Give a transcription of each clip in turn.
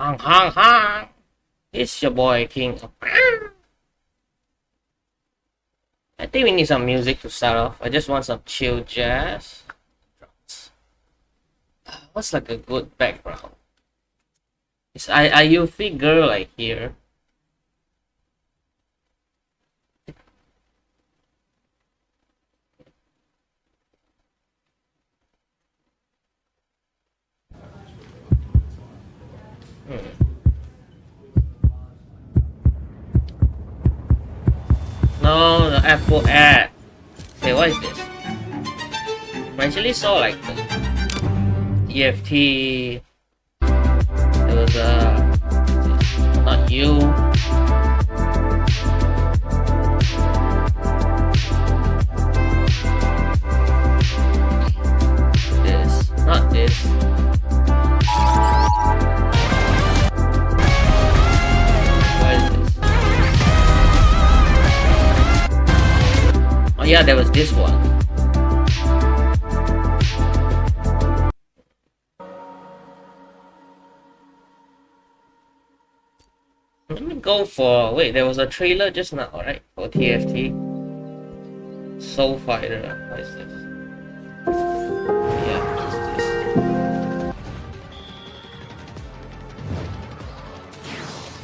Hong Hong Hong. It's your boy King. I think we need some music to start off. I just want some chill jazz. What's like a good background? Is I you figure like here? No, the Apple ad. Hey, what is this? I actually saw like the TFT. There was not you. This, not this. What is this? Oh yeah, there was this one. Let me go for, wait, there was a trailer just now, right? For TFT. Soul Fighter. What is this? Yeah, what's this?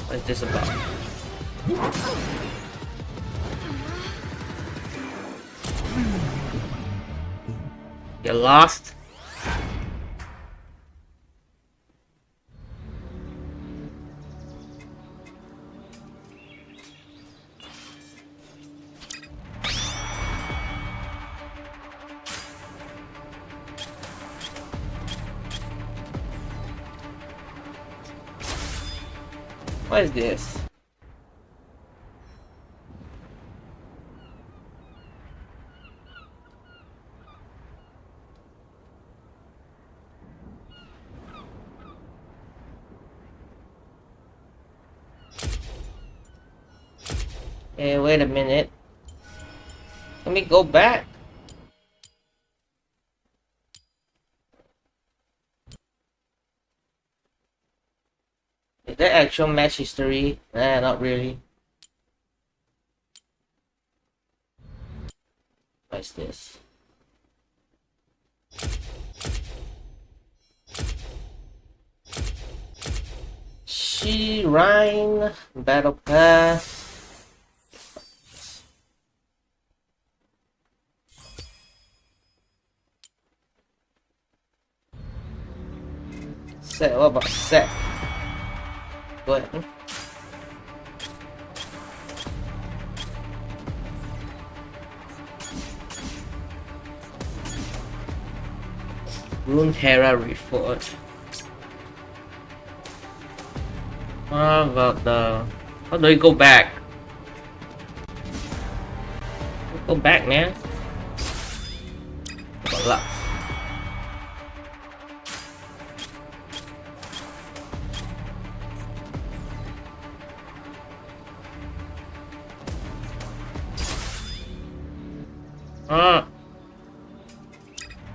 What is this about? You're lost? What is this? Hey, wait a minute. Let me go back. Is that actual match history? Nah, not really. What's this? Shrine Battle Pass. Set, what about set? Go ahead. Runeterra Reforged. How about the... How do we go back? Go back, man. Good luck.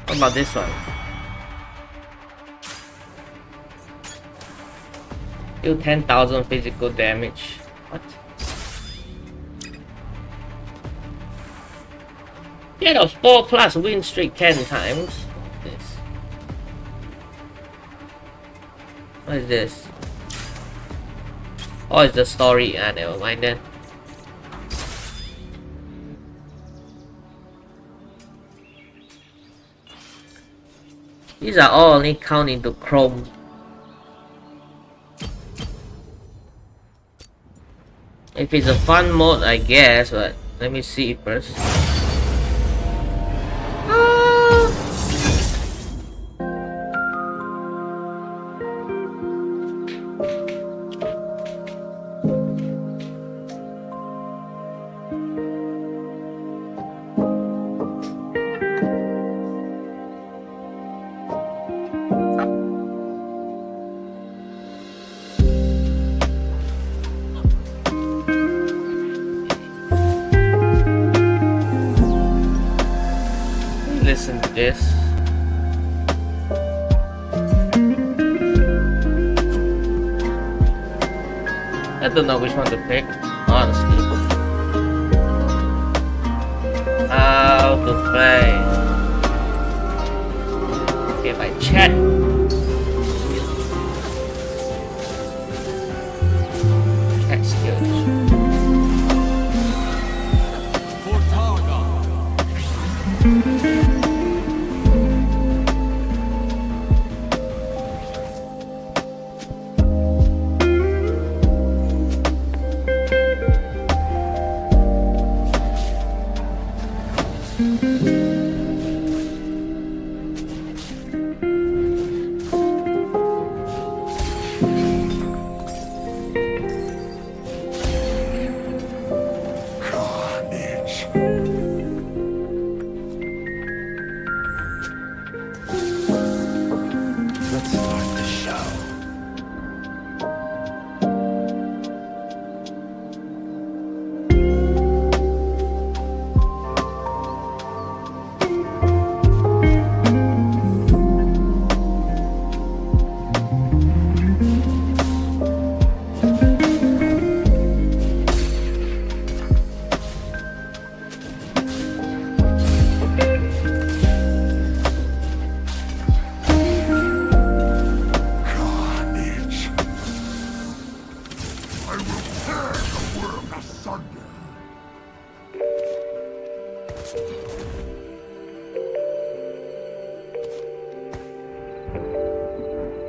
What about this one? Deal 10,000 physical damage. What? Get a 4+ win streak 10 times. What's this? What is this? Oh, it's the story. Ah, never mind then. These are all only count into Chrome. If it's a fun mode, I guess, but let me see first. Listen to this. I don't know which one to pick, honestly. How to play. Okay, by chat. Chat skills.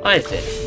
What is it?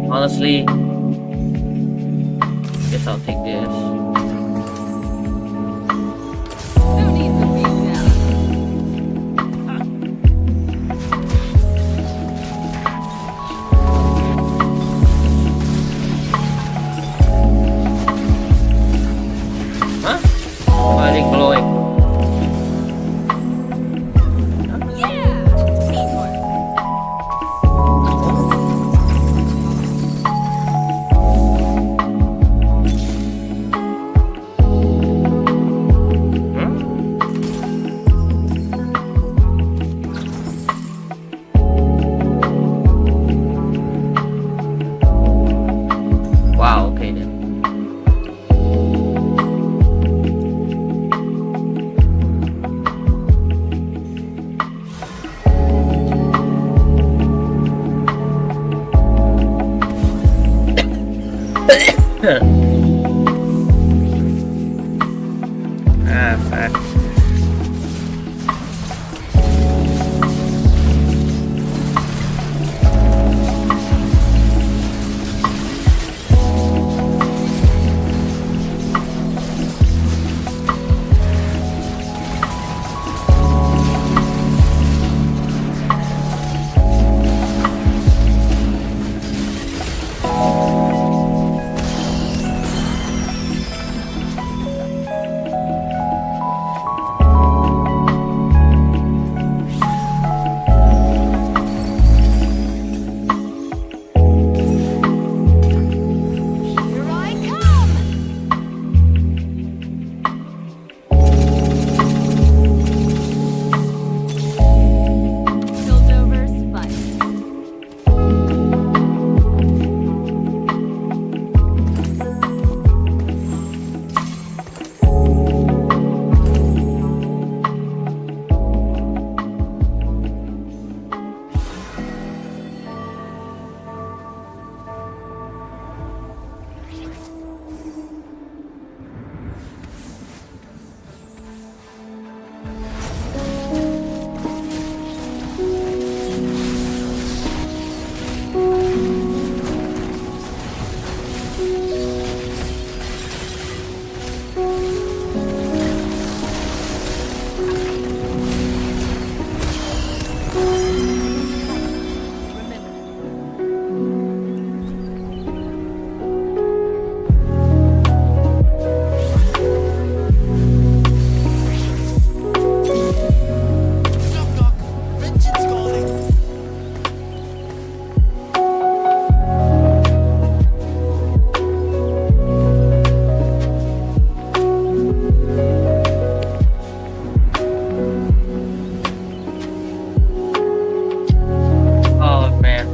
Honestly, guess I'll take this. Who needs a beatdown? Huh? Why are they glowing? Yeah! Teamwork! Wow, okay then. Ah, fuck. Here I come! Piltover's finest. Knock knock, vengeance calling. Oh man.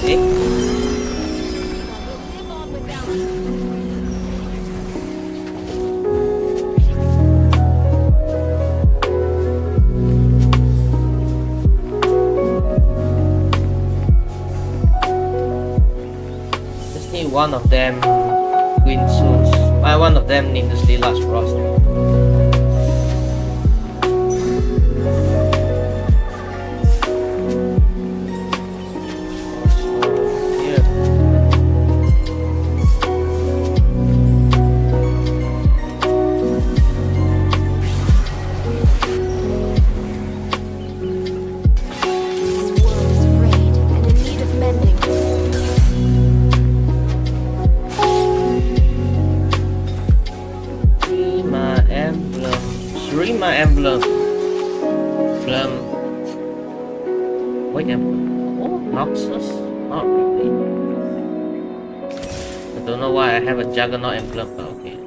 Eh? Live on without me. Just need one of them win soon. One of them needlessly last frost. Here. my emblem. Wait, emblem. Oh, Noxus? Not really. I don't know why I have a Juggernaut emblem, but okay.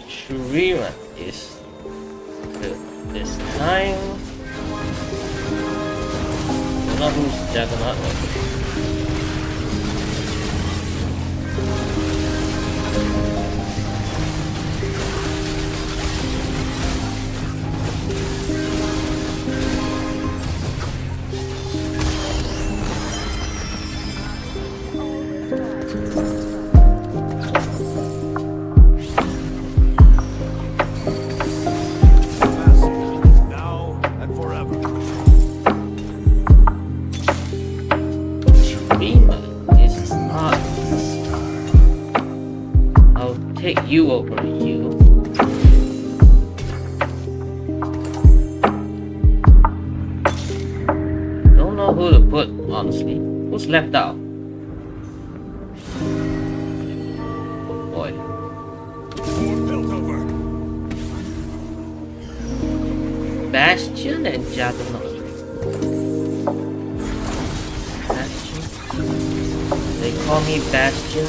Shurima is good this time. Don't know who's Juggernaut. Now and forever. Shurima is not. I'll take you over you. Don't know who to put, honestly. Who's left out? Boy. Built over. Bastion and Juggernaut. Bastion? They call me Bastion.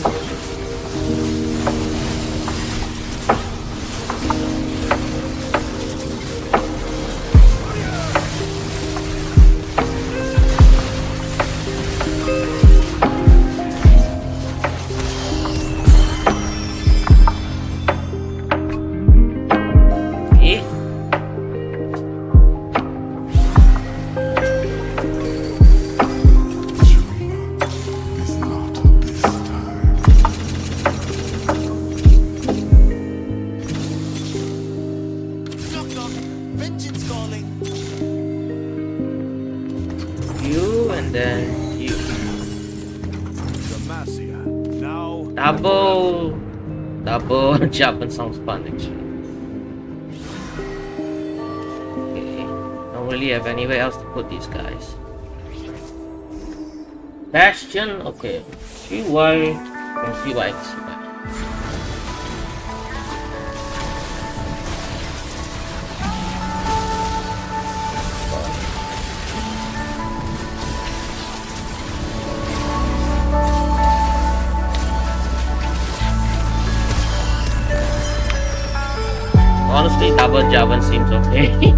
Eh? Knock knock. Vengeance calling. You and then you. Demacia. Now. Double Japan sounds fun actually. Okay. Don't really have anywhere else to put these guys. Bastion, okay. See why. Can see why. Honestly, double Javan seems okay. Eh?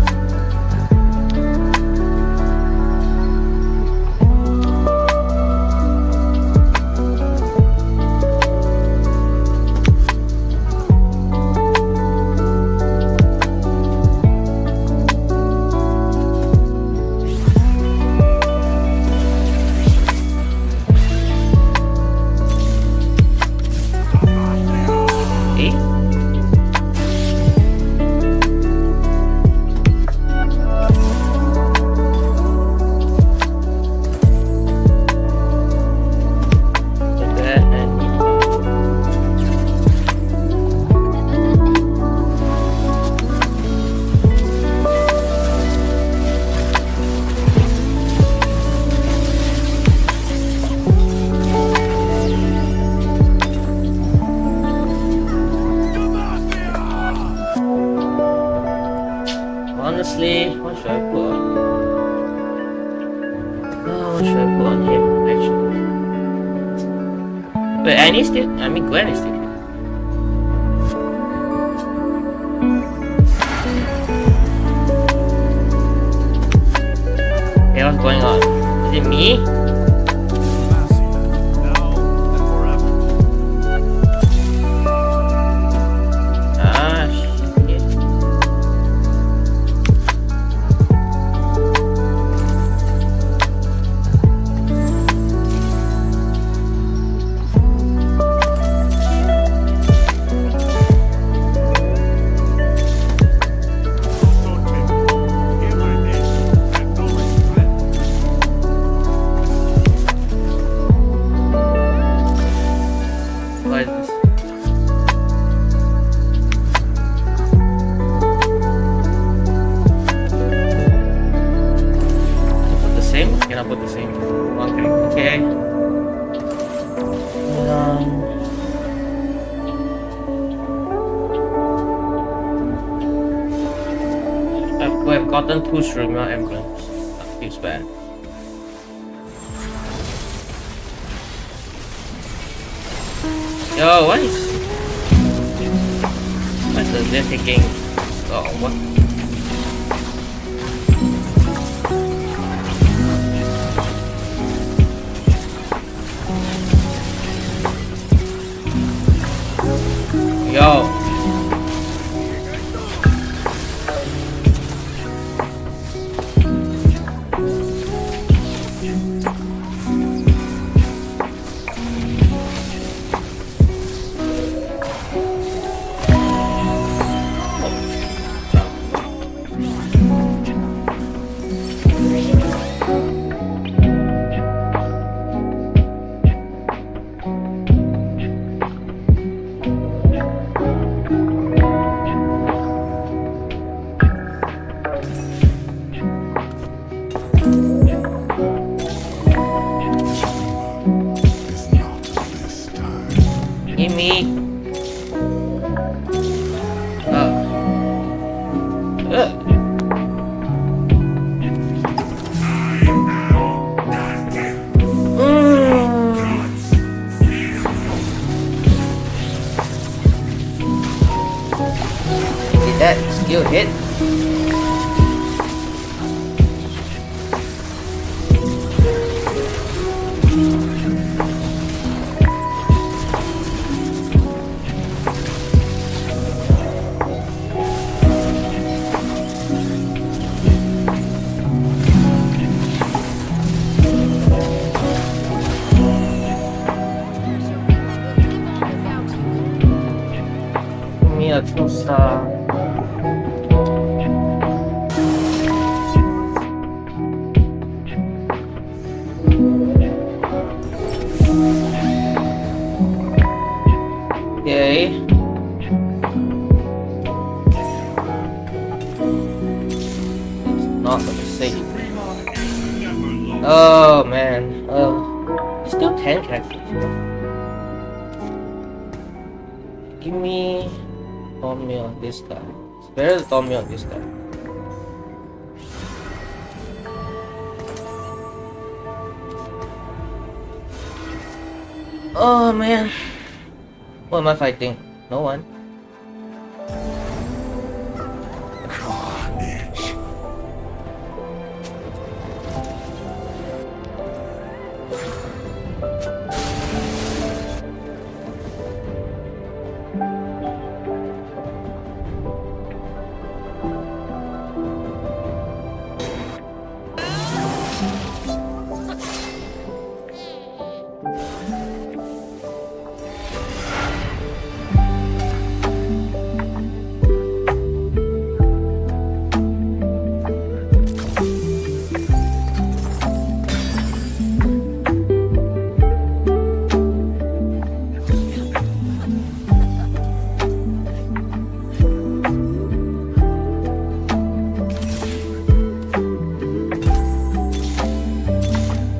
Honestly, what should I put on? What should I put on him, actually? But Annie's still, Gwen is still here. Hey, what's going on? Is it me? Demacia. Now and forever. Ah, shit. Don't take. Give my name and know my strength. We have gotten 2 streamer emblems. That feels bad. Yo, what is they're taking? Oh, what? Yo. That skill hit. Give me a 2-star. Okay. It's not gonna save. Oh man. It's still 10 characters. Give me Tommy on this guy. It's better than Tommy on this guy. Oh man. Who am I fighting? No one.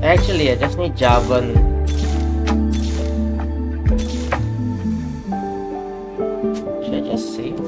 Actually, I just need Javan. Should I just save?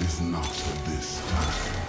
Is not of this time.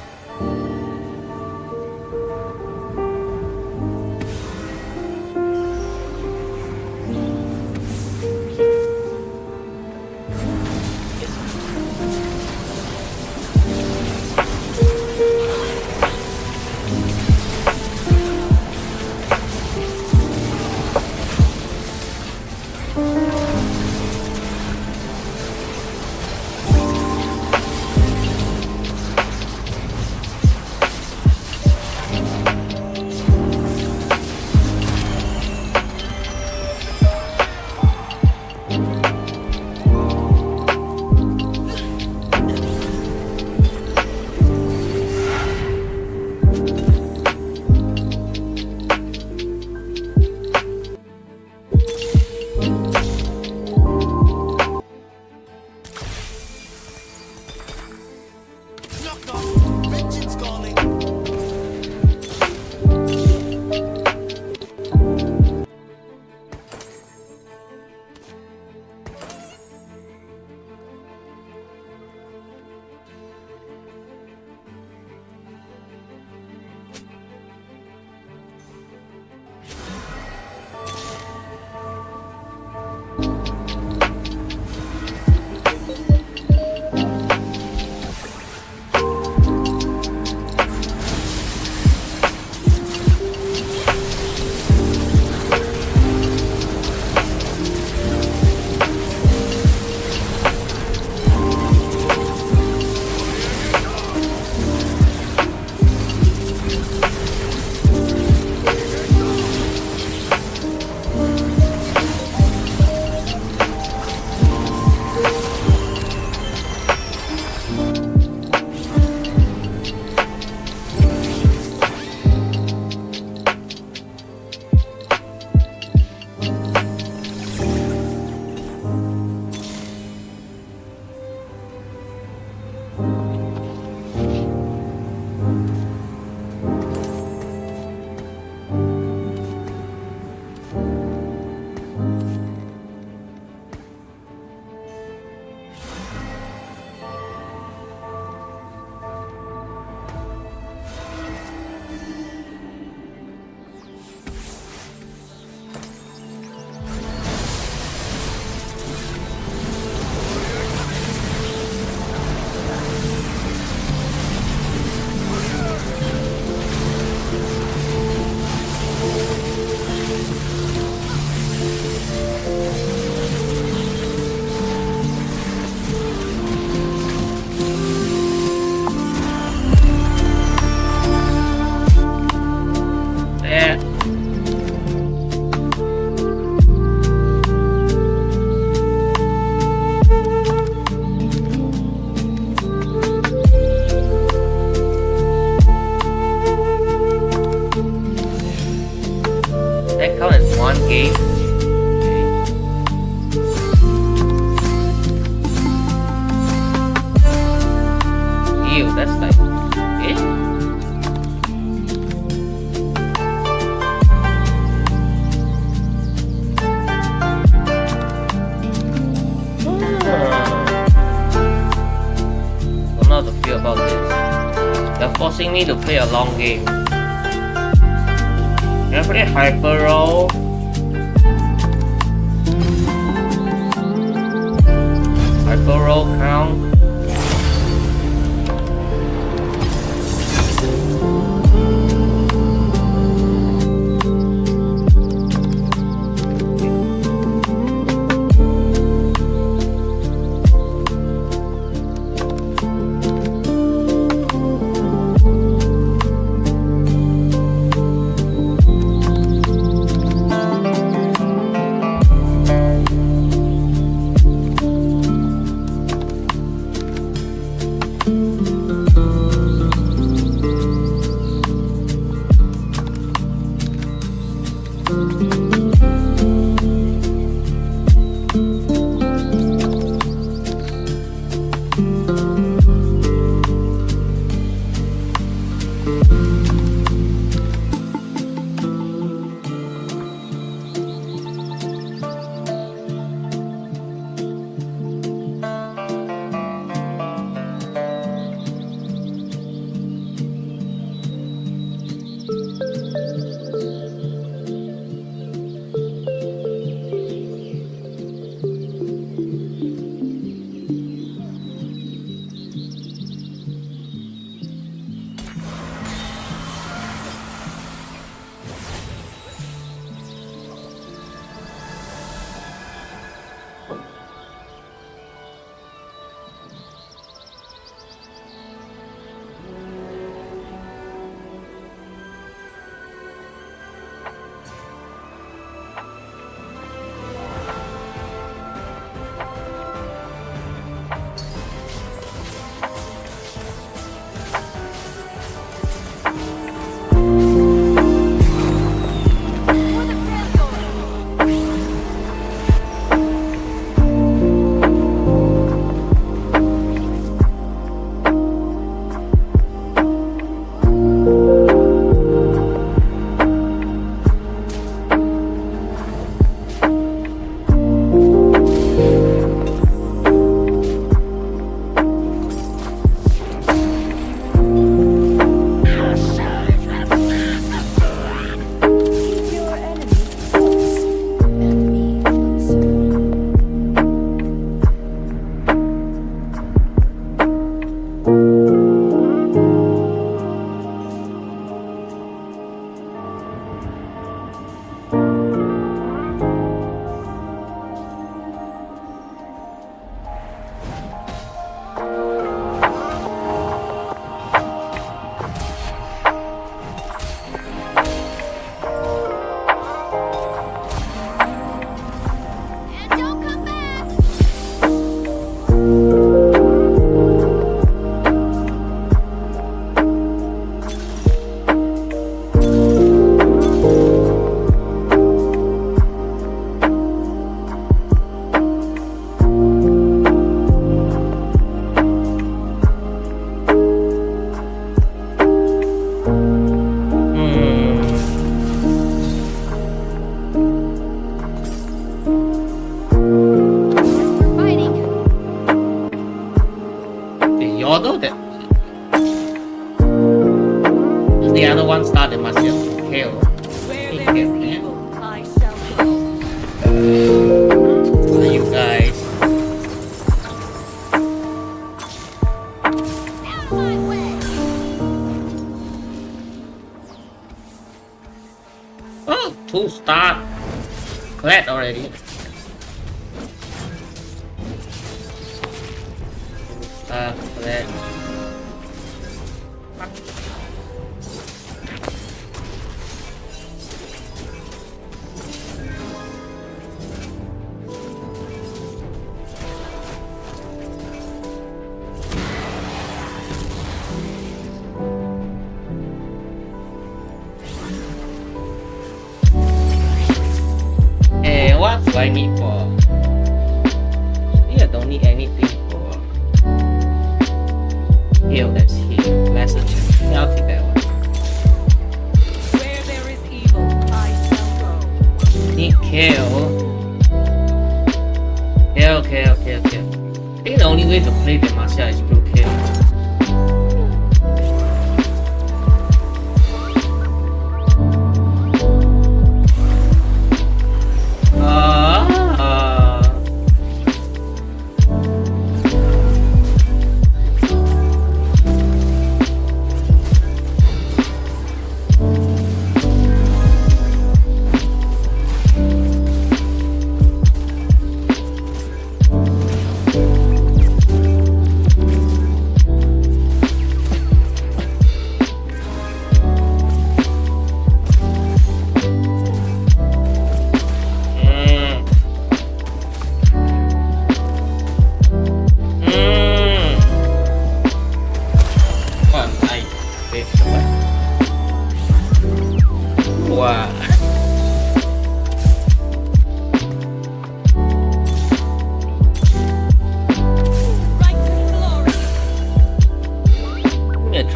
They're forcing me to play a long game. Can I play Hyper Roll? Hyper Roll count? And don't come back! We're fighting. Y'all know that. If the other one started, must have kill. Where He there is killed, man. evil, I shall go. What are you guys? Out of my way! Oh, 2-star. Glad already. Glad. Hey, what do I need for? Yeah, don't need anything for heal. That's heal. Message. Yeah, I'll take that one. Where there is evil, I shall go. Need kill. Yeah, okay. I think the only way to play the Marcia is through kill.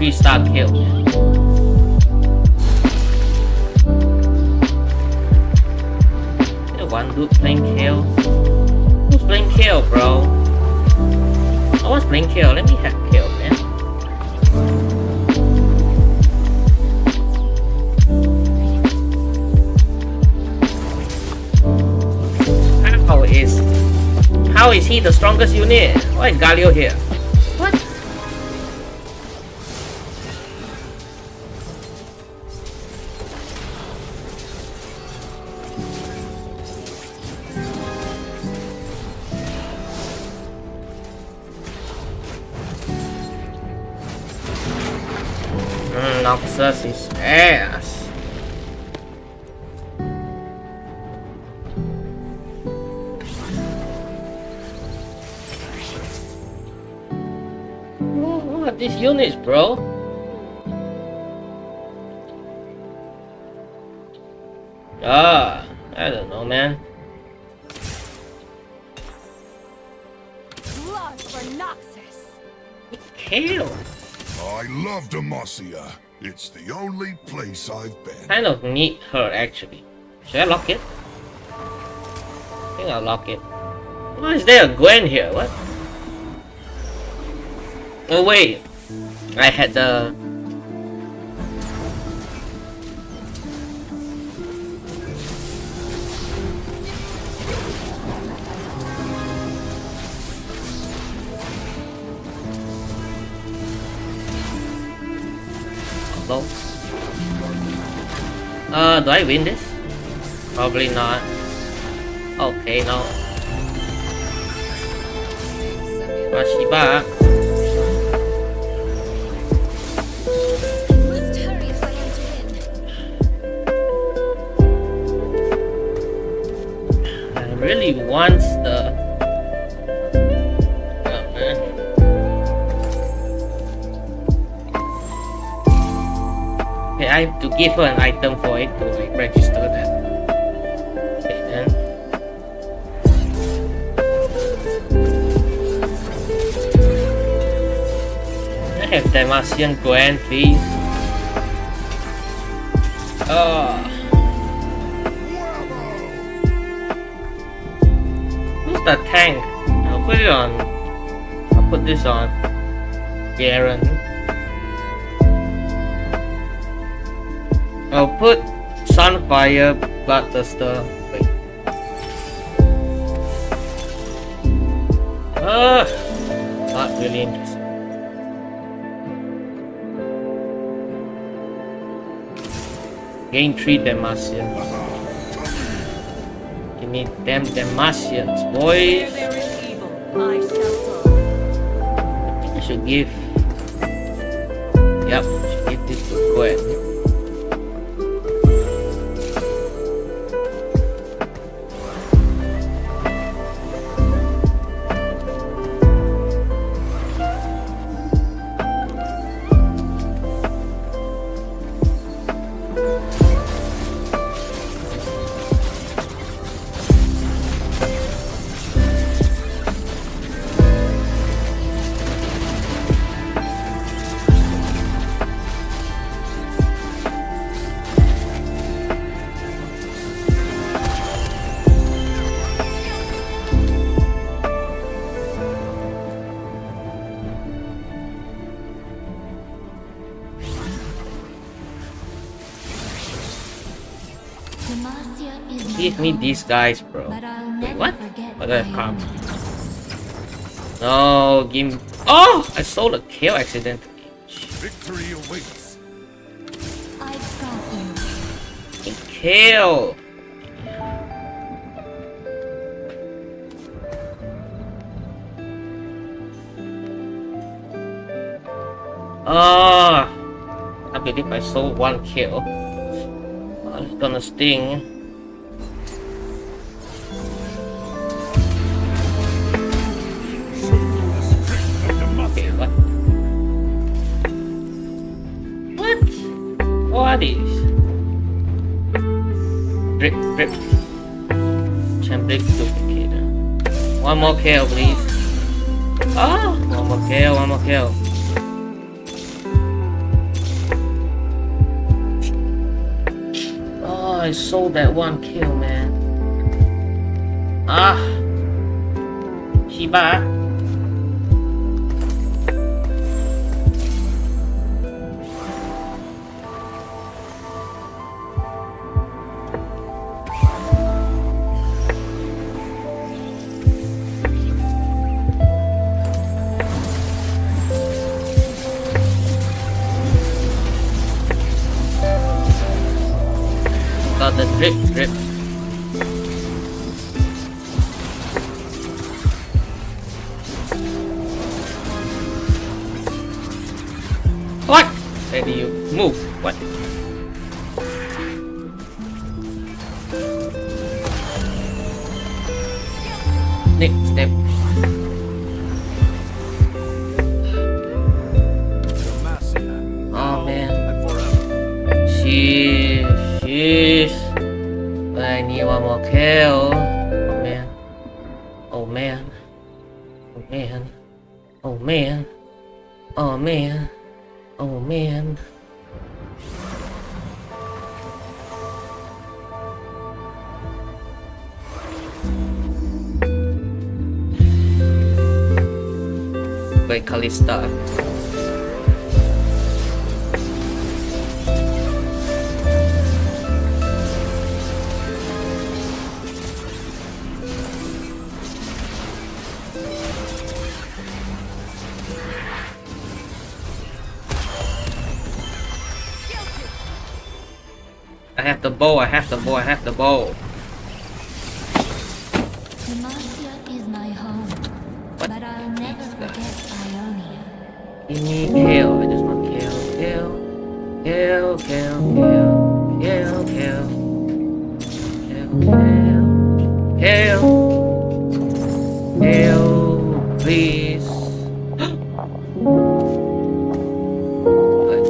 3-star kill. One dude playing kill. Who's playing kill, bro? I was playing kill. Let me have kill, man. How is he the strongest unit? Why is Galio here? What? Knocks us his ass. What are these units, bro? I don't know, man. Blood for Noxus. Kill. I love Demacia. It's the only place I've been. Kind of need her actually. Should I lock it? I think I'll lock it. Why is there a Gwen here? What? Oh wait, I had the. Hello? Do I win this? Probably not. Okay, no. Mashiba. Must hurry if I am to win. I really want the. Oh man. Okay, I have to give her an item for it to like register that. Okay then. I have Demacian Gwen, please. Who's the tank? I'll put it on. I'll put this on. Garen. I'll put Sunfire, Bloodthirster. Wait. Not really interesting. Gain 3 Demacians. Give me them Demacians, Where boys. there is evil, I shall follow. I should give. Yep, should give this to Gwen. Give me these guys, bro. Wait, what? What do I have? No, give me. Oh! I stole a kill accidentally. Victory awaits. I've got you. Kill! Ah! I believe I stole 1 kill. Oh, it's gonna sting. Okay, what? What? What are these? Drip. Champion duplicator. 1 more kill, please. Oh! 1 more kill. I sold that one kill, man. Ah, Shiba. Got the drip. What? Where do you move? What? Nick, step. Oh man. Sheesh. I need one more kill. Oh man. Oh man. Oh man. Oh man. Oh man. Oh man. By Kalista. I have the bow, I have the bow, I have the bow. Demacia is my home, What? but I'll never forget Ionia. Give me kill, I just want kill. Kill, please. What?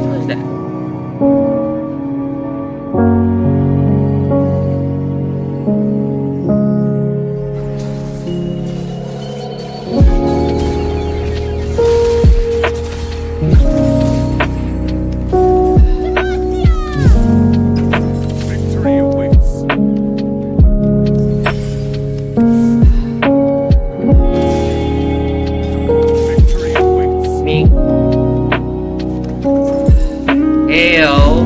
What is that? Victory awaits. Victory awaits. Me. Kill.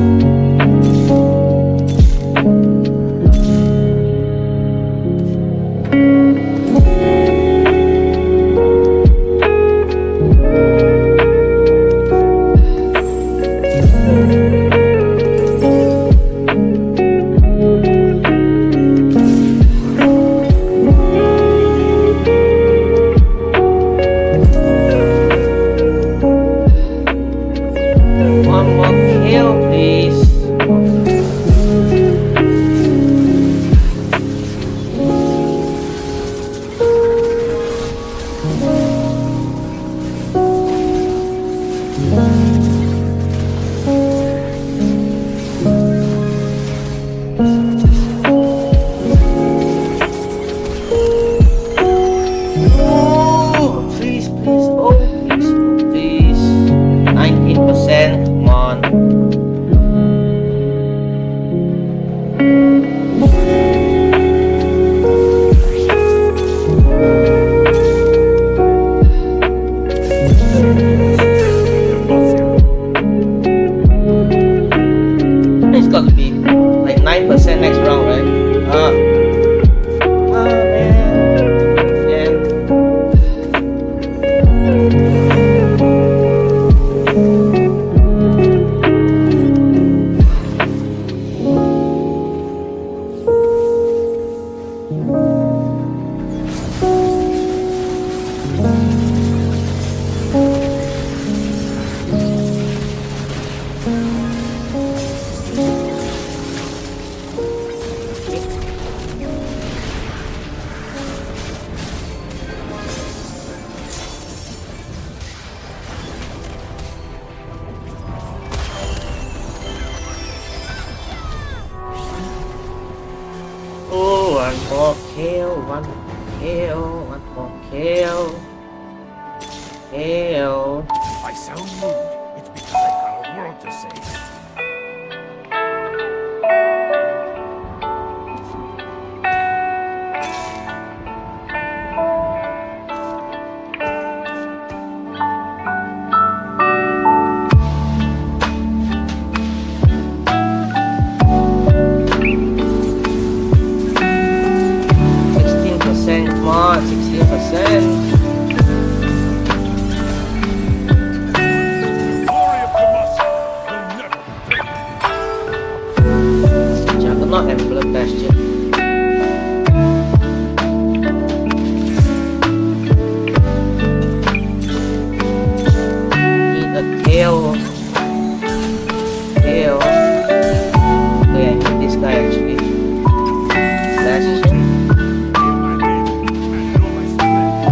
One more kill, please. Oh, please, oh, please. 19%, come on. It's got to be like 9% next round, right? Man. Yeah. Oh, one more kill. If I sound rude, it's because I've got a world to save. 16%. Glory of Demacia will never Juggernaut and Blood Bastion. Need a tail. Tail. Oh yeah, I need this guy actually. Bastion. hear my name and know my strength.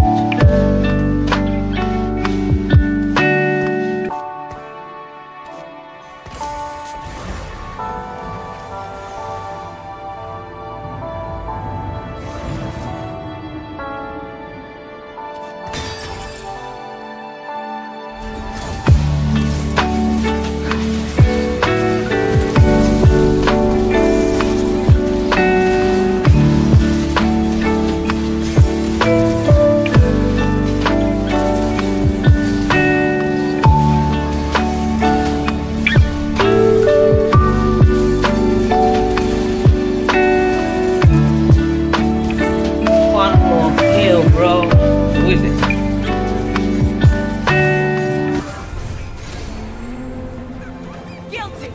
One more kill, bro. Who is this? Guilty.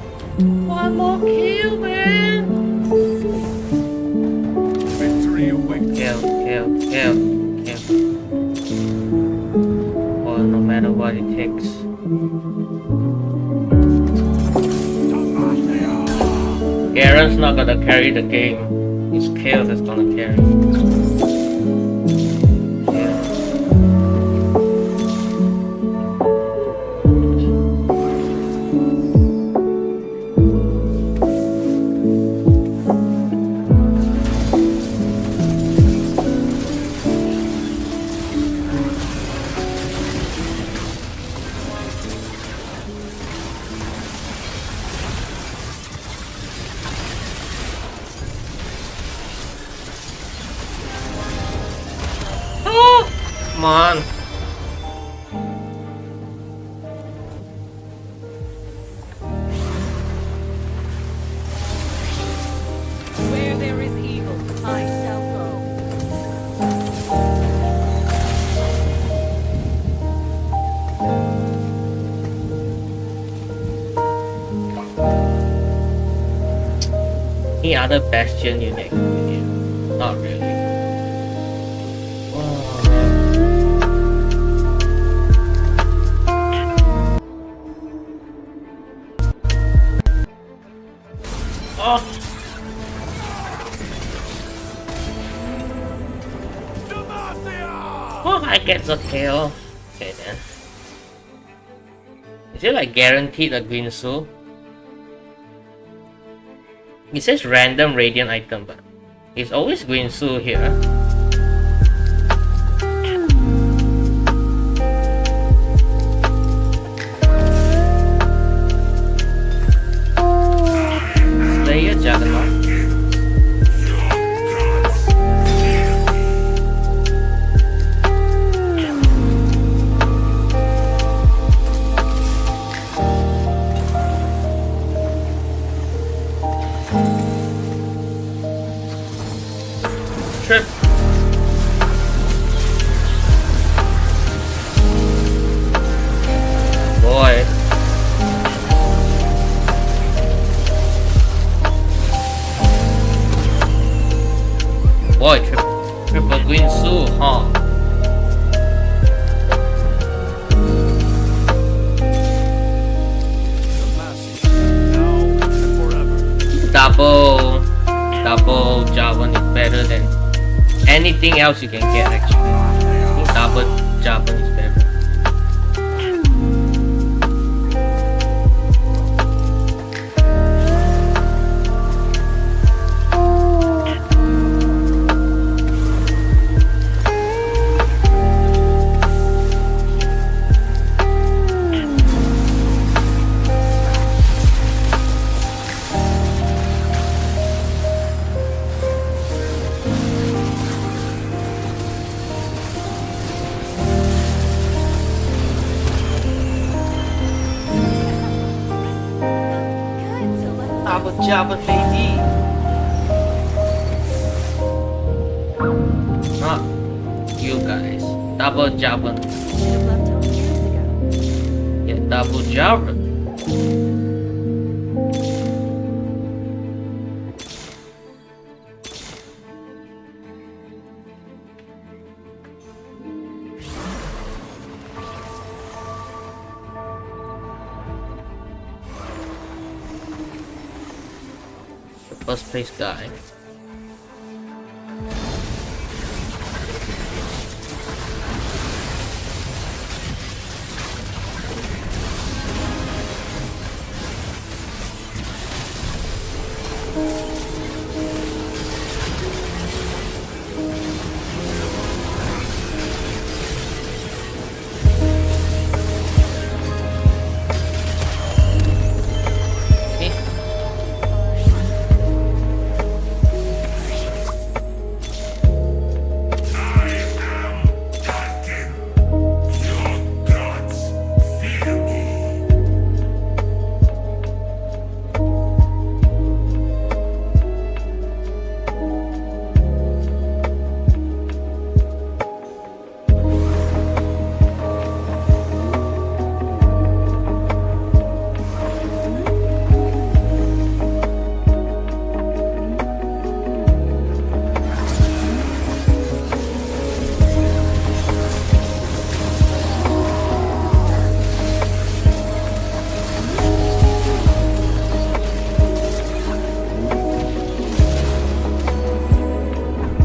One more kill, man. Victory awaits. Kill. Or no matter what it takes. Garen's not gonna carry the game. It's Chaos that's gonna carry. Yeah. Oh, come on. Where there is evil, I shall go. Any other Bastion unit? Not really. Oh, oh. Oh, I get the kill. Okay then. Is it like guaranteed a green soul? It says random radiant item, but it's always green soul here. Slayer Juggernaut. Trip. Boy. Boy, triple green Su, huh? Now and forever. Double Javan is better than anything else you can get actually. I think double Javan is better. Double Javan baby. Huh. you guys. Double Javan. Should have left home years ago. Yeah, double Javan. The first place guy.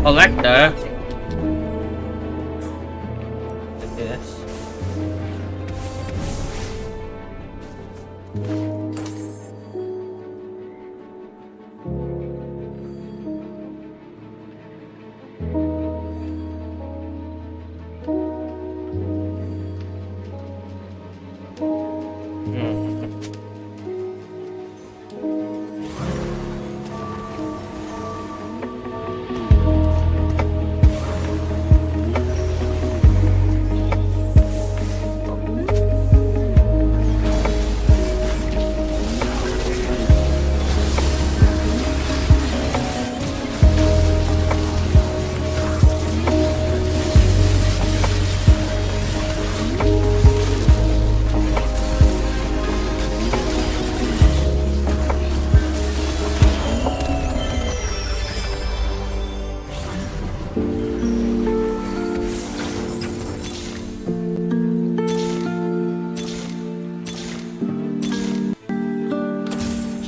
Collector. Yes.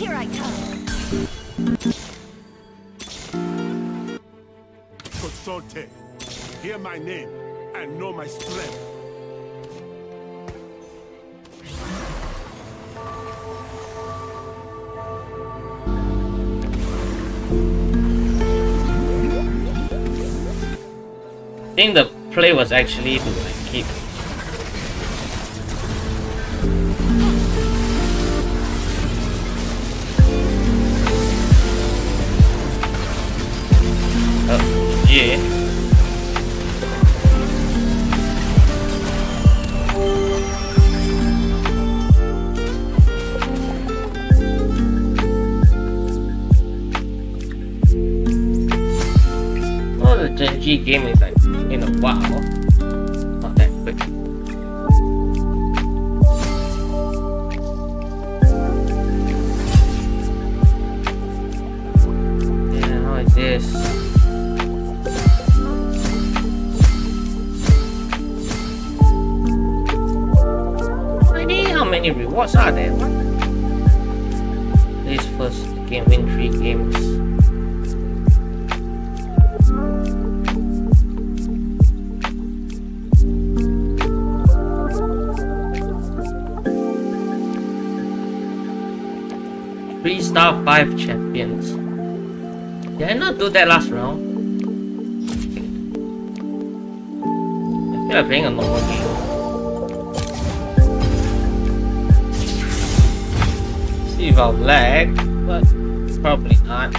Here I come. Consulte. Hear my name and know my strength. I think the play was actually to like keep. Oh, yeah. Oh, the Genshin game is like in a while, not that quick. Yeah, how is this? How many rewards are there? What? This first game, win 3 games. Three-star 5 champions. Did I not do that last round? I feel like playing a normal game. See if I'll lag, but probably not.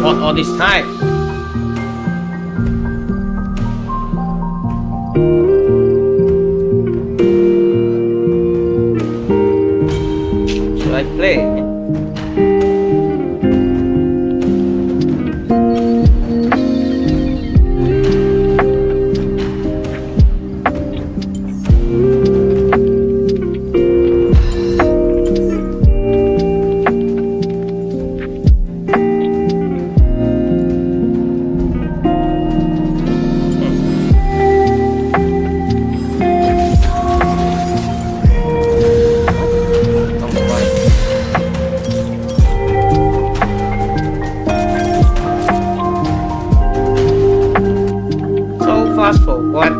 fought all this time. Should I play? Fast for what?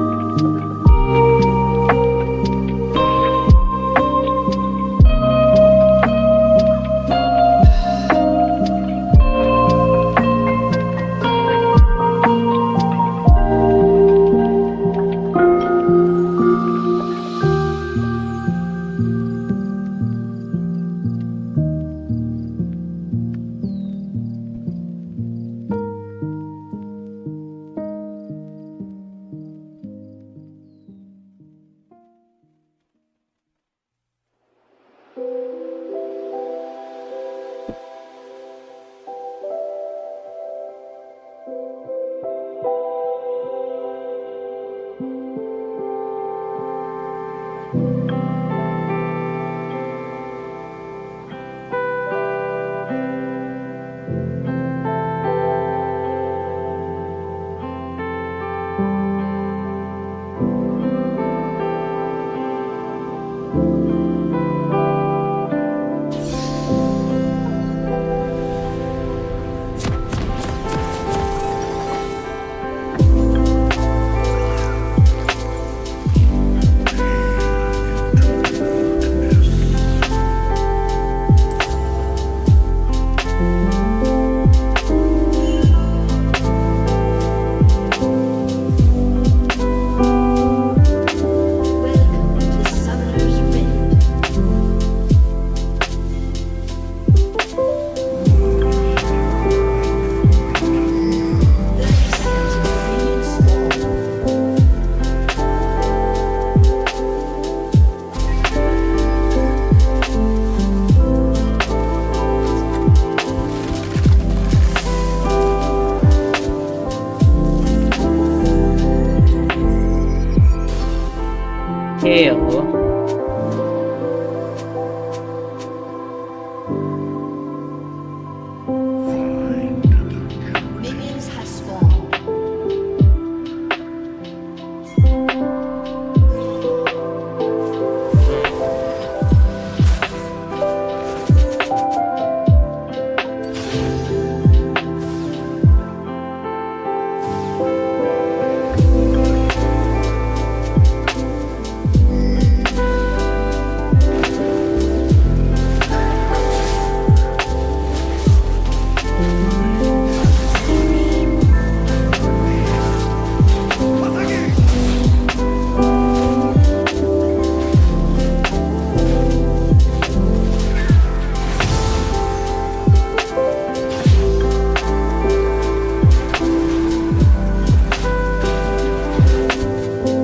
Welcome to Summer's Rift. 30 seconds until minions spawn. Hell. Minions have spawned.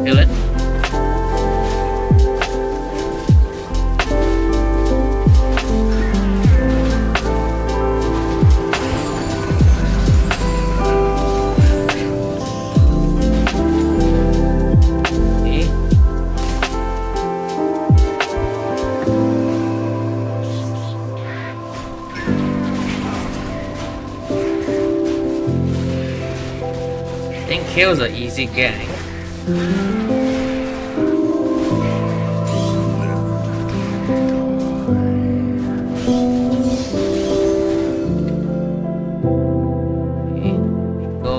Feel it? See? I think kills are easy getting. Okay, go.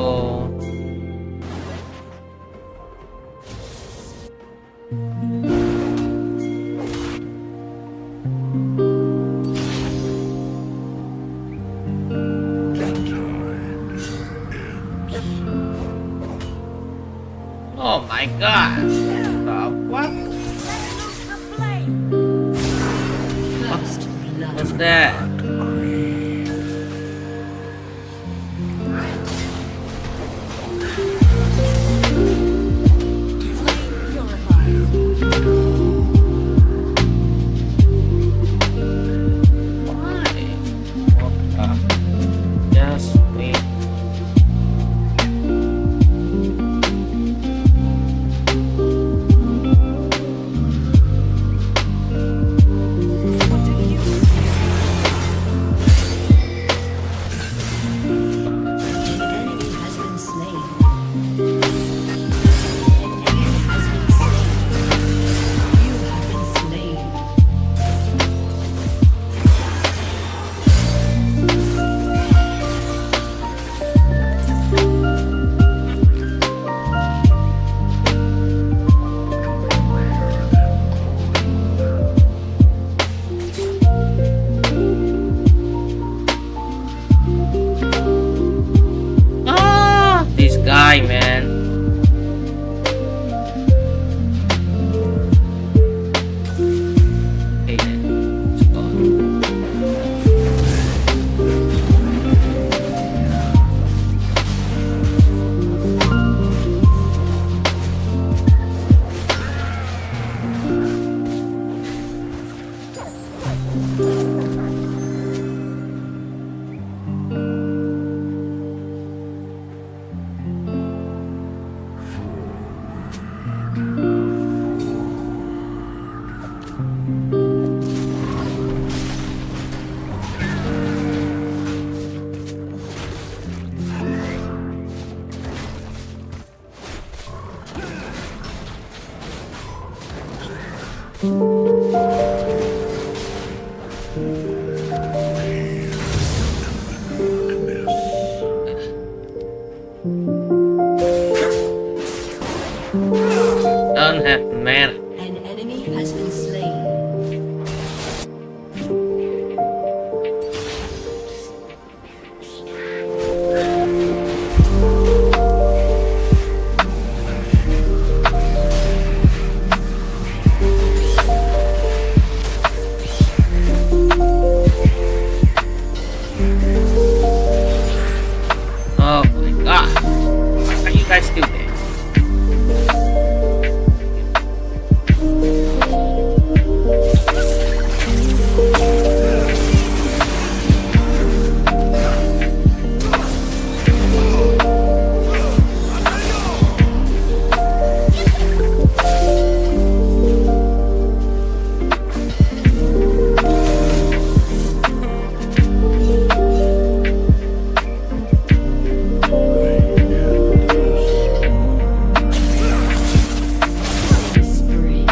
Oh my god. What? First blood. What's that? Don't have mana. An enemy has been slain. Oh my god. Why are you guys still there? Spree.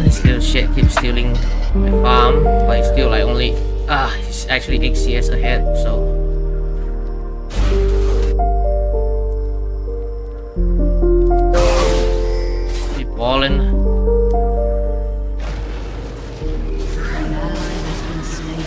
This little shit keeps stealing my farm, but it's still like only it's actually 8 CS ahead, so keep balling. An ally has been slain.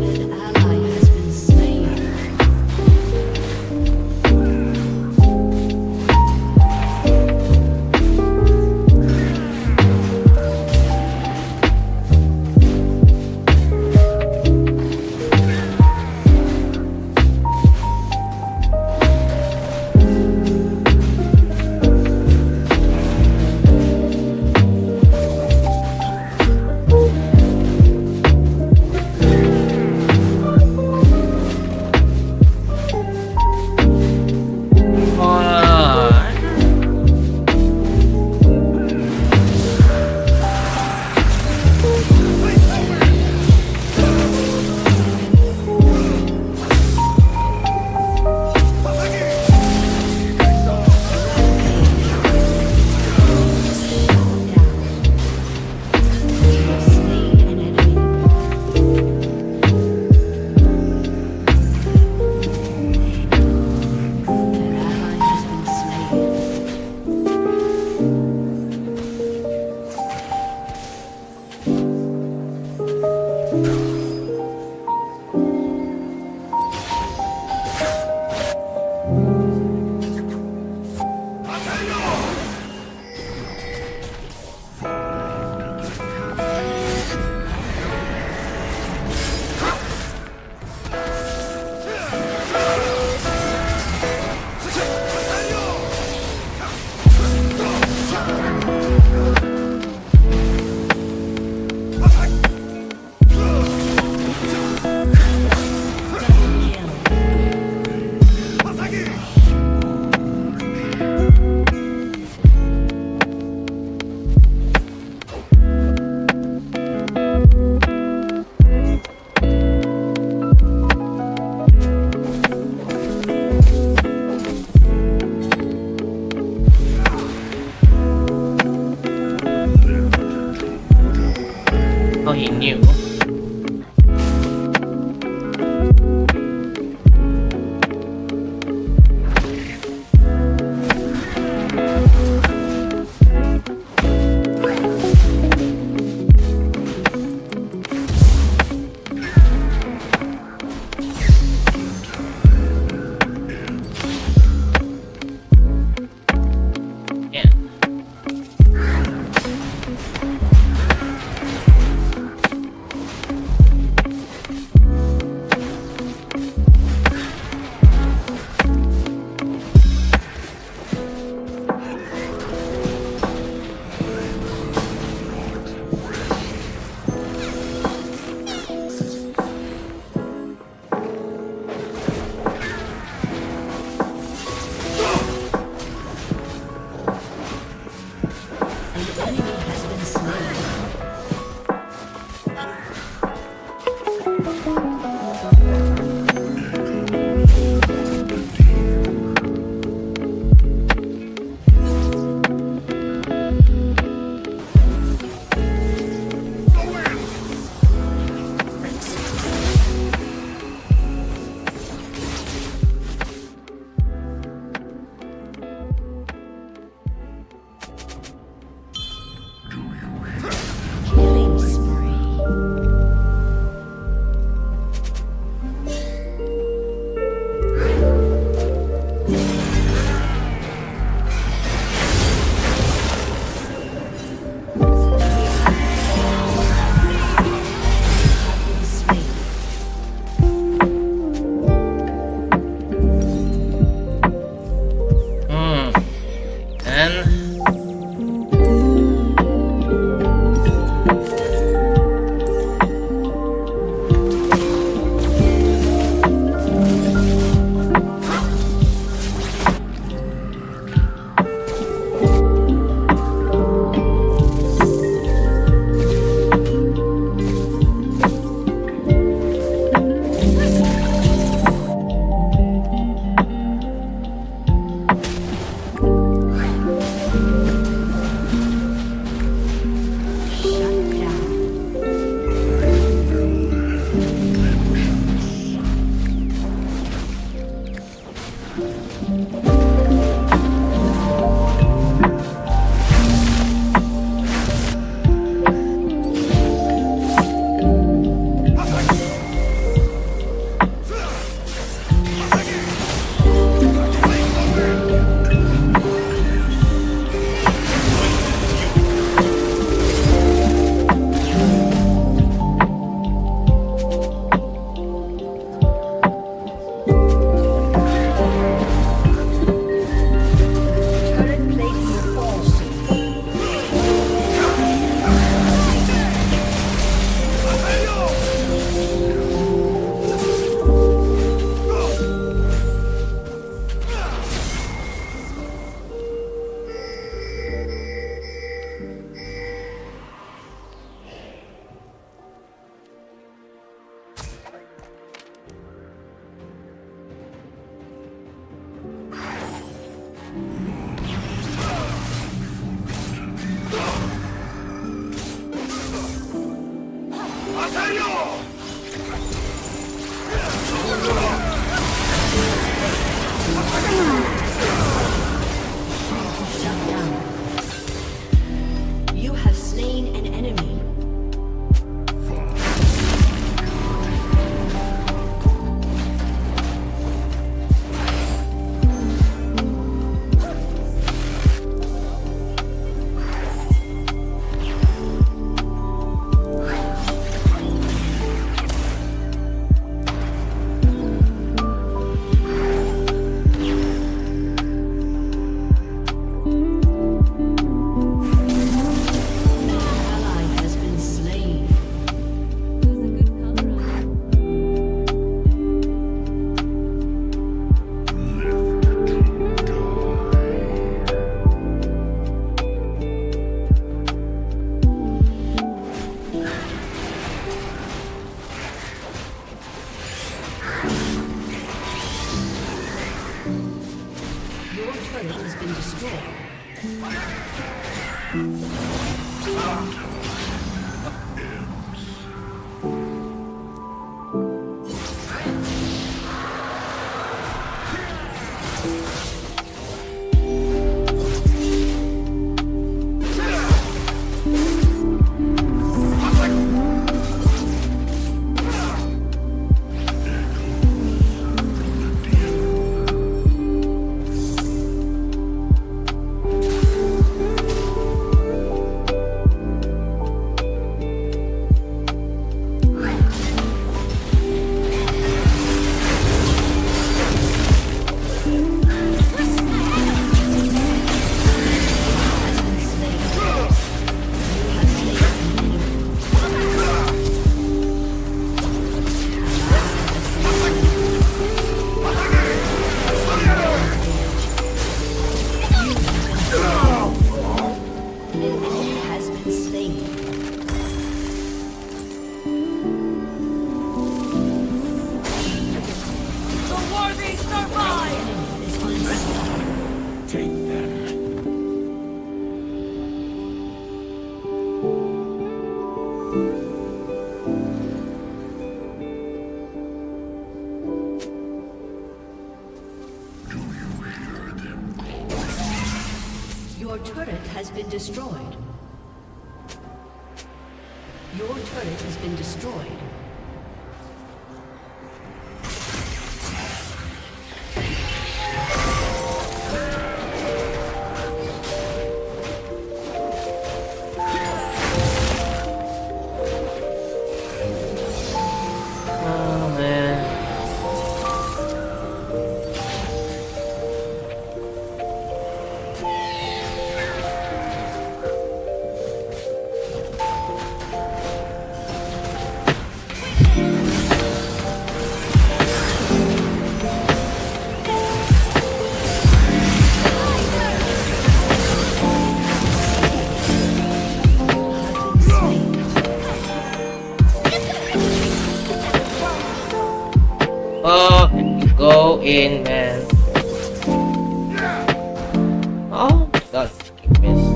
An ally has been slain. Slain an enemy. An ally has been slain. Shut down. You have slain an enemy. Ally has been slain. Your turret has been destroyed. An enemy has been slain. The worthy survive! Enemy is unstoppable. Take them. Your turret has been destroyed. Your turret has been destroyed. Oh man. Oh, go in, man. Oh, God, missed.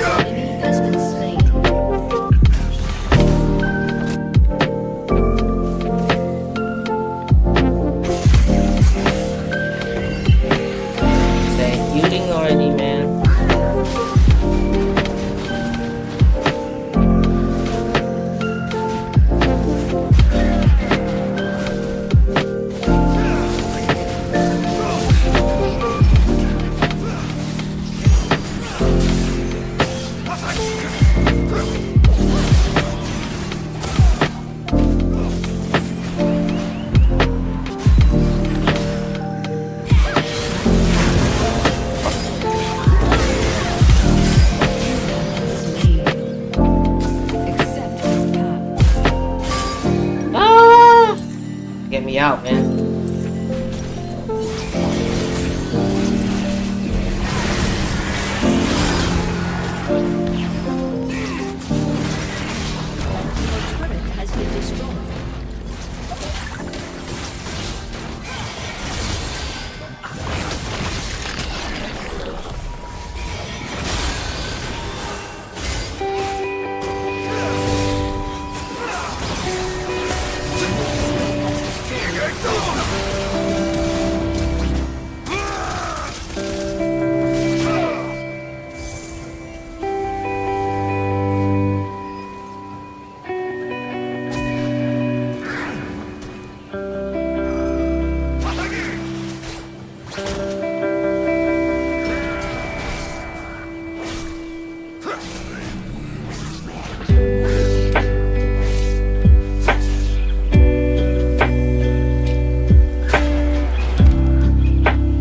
Enemy has been slain.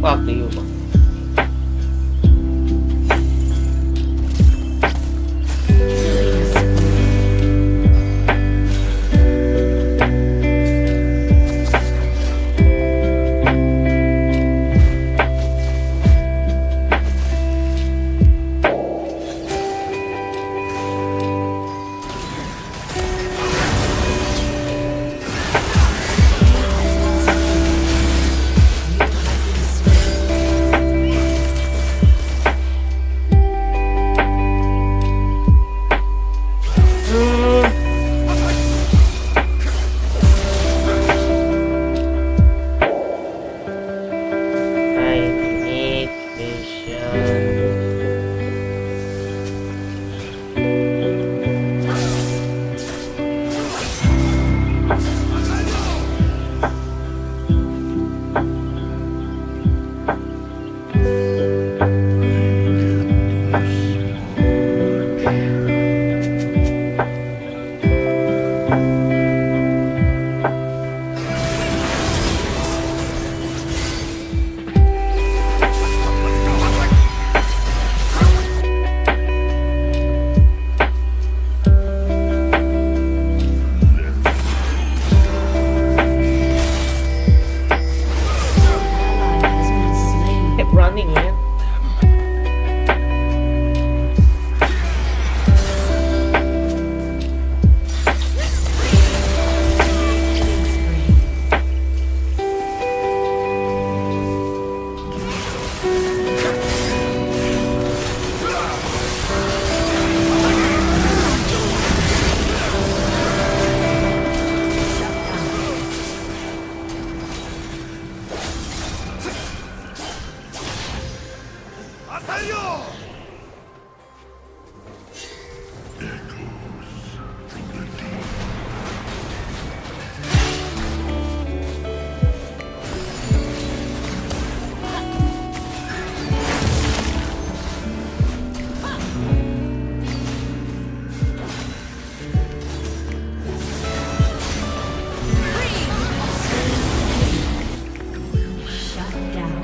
Fuck you. I need vision. Ally has been slain. Kept running, man. Killing spree. Shut down.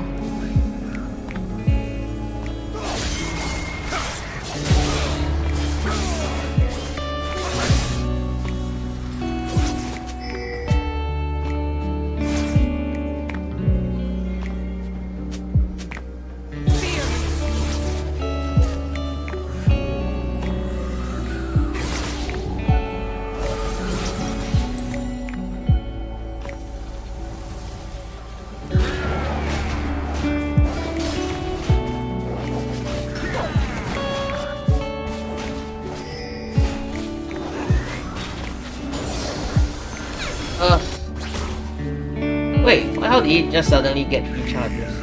Wait, how did he just suddenly get 3 charges?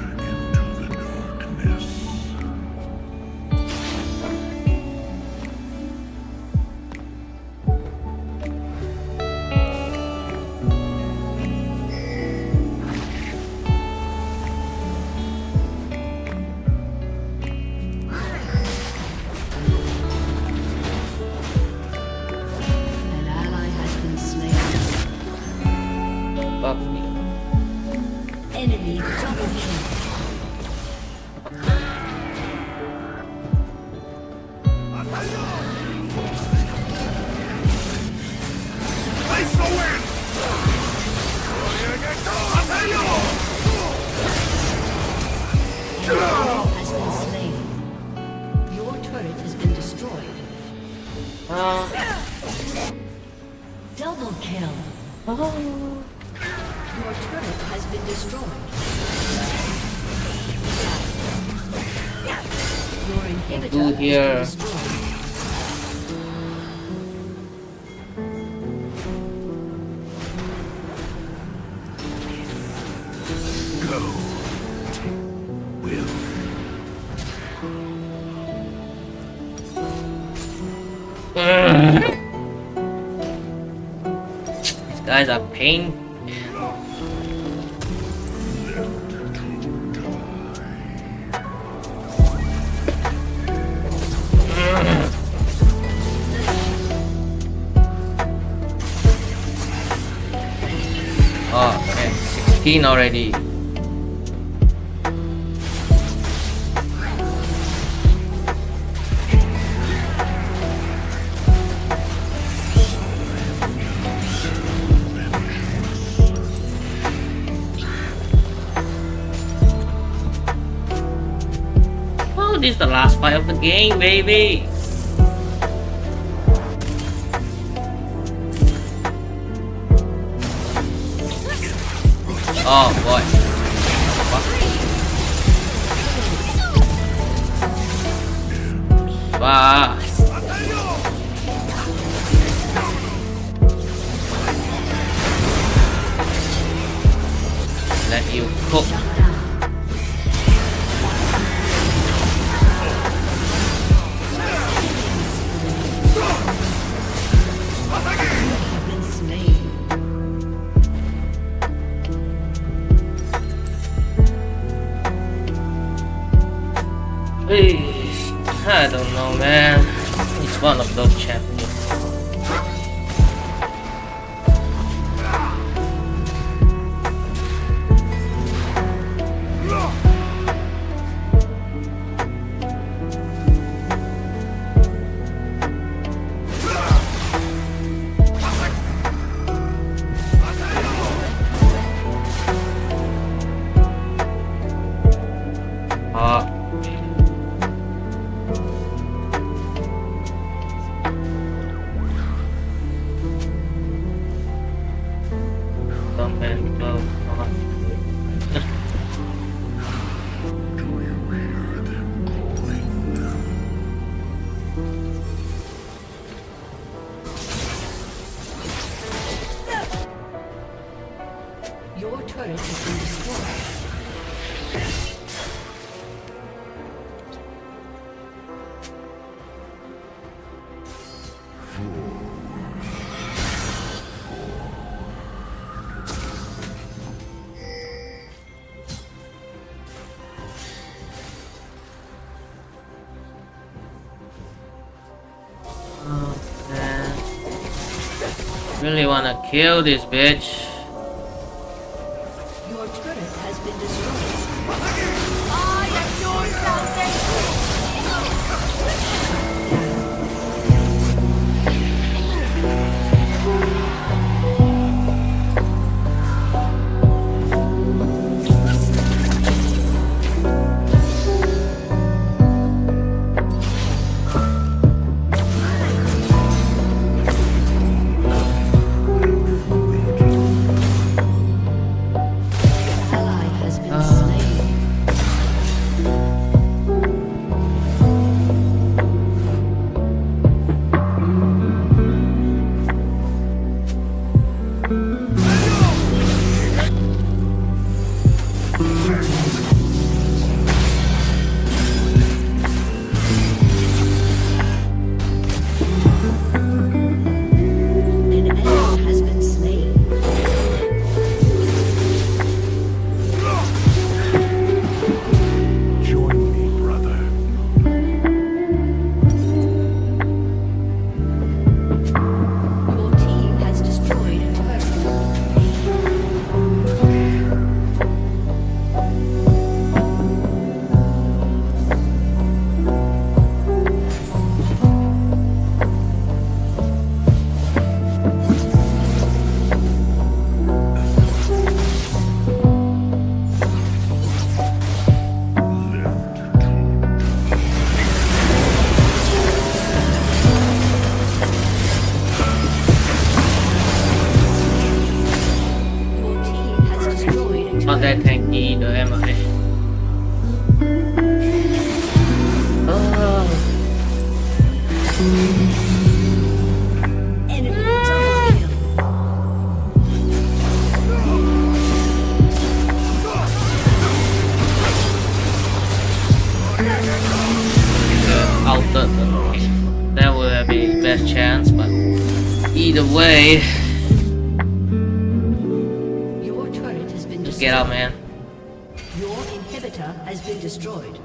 An ally has been slain. Fuck me. Enemy double kill. Has been slain. Your turret has been destroyed. Double kill. Your turret has been destroyed. Your inhibitor has here. been destroyed. These guys are pain. 14 already. Oh, this is the last fight of the game, baby. Oh boy. Wow. Let you cook. Have been slain. I don't know, man. It's one of those champions. Your turret has been destroyed. Oh, man. Really wanna kill this bitch. Your turret has been destroyed. I am your salvation. Ally has been slain. An enemy has been slain. Join me, brother. Your team has destroyed a turret. Your team has destroyed a Not that turret. tanky either, am I? Oh. Enemy double kill. Altered. Okay. That would have been his best chance, but either way, Your turret has been just destroyed. get out, man. Your inhibitor has been destroyed.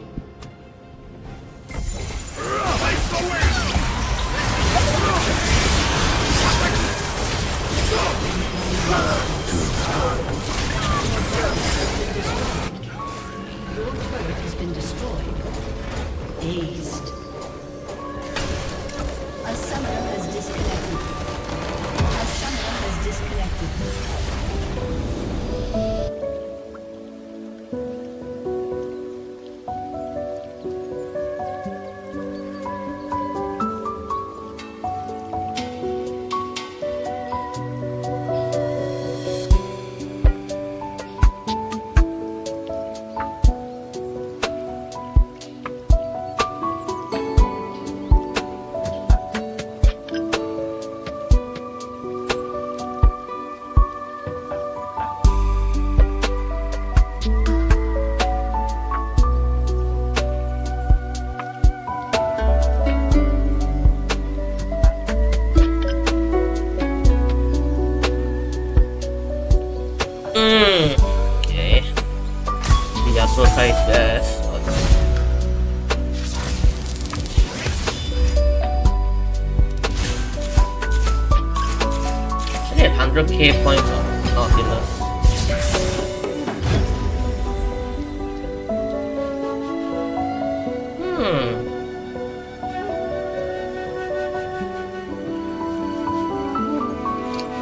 100k points on Nautilus.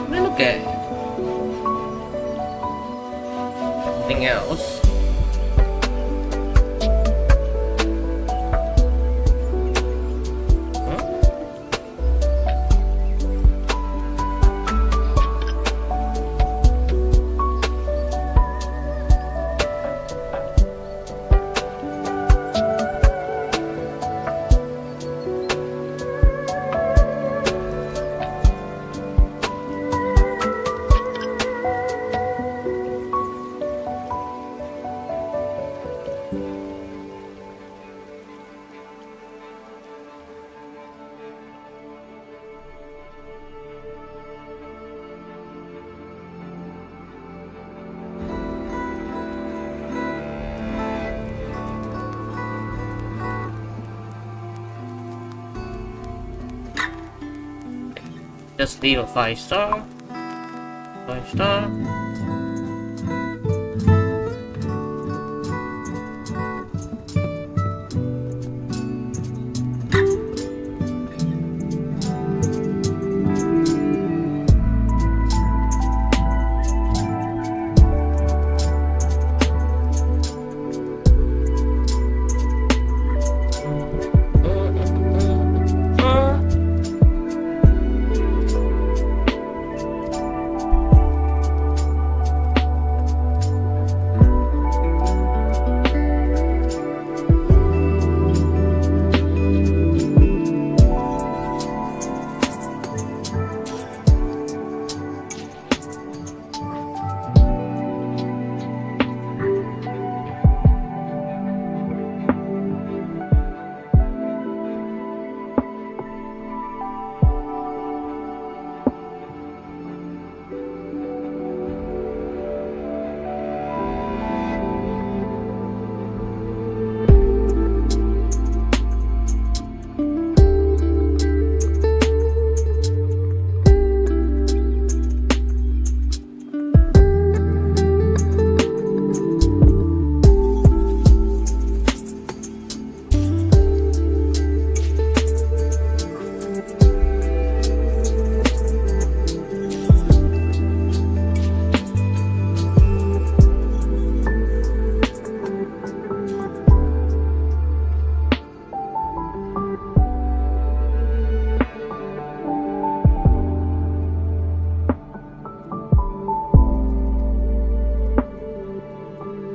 Let me look at anything else. Just leave a 5-star. 5-star.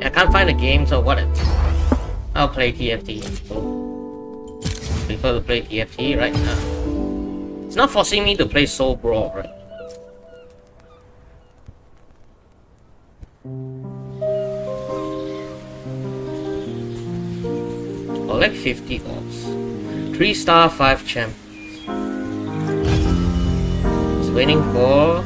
I can't find a game, so what? I'll play TFT. Prefer to play TFT right now. It's not forcing me to play Soul Brawl, right? Collect 50 orbs. 3-star 5 champions. Just waiting for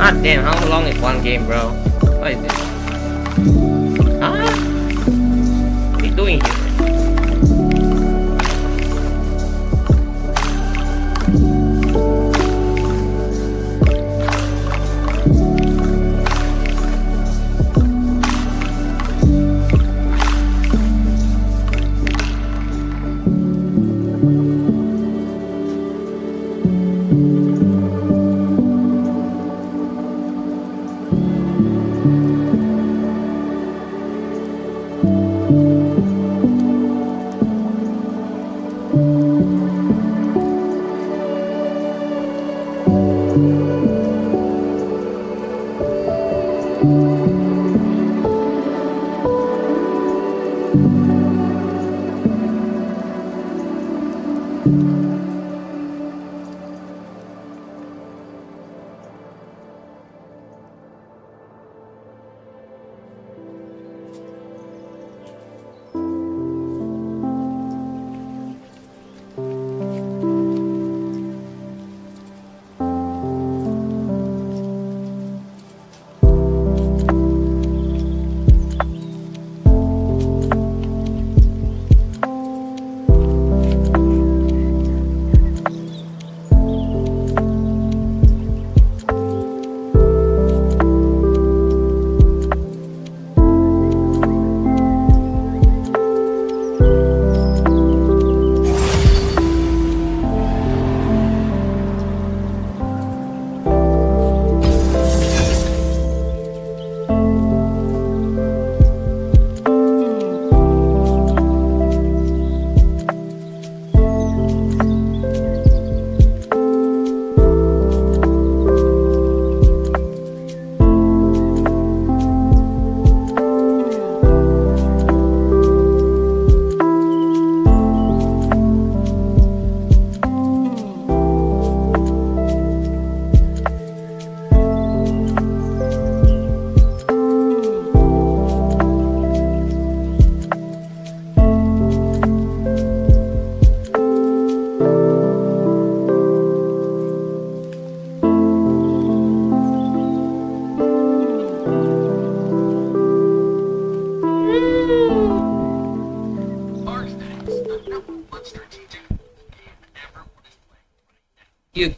God damn, how long is one game, bro? What is this? Huh? What are you doing here? You.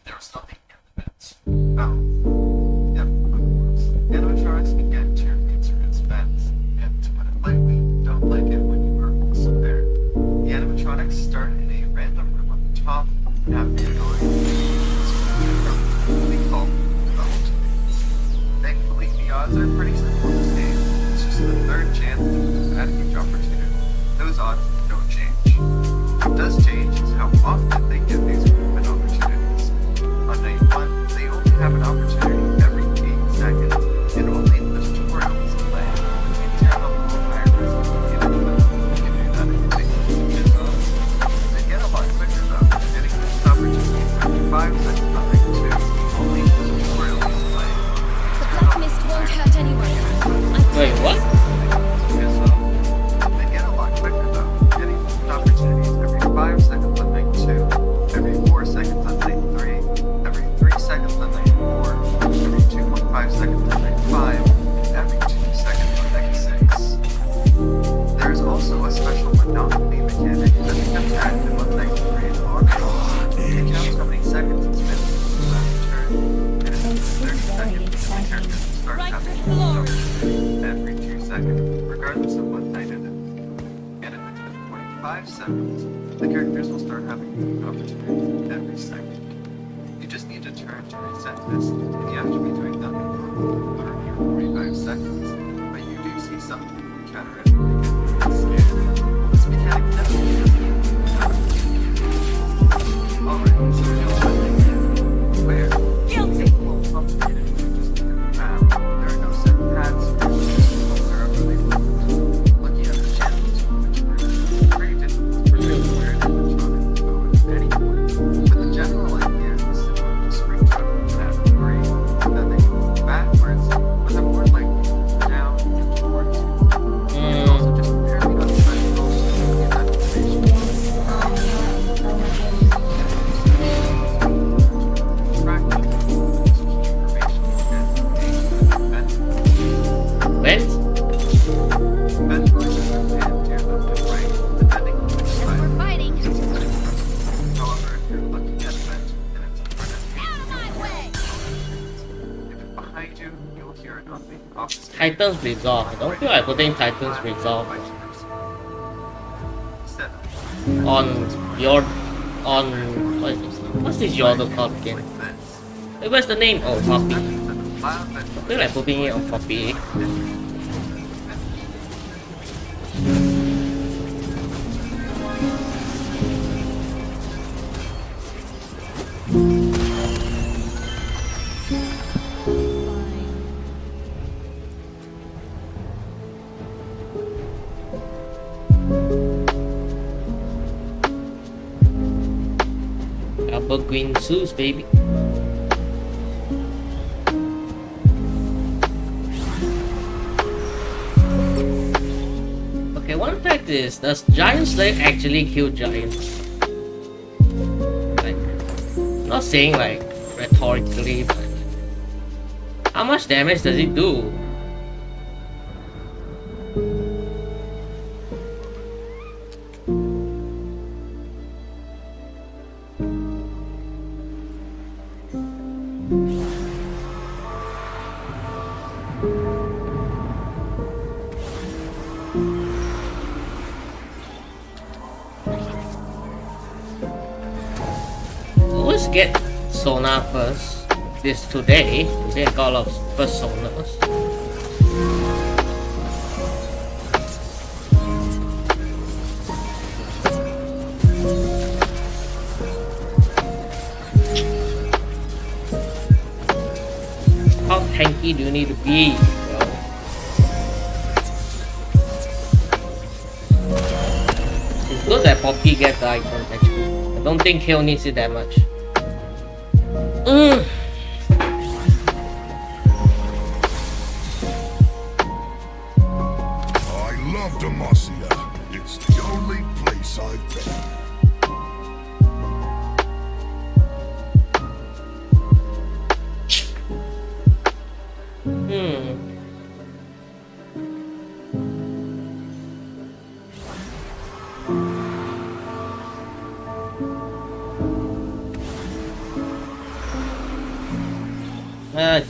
There's nothing in the vents. Oh. Yep, of course. Animatronics can get to your instruments vents, and to put it lightly, don't like it when you are also there. The animatronics start in a random room on the top, and have the ability to call opportunities. Thankfully, the odds are pretty simple in this game. It's just the third chance to add a huge opportunity. Those odds don't change. What does change is how often they get these movement opportunities. On night 1, they only have an opportunity every 8 seconds, and only in the tutorials play. In tier level higher results in the can do that if they use zones. They get a lot quicker though. 5 seconds, the characters will start having movement opportunities every second. You just need to turn to reset this, and you have to be doing nothing for 45 seconds, but you do see something counterintuitive. This mechanic definitely alright, so we know what they can. Where? Guilty. Well, complicated, just look at the map. There are no set paths wherever they move. Looking at the channels, which are pretty difficult to predict where an animatronic will go at any point. But the general idea is similar to spring travel category, that they can move backwards, but they're more likely to move down and towards you. It's also just apparently not special to get that information. Vent? We're fighting. However, if you're looking at a vent and it's in front of you, Out of my way. if it's behind you, you'll hear it on the opposite. Titans Resolve. I don't feel like putting Titans Resolve Instead on your what's this Yordle called again? vents. Wait, where's the name? Oh, Poppy. That the cloud vent I feel like putting it on Poppy. Double green shoes, baby. Okay, one fact is, does Giant Slayer actually kill giants? Like, I'm not saying like rhetorically, but how much damage does it do? Always get Sona first. Today I got a lot of first Sonas. How tanky do you need to be, bro? It's good that Poppy gets the icon actually. I don't think Kale needs it that much. I love Demacia. It's the only place I've been.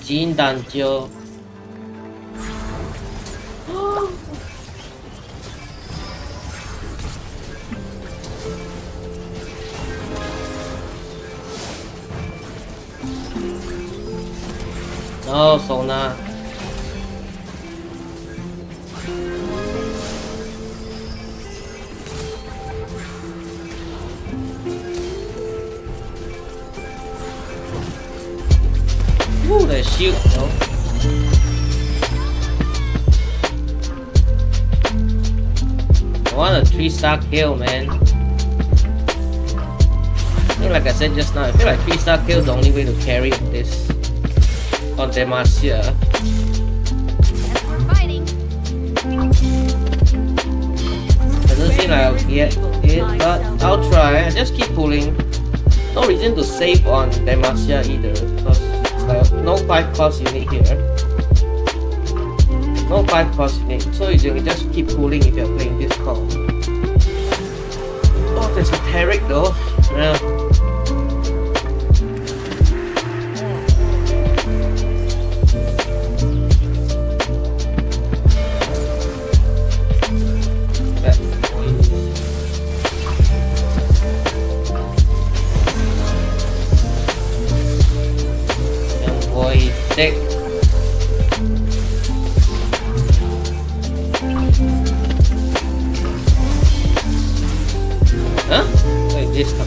Jean Danjo. No, Sona. Ooh, the shield, no? I want a 3-star kill, man. I think like I said just now, I feel like 3-star kill is the only way to carry this on Demacia. We're fighting. Doesn't seem like I'll get it, but I'll try. I just keep pulling. No reason to save on Demacia either, because no 5 cost unit here. No 5 cost unit, so you can just keep pulling if you're playing this comp. Oh, there's a Tarek though. Yeah. Take. Huh? Wait, this come.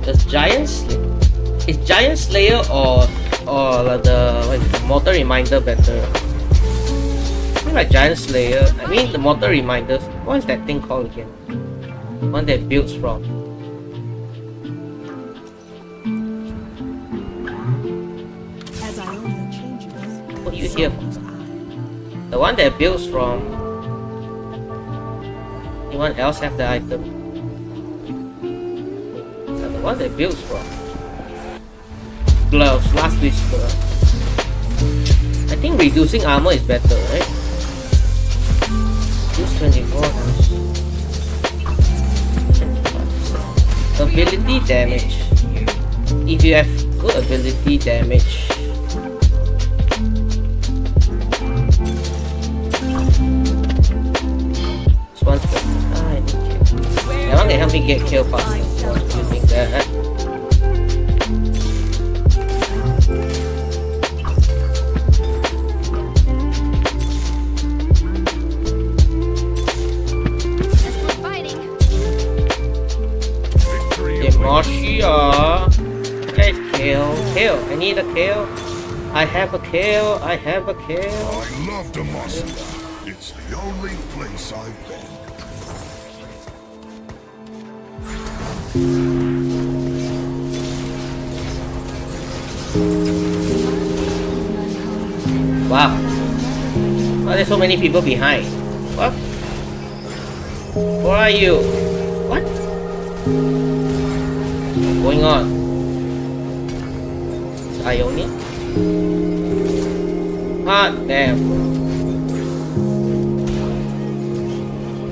Does is Giant Slayer or the Mortal Reminder better? I think like Giant Slayer. I mean the Mortal Reminders. What is that thing called again? One that builds from. As Ionia changes, What do you hear from? The one that builds from. Anyone else have the item? The one that builds from. Gloves, Last Whisper. I think reducing armor is better, right? Use 24. Ability damage. If you have good ability damage. This one's good. I need kill. That one can help me get kill faster. So I'm using that. Marcia, guys, kill. I need a kill. I have a kill. I love Demacia. It's the only place I've been. Wow. Why are there so many people behind? What? Where are you? What? What's going on? It's Ionia? Ah, damn.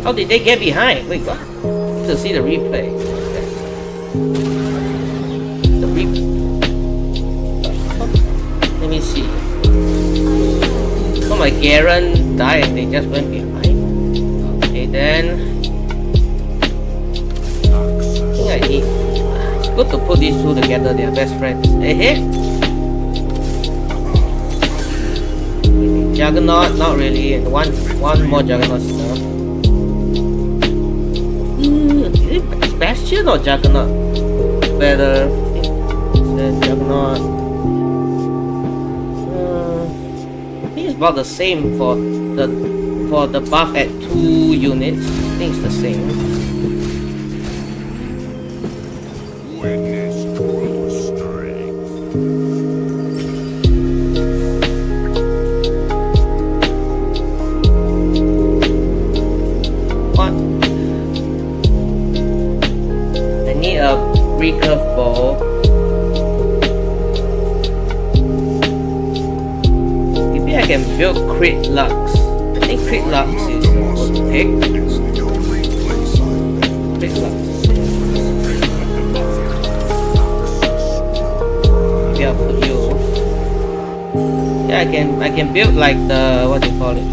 How did they get behind? Wait, what? To see the replay. The replay. Let me see. Oh, my Garen died and they just went behind. Okay, then. I think I need. It's good to put these two together, they are best friends. Hey. Juggernaut, not really. And one more Juggernaut stuff. Is it Bastion or Juggernaut? Better. Then Juggernaut. I think it's about the same for the buff at 2 units. I think it's the same. Witness true strength. What? I need a recurve bow. Maybe I can build Crit Lux. I think Crit Lux is good to pick. It's the only place I've been. Crit Lux. Yeah, for you. Yeah, I can build like the what do you call it?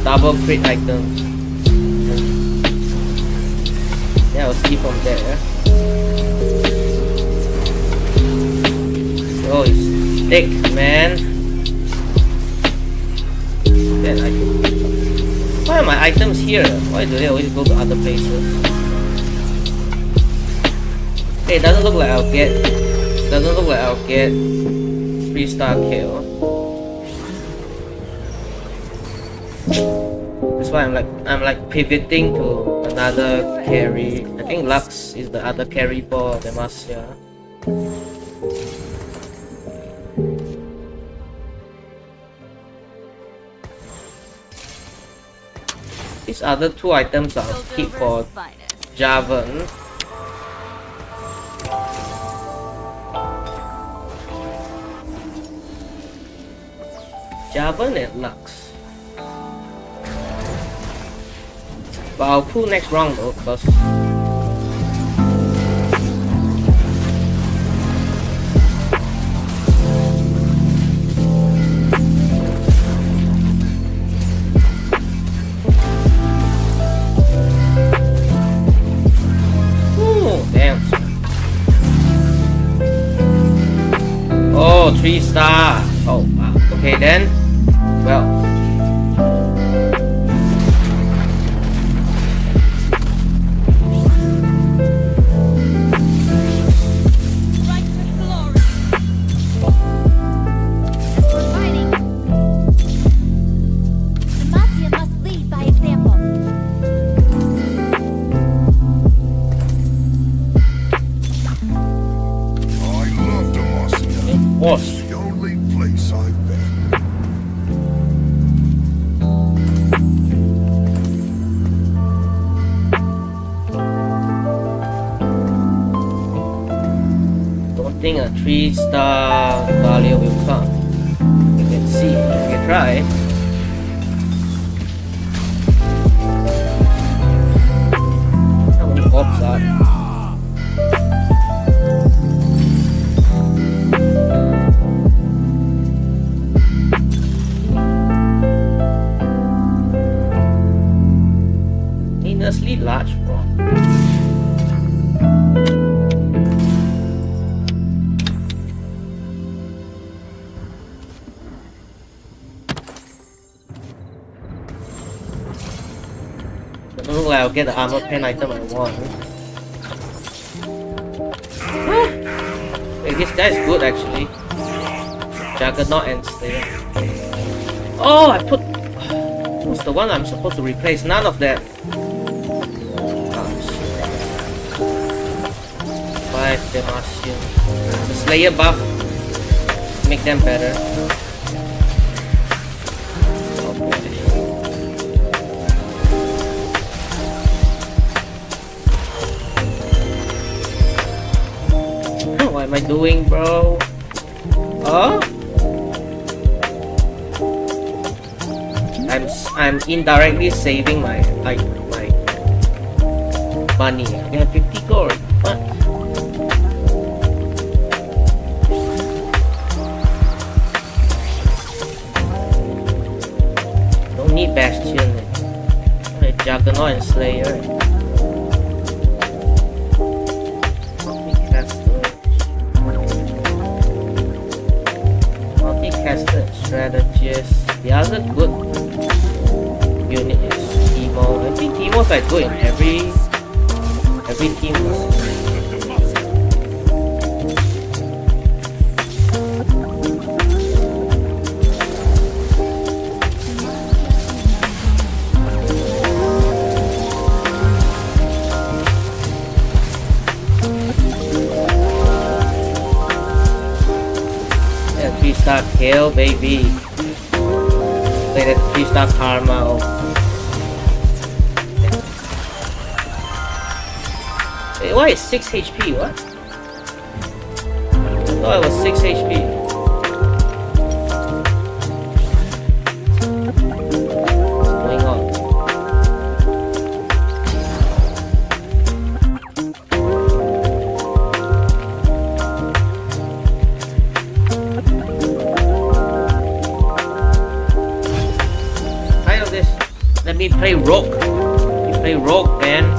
Double crit items. Yeah, I'll see from there. Oh, it's thick, man. Then why are my items here? Why do they always go to other places? Hey, it doesn't look like I'll get 3-star kill. That's why I'm like pivoting to another carry. I think Lux is the other carry for Demacia. These other 2 items I'll keep for Javan. Javan and Lux. But I'll pull next round though, because Oh, 3-star. Oh, wow. Okay then. Well. Right to glory. As for fighting, Demacia must lead by example. I love Demacia. Boss. It's the only place I've been. Don't think a 3-star Galio will come. You can see. You can try. How many ops are there? Needlessly large bro. Doesn't look like I'll get the armor pen item I want. Wait, this guy's good actually. Juggernaut and Slayer. Oh, I put. What's the one I'm supposed to replace? None of that. Oh, shit. 5 Demacia. The Slayer buff. Make them better. Oh boy. What am I doing, bro? Oh? I'm indirectly saving my money. I have 50 gold. What? Don't need Bastion. Juggernaut and Slayer. Multicaster strategist. The other good unit is Teemo. I think Teemo's like good in every team. Yeah, 3-star kill, baby. Play that 3-star karma. Wait, why is 6 HP? What? I thought it was 6 HP. What's going on? Tired of this. Let me play Rogue. Let me play Rogue, man.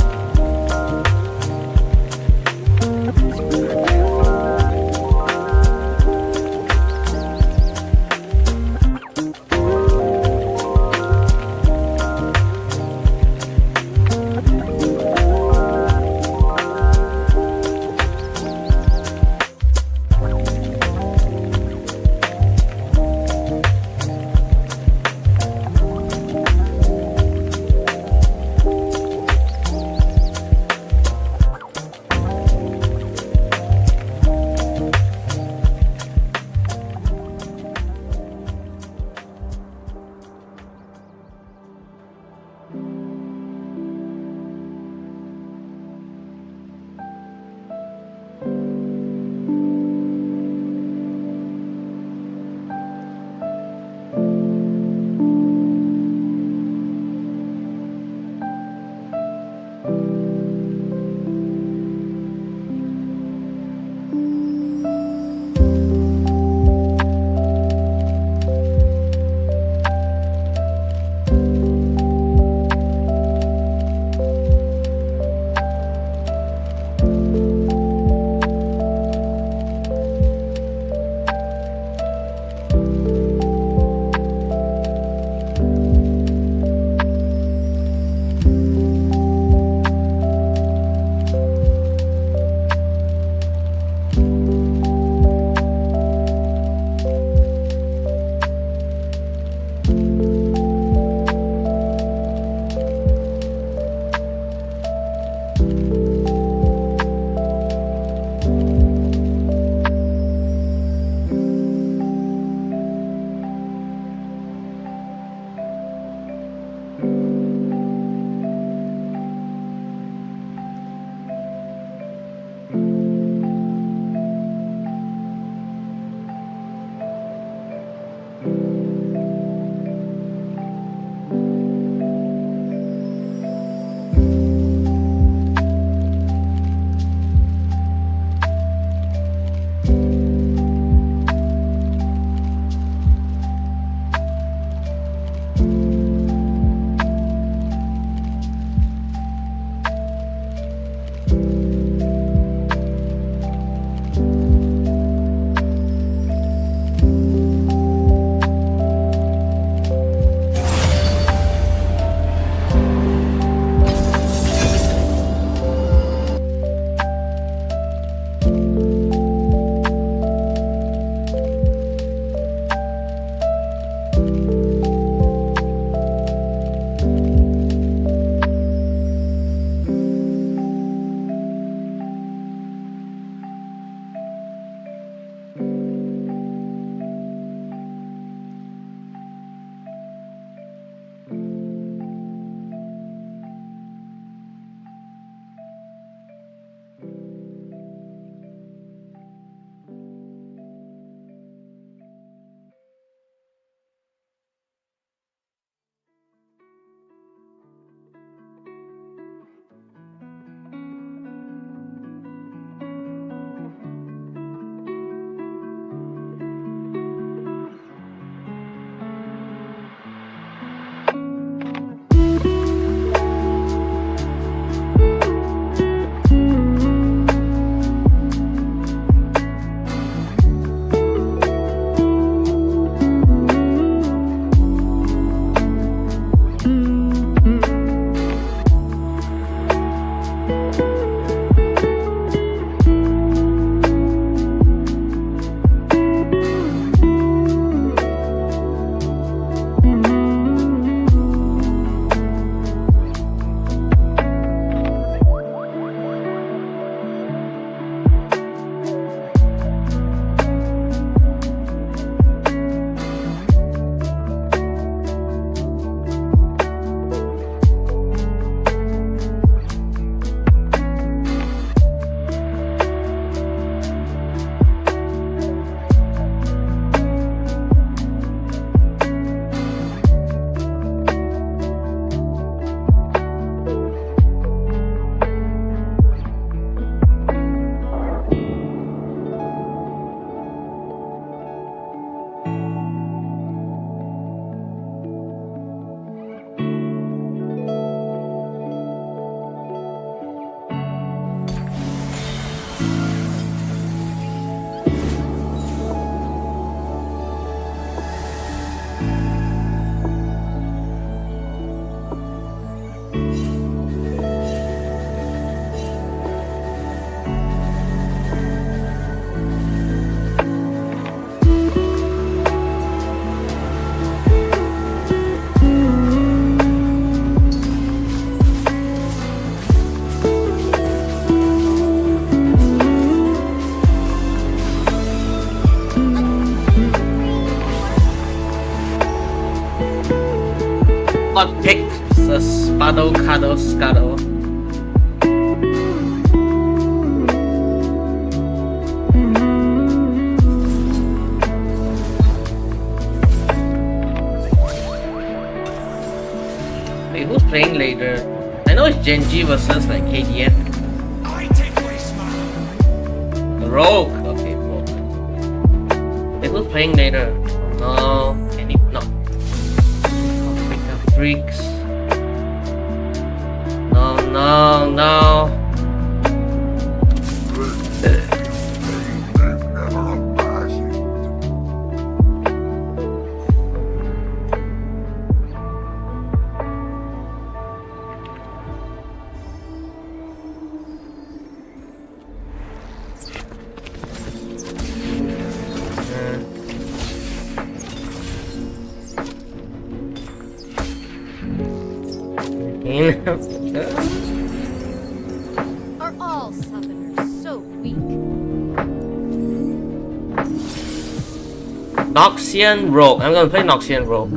What pick? Spuddle, cuddle, scuttle. Wait, who's playing later? I know it's Genji versus like KDF. I take away smile. Rogue. Okay, Rogue. Wait, who's playing later? No, any no. Freaks. No, no, no. Never abide. Are all summoners so weak? Noxian Rogue. I'm gonna play Noxian Rogue.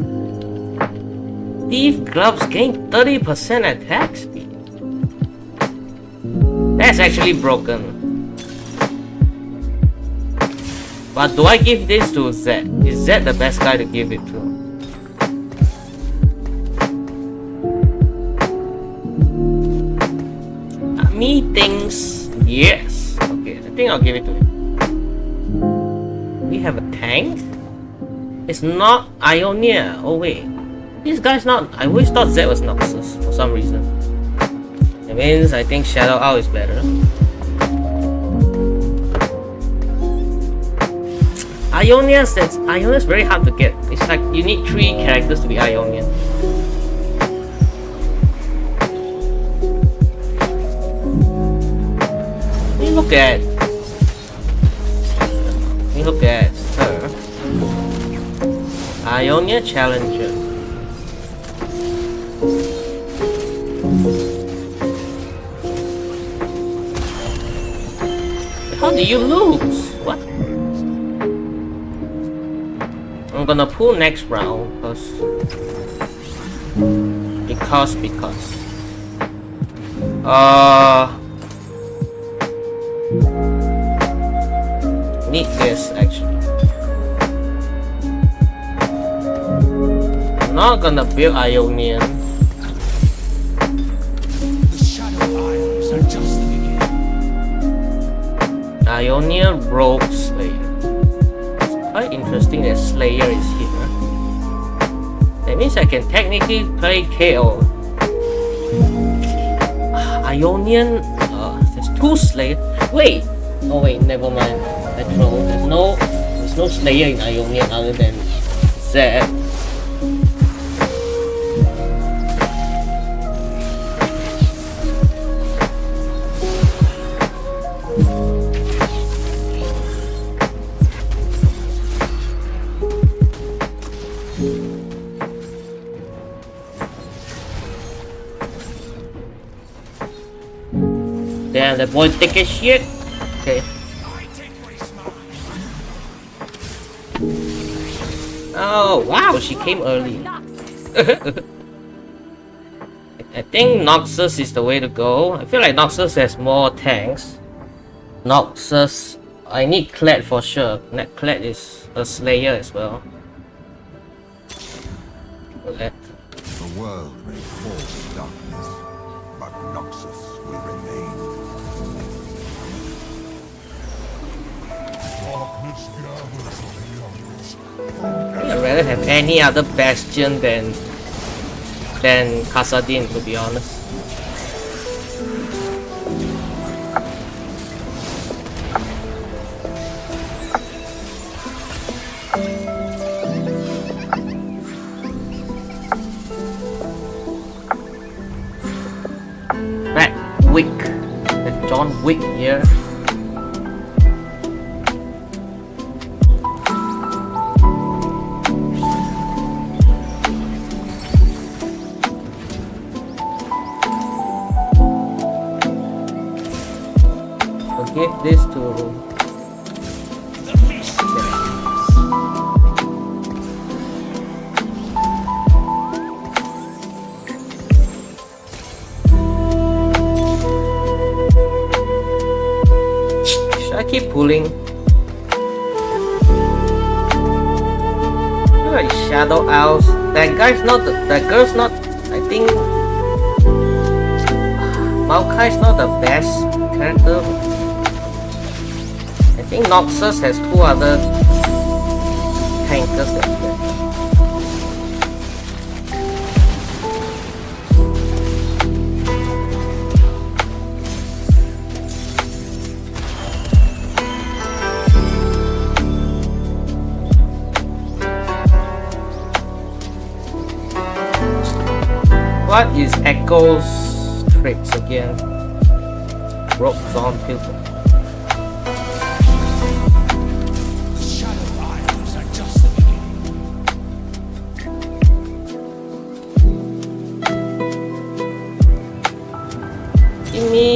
Thief gloves gain 30% attack speed. That's actually broken. But do I give this to Zed? Is Zed the best guy to give it to? Me thinks yes. Okay, I think I'll give it to him. We have a tank? It's not Ionia. Oh wait. This guy's not. I always thought Zed was Noxus for some reason. That means I think Shadow Owl is better. Ionia, since Ionia is very hard to get. It's like you need 3 characters to be Ionian. Look at her. Ionia Challenger. How do you lose? What? I'm gonna pull next round because need this actually. I'm not gonna build Ionian. The Shadow Isles are just the beginning. Ionian Rogue Slayer. It's quite interesting that Slayer is here. That means I can technically play KO. Ionian. There's 2 Slayer. Wait. Oh wait, never mind. I trolled. There's no Slayer in Ionian other than Zed. Damn, that boy thick as shit. Okay. Oh wow, she came early. I think Noxus is the way to go. I feel like Noxus has more tanks. Noxus, I need Kled for sure. Kled is a Slayer as well. The world may fall in darkness, but Noxus will remain. Darkness gathers on the others. I'd rather have any other Bastion than Kassadin, to be honest. Wick. There's John Wick here. I'll give this to cooling. Like Shadow Owls. That guy's not. That girl's not. I think Maokai's not the best character. I think Noxus has 2 other tankers that are better. What is Echo's tricks again? Rope Zone Filter. Shadow Isles are just the beginning. Give me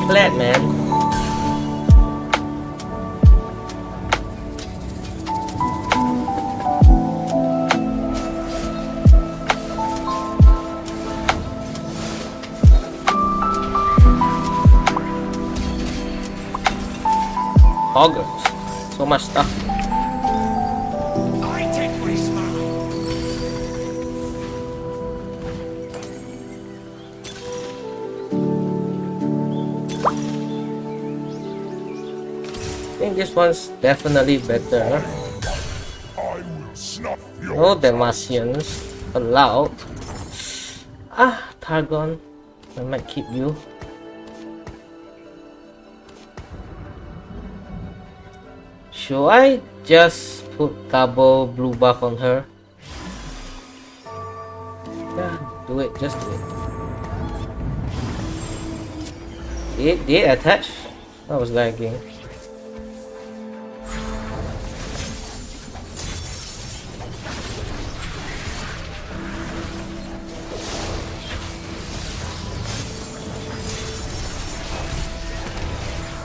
flat, man. Hoggers. So much stuff. I take what is mine. I think this one's definitely better. I will snuff your No Demacians allowed. Ah, Targon. I might keep you. Should I just put double blue buff on her? Yeah, do it, just do it. Did it attach? I was lagging.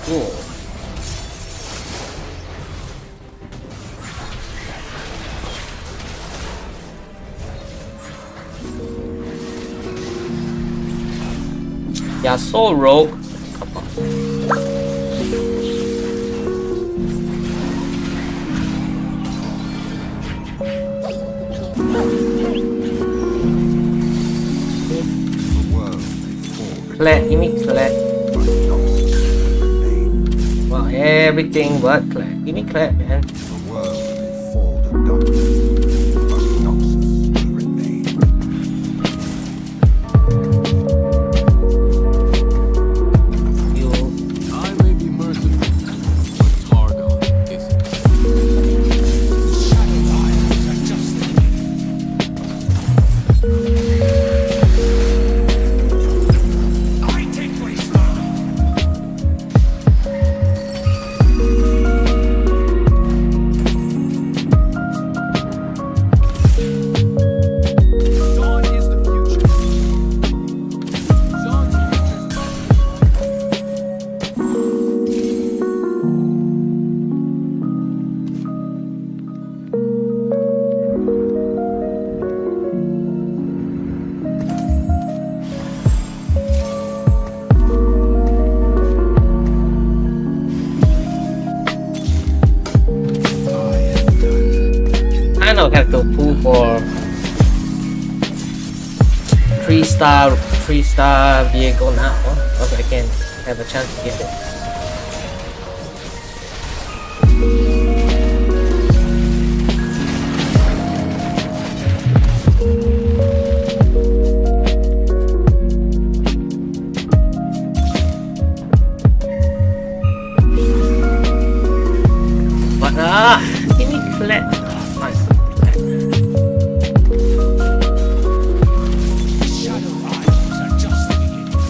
Cool. Yeah, so rogue. Come on. the world may fall, Clad, give me clad. but Noxus will remain. Well, everything but clad. Give me clad, man. The world may fall to darkness, but Noxus will remain. You. I may be merciful, but Targon isn't. Shadow Isles are just the beginning. I take what is mine. Dawn is the future. Dawn's Kind of have to pull for 3-star vehicle now, because I can have a chance to get it. But give me clad. Nice. Clad. Shadow Isles are just the beginning.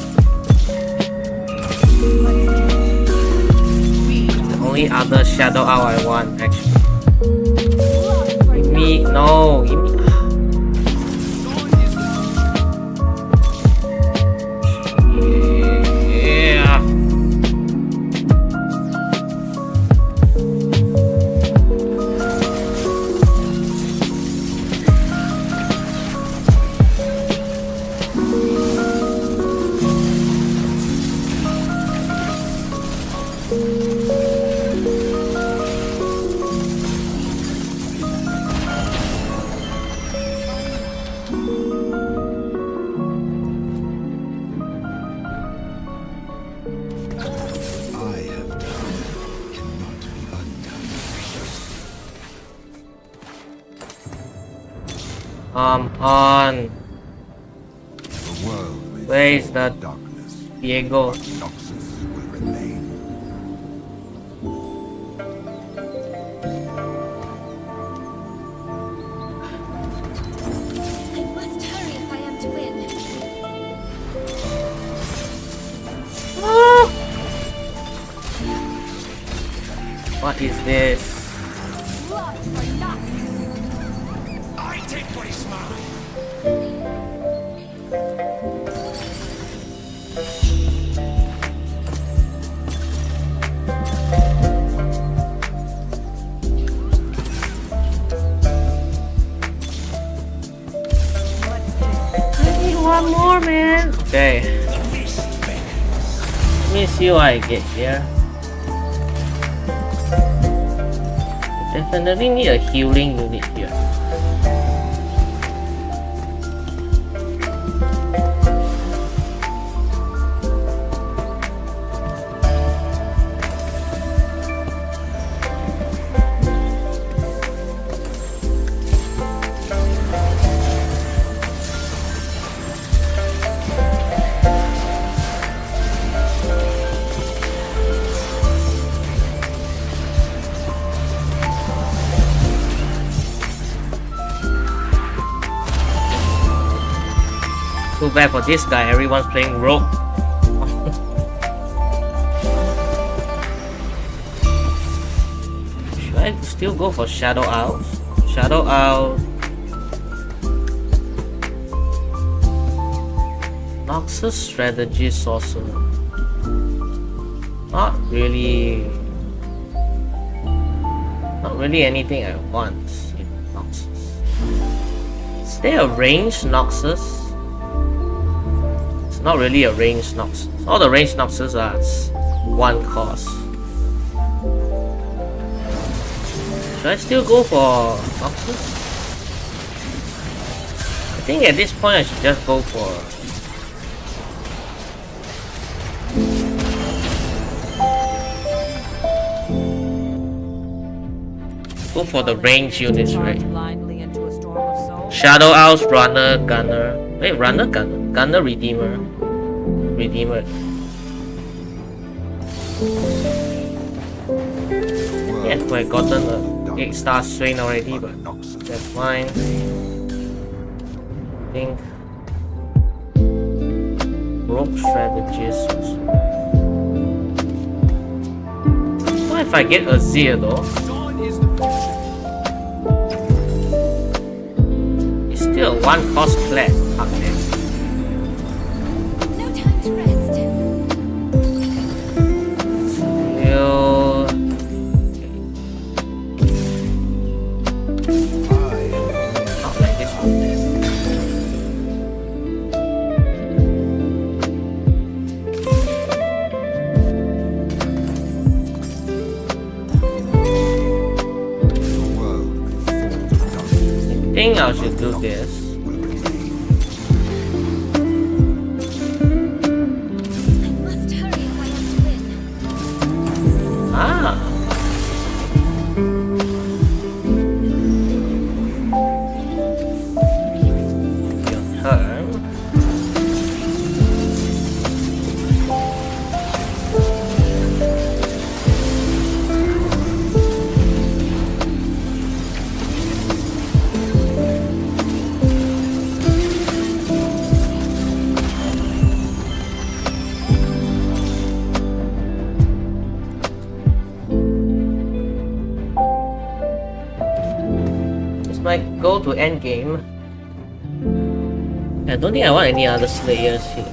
The only other shadow owl I want, actually. Give me no. Give me. Yeah. On. The world may Where is fall the in darkness, Diego? but Noxus will remain. I must hurry if I am to win. What is this? Lost or not. I take what is mine. I need one more, man. Okay. Let me see what I get here. Definitely need a healing unit here. Too bad for this guy, everyone's playing rogue. Should I still go for Shadow Owls? Shadow Owl. Noxus Strategy Sorcerer. Not really anything I want in Noxus. Is there a ranged Noxus? Not really a ranged Noxus. All the ranged Noxus are one cost. Should I still go for Noxus? I think at this point I should just go for the range units, right? Blindly into a storm of souls. Shadow Owls, Runner, Gunner. Wait, Runner, Gunner? Gunner, Redeemer. Redeemer. Yeah, I've gotten the 8-star Swain already, but that's fine. I think Rogue Strategist. What if I get Azir though? Dawn is the future. It's still a 1-cost clap up there. No time to rest. Still... Not like this one. The world may fall in darkness, I think I should do this. will remain. I must hurry if I am to win. Ah! Your turn. This might go to endgame. I don't think I want any other slayers here.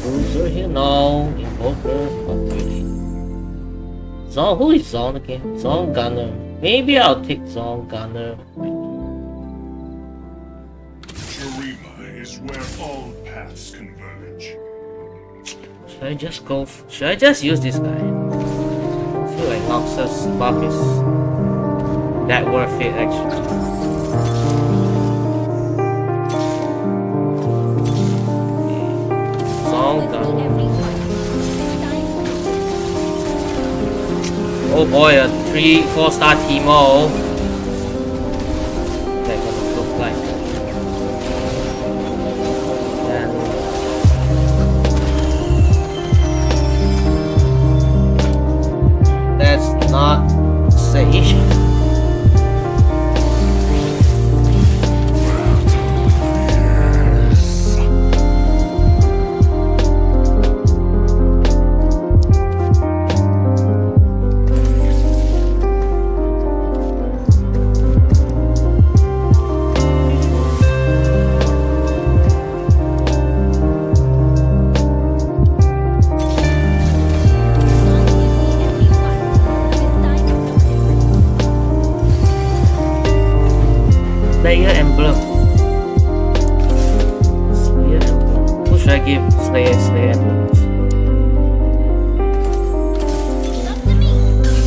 Bruiser here? No. Invoker? Not really. Zone? Who is Zone again? Zone Gunner. Maybe I'll take Zone Gunner. Shurima is where all paths converge. Should I just go? Should I just use this guy? I feel like Noxus buff is that worth it actually. Song With me, Gunner. everyone. Oh boy, a 3-4 star Teemo. That gonna look not say. Slayer emblem. Slayer emblem. Who should I give Slayer emblems?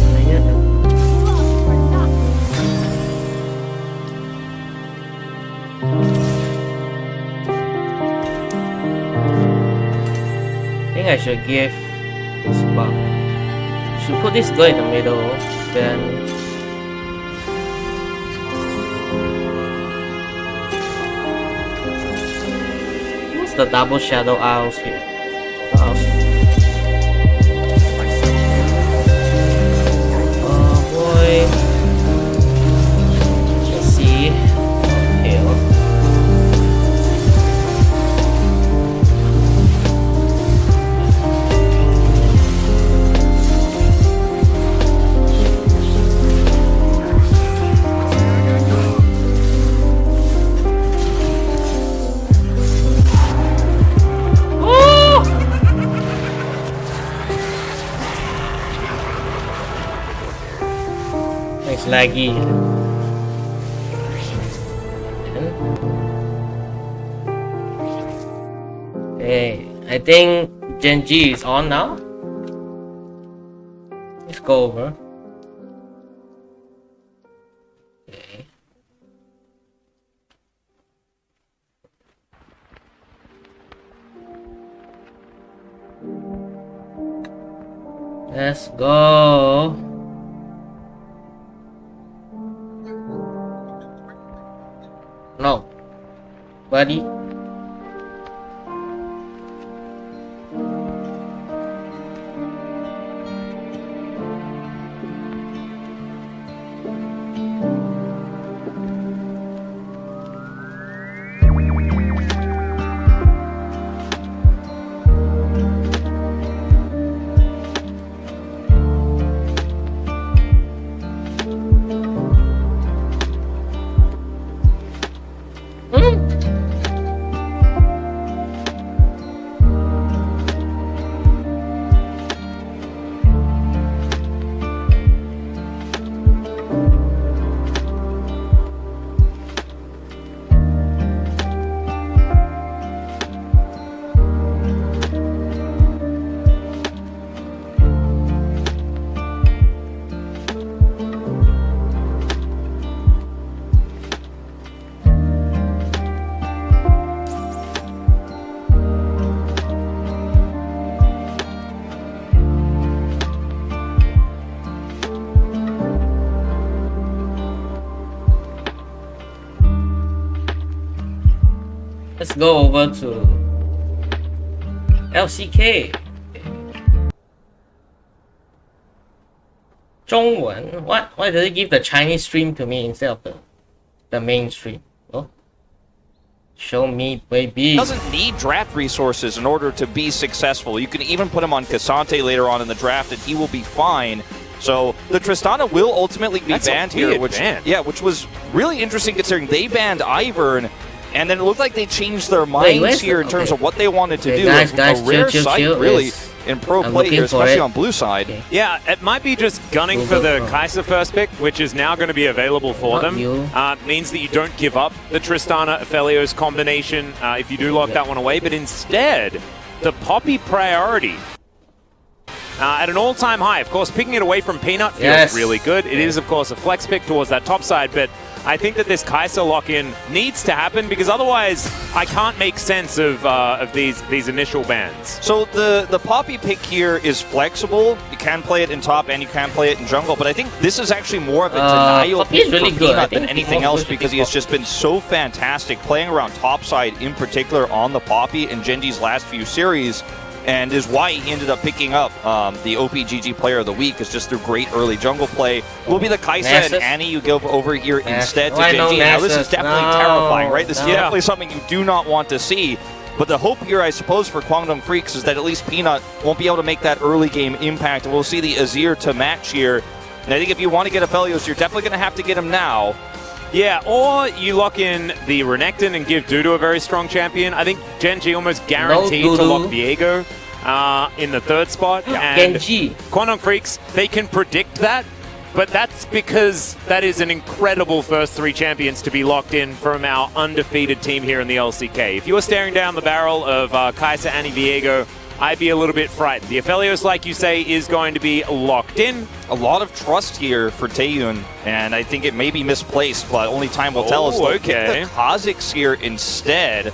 Slayer emblem. I think I should give this buff. Should put this girl in the middle, then the double shadow owls here. Oh boy. Let's see. Tail. It's laggy. Okay, I think Genji is on now. Let's go over. Okay. Let's go. No, buddy. Let's go over to LCK. 中文. Why does it give the Chinese stream to me instead of the main stream? Oh. Show me, baby. Doesn't need draft resources in order to be successful. You can even put him on Cassante later on in the draft and he will be fine. So the Tristana will ultimately be banned here, which was really interesting considering they banned Ivern. And then it looked like they changed their minds here in terms of what they wanted to do. Guys, a rare sight, really, in pro play here, especially on blue side. Okay. Yeah, it might be just gunning for the Kai'Sa first pick, which is now going to be available for them. Means that you don't give up the Tristana Aphelios combination if you do lock that one away, but instead, the Poppy priority. At an all-time high. Of course, picking it away from Peanut feels really good. It is, of course, a flex pick towards that top side, but I think that this Kai'Sa lock-in needs to happen because otherwise I can't make sense of these initial bans. So the Poppy pick here is flexible. You can play it in top and you can play it in jungle, but I think this is actually more of a denial pick for Peanut than anything else because he has just been so fantastic playing around top side in particular on the Poppy in Genji's last few series. and is why he ended up picking up the OPGG Player of the Week, is just through great early jungle play. Will be the Kaisa and Annie you go over here instead to Genji. Now this is definitely terrifying, right? This is definitely something you do not want to see. But the hope here, I suppose, for Kwangdong Freaks is that at least Peanut won't be able to make that early game impact. We'll see the Azir to match here. And I think if you want to get Aphelios, you're definitely going to have to get him now. Yeah, or you lock in the Renekton and give Dudu a very strong champion. I think Genji almost guaranteed to lock Viego in the third spot. And Genji. Kwangdong Freaks, they can predict that. But that's because that is an incredible first 3 champions to be locked in from our undefeated team here in the LCK. If you were staring down the barrel of Kaisa, Annie, Viego, I'd be a little bit frightened. The Aphelios, like you say, is going to be locked in. A lot of trust here for Taeyun, and I think it may be misplaced, but only time will tell us. Okay. The Kha'Zix here instead.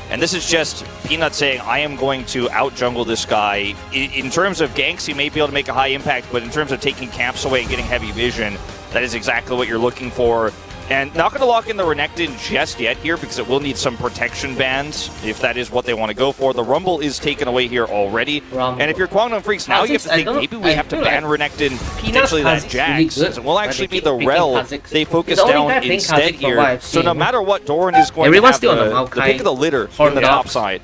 And this is just Peanut saying, I am going to out-jungle this guy. In terms of ganks, he may be able to make a high impact, but in terms of taking camps away and getting heavy vision, that is exactly what you're looking for. And not going to lock in the Renekton just yet here, because it will need some protection bands, if that is what they want to go for. The Rumble is taken away here already. Rumble. And if you're Kwangdong Freaks, now you have to think, maybe we have to ban Renekton, potentially that Jax. Really, it will actually be the Rel they focus down instead here. So no matter what, Doran is going to have the pick of the litter on the top side.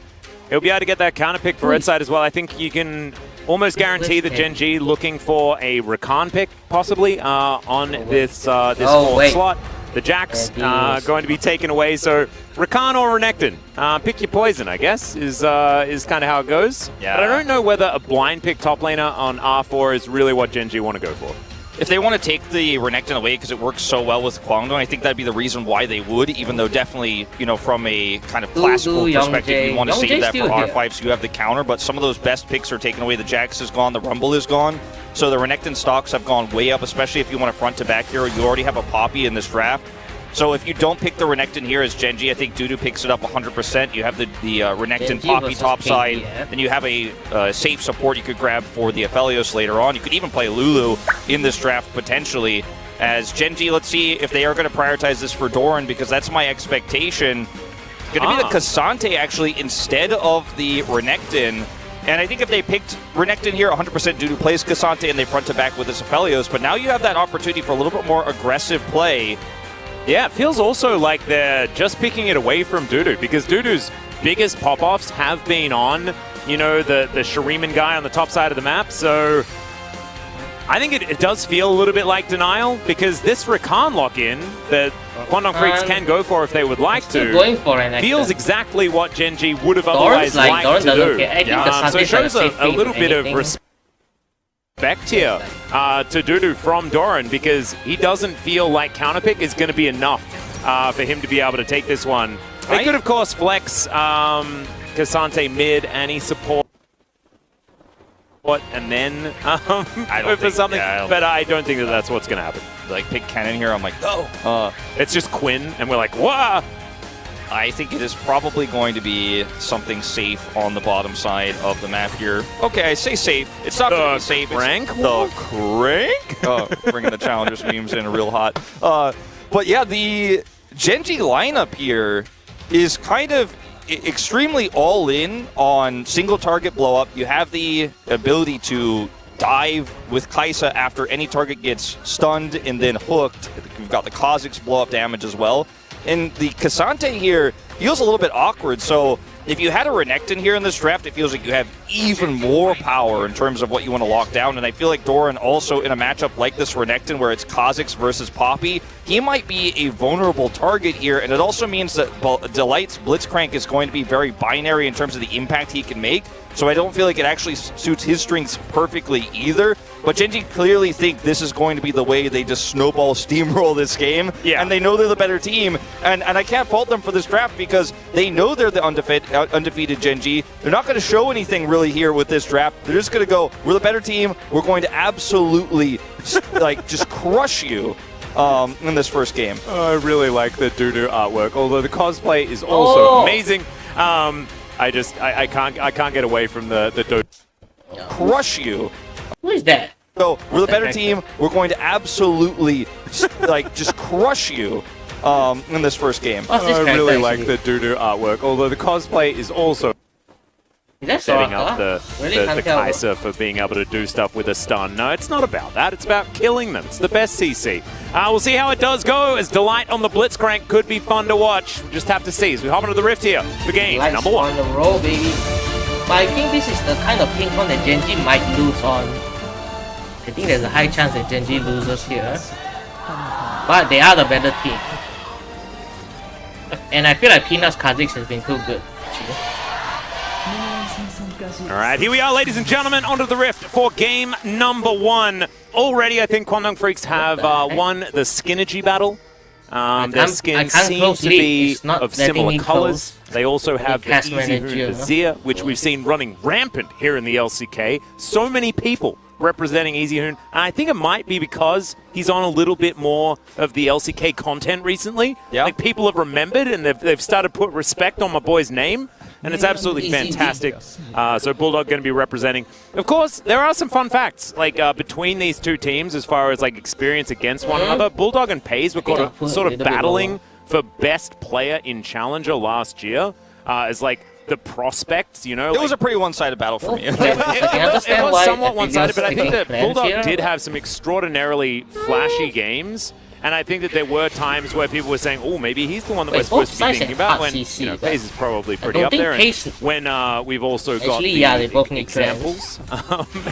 He'll be able to get that counter pick for red side as well. I think you can almost guarantee that Genji looking for a Rakan pick, possibly, on this fourth slot. The Jax going to be taken away, so Rakan or Renekton. Pick your poison, I guess, is kind of how it goes. Yeah. But I don't know whether a blind pick top laner on R4 is really what Genji want to go for. If they want to take the Renekton away because it works so well with Kwangdong, I think that'd be the reason why they would, even though definitely, you know, from a kind of classical perspective, you want to save that for R5 so you have the counter, but some of those best picks are taken away. The Jax is gone, the Rumble is gone, so the Renekton stocks have gone way up, especially if you want a front-to-back hero. You already have a Poppy in this draft. So if you don't pick the Renekton here as Genji, I think Dudu picks it up 100%. You have the Renekton Poppy top side, then you have a safe support you could grab for the Aphelios later on. You could even play Lulu in this draft potentially. As Genji, let's see if they are going to prioritize this for Doran, because that's my expectation. It's going to be the Cassante actually instead of the Renekton. And I think if they picked Renekton here, 100% Dudu plays Cassante and they front to back with this Aphelios. But now you have that opportunity for a little bit more aggressive play. Yeah, it feels also like they're just picking it away from Dudu, because Dudu's biggest pop-offs have been on, you know, the Shuriman guy on the top side of the map, so I think it does feel a little bit like denial, because this Rakan lock-in that Kwangdong Freaks can go for if they would like to, feels exactly what Genji would have otherwise liked to do. So it shows a little bit of respect here to Dudu from Doran, because he doesn't feel like counterpick is going to be enough for him to be able to take this one. They could, of course, flex Cassante mid, Annie support, and then go for something, but I don't think that that's what's going to happen. Like, pick Kennen here, I'm like, no. It's just Quinn, and we're like, wah! I think it is probably going to be something safe on the bottom side of the map here. Okay, I say safe. It's not going to be safe. The Crank? Oh, bringing the Challengers memes in real hot. But yeah, the Genji lineup here is kind of extremely all in on single target blow up. You have the ability to dive with Kaisa after any target gets stunned and then hooked. We've got the Kha'Zix blow up damage as well. And the Cassante here feels a little bit awkward, so if you had a Renekton here in this draft, it feels like you have even more power in terms of what you want to lock down, and I feel like Doran also in a matchup like this Renekton where it's Kha'Zix versus Poppy, he might be a vulnerable target here, and it also means that Delight's Blitzcrank is going to be very binary in terms of the impact he can make, so I don't feel like it actually suits his strengths perfectly either. But Genji clearly think this is going to be the way they just snowball steamroll this game, and they know they're the better team, and I can't fault them for this draft because they know they're the undefeated Genji. They're not going to show anything really here with this draft. They're just going to go, we're the better team, we're going to absolutely like just crush you in this first game. I really like the Dudu artwork, although the cosplay is also amazing. I can't get away from the Dudu. Crush you. Who is that? So we're the better team. We're going to absolutely like just crush you in this first game. I really like the Dudu artwork, although the cosplay is also that setting up the Really can't tell. Kai'Sa for being able to do stuff with a stun. No, it's not about that. It's about killing them. It's the best CC. We'll see how it does go, as Delight on the Blitzcrank could be fun to watch. We'll just have to see as we hop into the Rift here for game Lights number 1. on the roll, baby. But I think this is the kind of ping pong that Genji might lose on. I think there's a high chance that Genji loses here. But they are the better team. And I feel like Peanut's Kha'Zix has been too good. All right, here we are, ladies and gentlemen, onto the Rift for game number 1. Already, I think Kwangdong Freaks have won the Skinergy battle. Their skin seems to be of similar colors. They also have the Easy Hoon Vizier, which we've seen running rampant here in the LCK. So many people representing Easy Hoon, and I think it might be because he's on a little bit more of the LCK content recently. Yeah. Like, people have remembered, and they've started to put respect on my boy's name. And it's absolutely fantastic. So Bulldog going to be representing. Of course, there are some fun facts like between these two teams as far as like experience against one another. Bulldog and Paze were sort of battling for best player in Challenger last year as like the prospects, you know. It was a pretty one-sided battle for me. It was somewhat one-sided, but I think that Bulldog did have some extraordinarily flashy games. And I think that there were times where people were saying, oh, maybe he's the one that we're supposed to be thinking about, when, you know, Paze is probably pretty up there. And when we've also got the examples,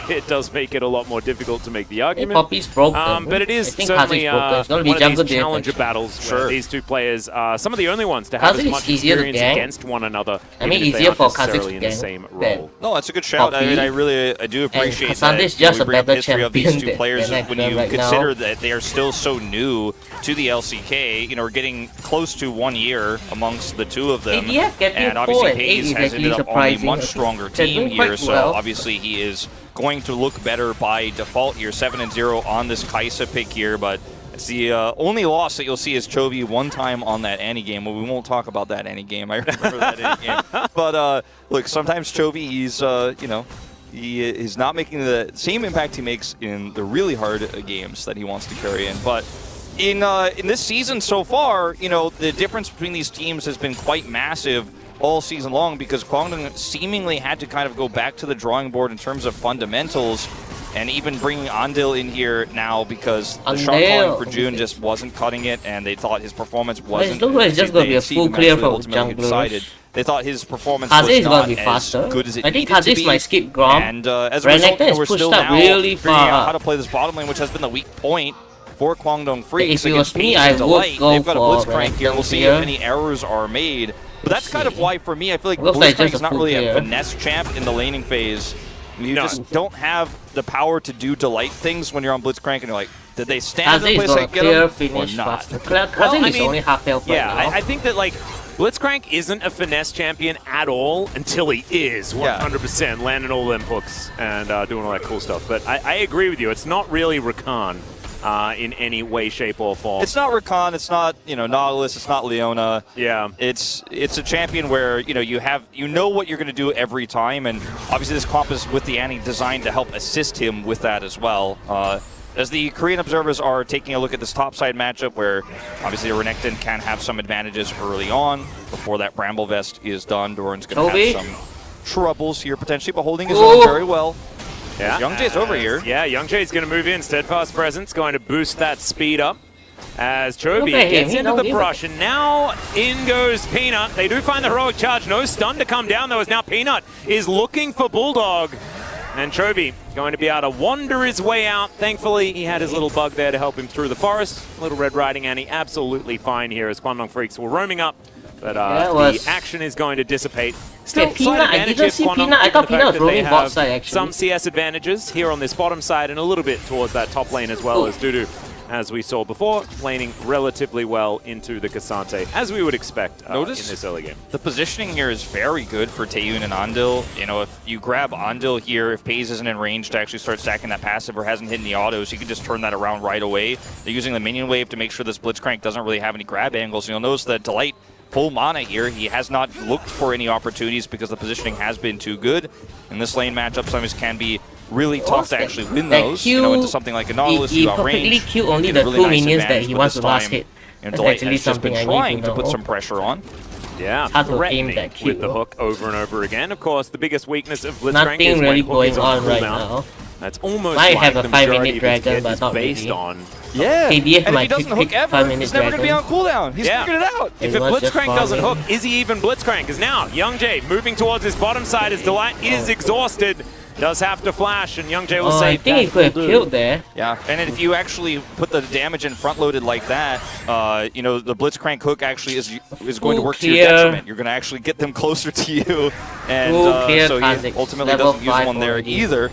it does make it a lot more difficult to make the argument. But it is certainly one of these challenger battles where these two players are some of the only ones to have as much experience against one another, even if they aren't necessarily in the same role. No, that's a good shout. I mean, I do appreciate that. We bring up the history of these two players when you consider that they are still so new to the LCK. You know, we're getting close to 1 year amongst the two of them, and obviously Paze has ended up on a much stronger team here, so obviously he is going to look better by default here. 7-0 on this Kai'Sa pick here, but it's the only loss that you'll see is Chovy one time on that Annie game. Well, we won't talk about that Annie game. I remember that Annie game. But look, sometimes Chovy, he's you know, he is not making the same impact he makes in the really hard games that he wants to carry in, but in this season so far, you know, the difference between these teams has been quite massive all season long, because Kwangdong seemingly had to kind of go back to the drawing board in terms of fundamentals, and even bringing Andil in here now because the shot calling for June just wasn't cutting it, and they thought his performance wasn't. It looks like it's just going to be a full clear from junglers. They thought his performance was not as good as it needed to be. I think might skip Grom. And as a result, we're still now figuring out how to play this bottom lane, which has been the weak point for Kwangdong Freaks. If it was me, I would go They've got a Blitzcrank here. We'll see if any errors are made. But that's kind of why, for me, I feel like Blitzcrank is not really a finesse champ in the laning phase. You just don't have the power to do delight things when you're on Blitzcrank, and you're like, did they stand in the place and get him or not? Well, I mean, only half health right now. I think that, like, Blitzcrank isn't a finesse champion at all until he is 100% landing all them hooks and doing all that cool stuff. But I agree with you. It's not really Rakan in any way, shape, or form. It's not Rakan. It's not, you know, Nautilus. It's not Leona. Yeah. It's a champion where, you know what you're going to do every time, and obviously this comp is with the Annie designed to help assist him with that as well. As the Korean observers are taking a look at this topside matchup, where obviously Renekton can have some advantages early on before that Bramble Vest is done. Doran's going to have some troubles here potentially, but holding his own very well. Yeah. Young Jay's over here. Yeah, Young Jay's going to move in. Steadfast Presence going to boost that speed up as Chovy gets into the brush, and now in goes Peanut. They do find the heroic charge. No stun to come down, though, as now Peanut is looking for Bulldog. And Chovy going to be able to wander his way out. Thankfully, he had his little bug there to help him through the forest. Little Red Riding Annie absolutely fine here as Kwangdong Freaks were roaming up. But the action is going to dissipate. Still, Peanut, I didn't see Peanut. I thought Peanut was roaming bot side, actually. Some CS advantages here on this bottom side, and a little bit towards that top lane as well, as Dudu, as we saw before, laning relatively well into the K'Sante, as we would expect in this early game. The positioning here is very good for Taeyun and Andil. You know, if you grab Andil here, if Paze isn't in range to actually start stacking that passive or hasn't hit any autos, you can just turn that around right away. They're using the minion wave to make sure this Blitzcrank doesn't really have any grab angles. You'll notice that Delight full mana here. He has not looked for any opportunities because the positioning has been too good. In this lane matchup, sometimes can be really tough to actually win those. You know, into something like a Nautilus, you got range. He only the really 2 minions that he wants to last hit. Delight has just been trying to put some pressure on. Yeah, hard to aim threatening that with the kill. hook over and over again. Of course, the biggest weakness of Blitzcrank Nothing is really when hook is going on right cooldown. now. That's almost Might like have a the 5-minute majority of his dragon, kit but is not based really. on. Yeah. KDF And if he might doesn't pick hook ever, 5-minute he's never going to be on dragon. cooldown. He's Yeah. figured it out. If Everyone's just Blitzcrank doesn't hook, farming. is he even Blitzcrank? Because now, Young Jay moving towards his bottom side as Delight is exhausted. Does have to flash, and Young Jay will Oh, say I think he could have killed there. Yeah, and if you actually put the damage in front-loaded like that, you know, the Blitzcrank hook actually is going to work to your detriment. You're going to actually get them closer to you, and so he ultimately Level doesn't use 5 one there already. either.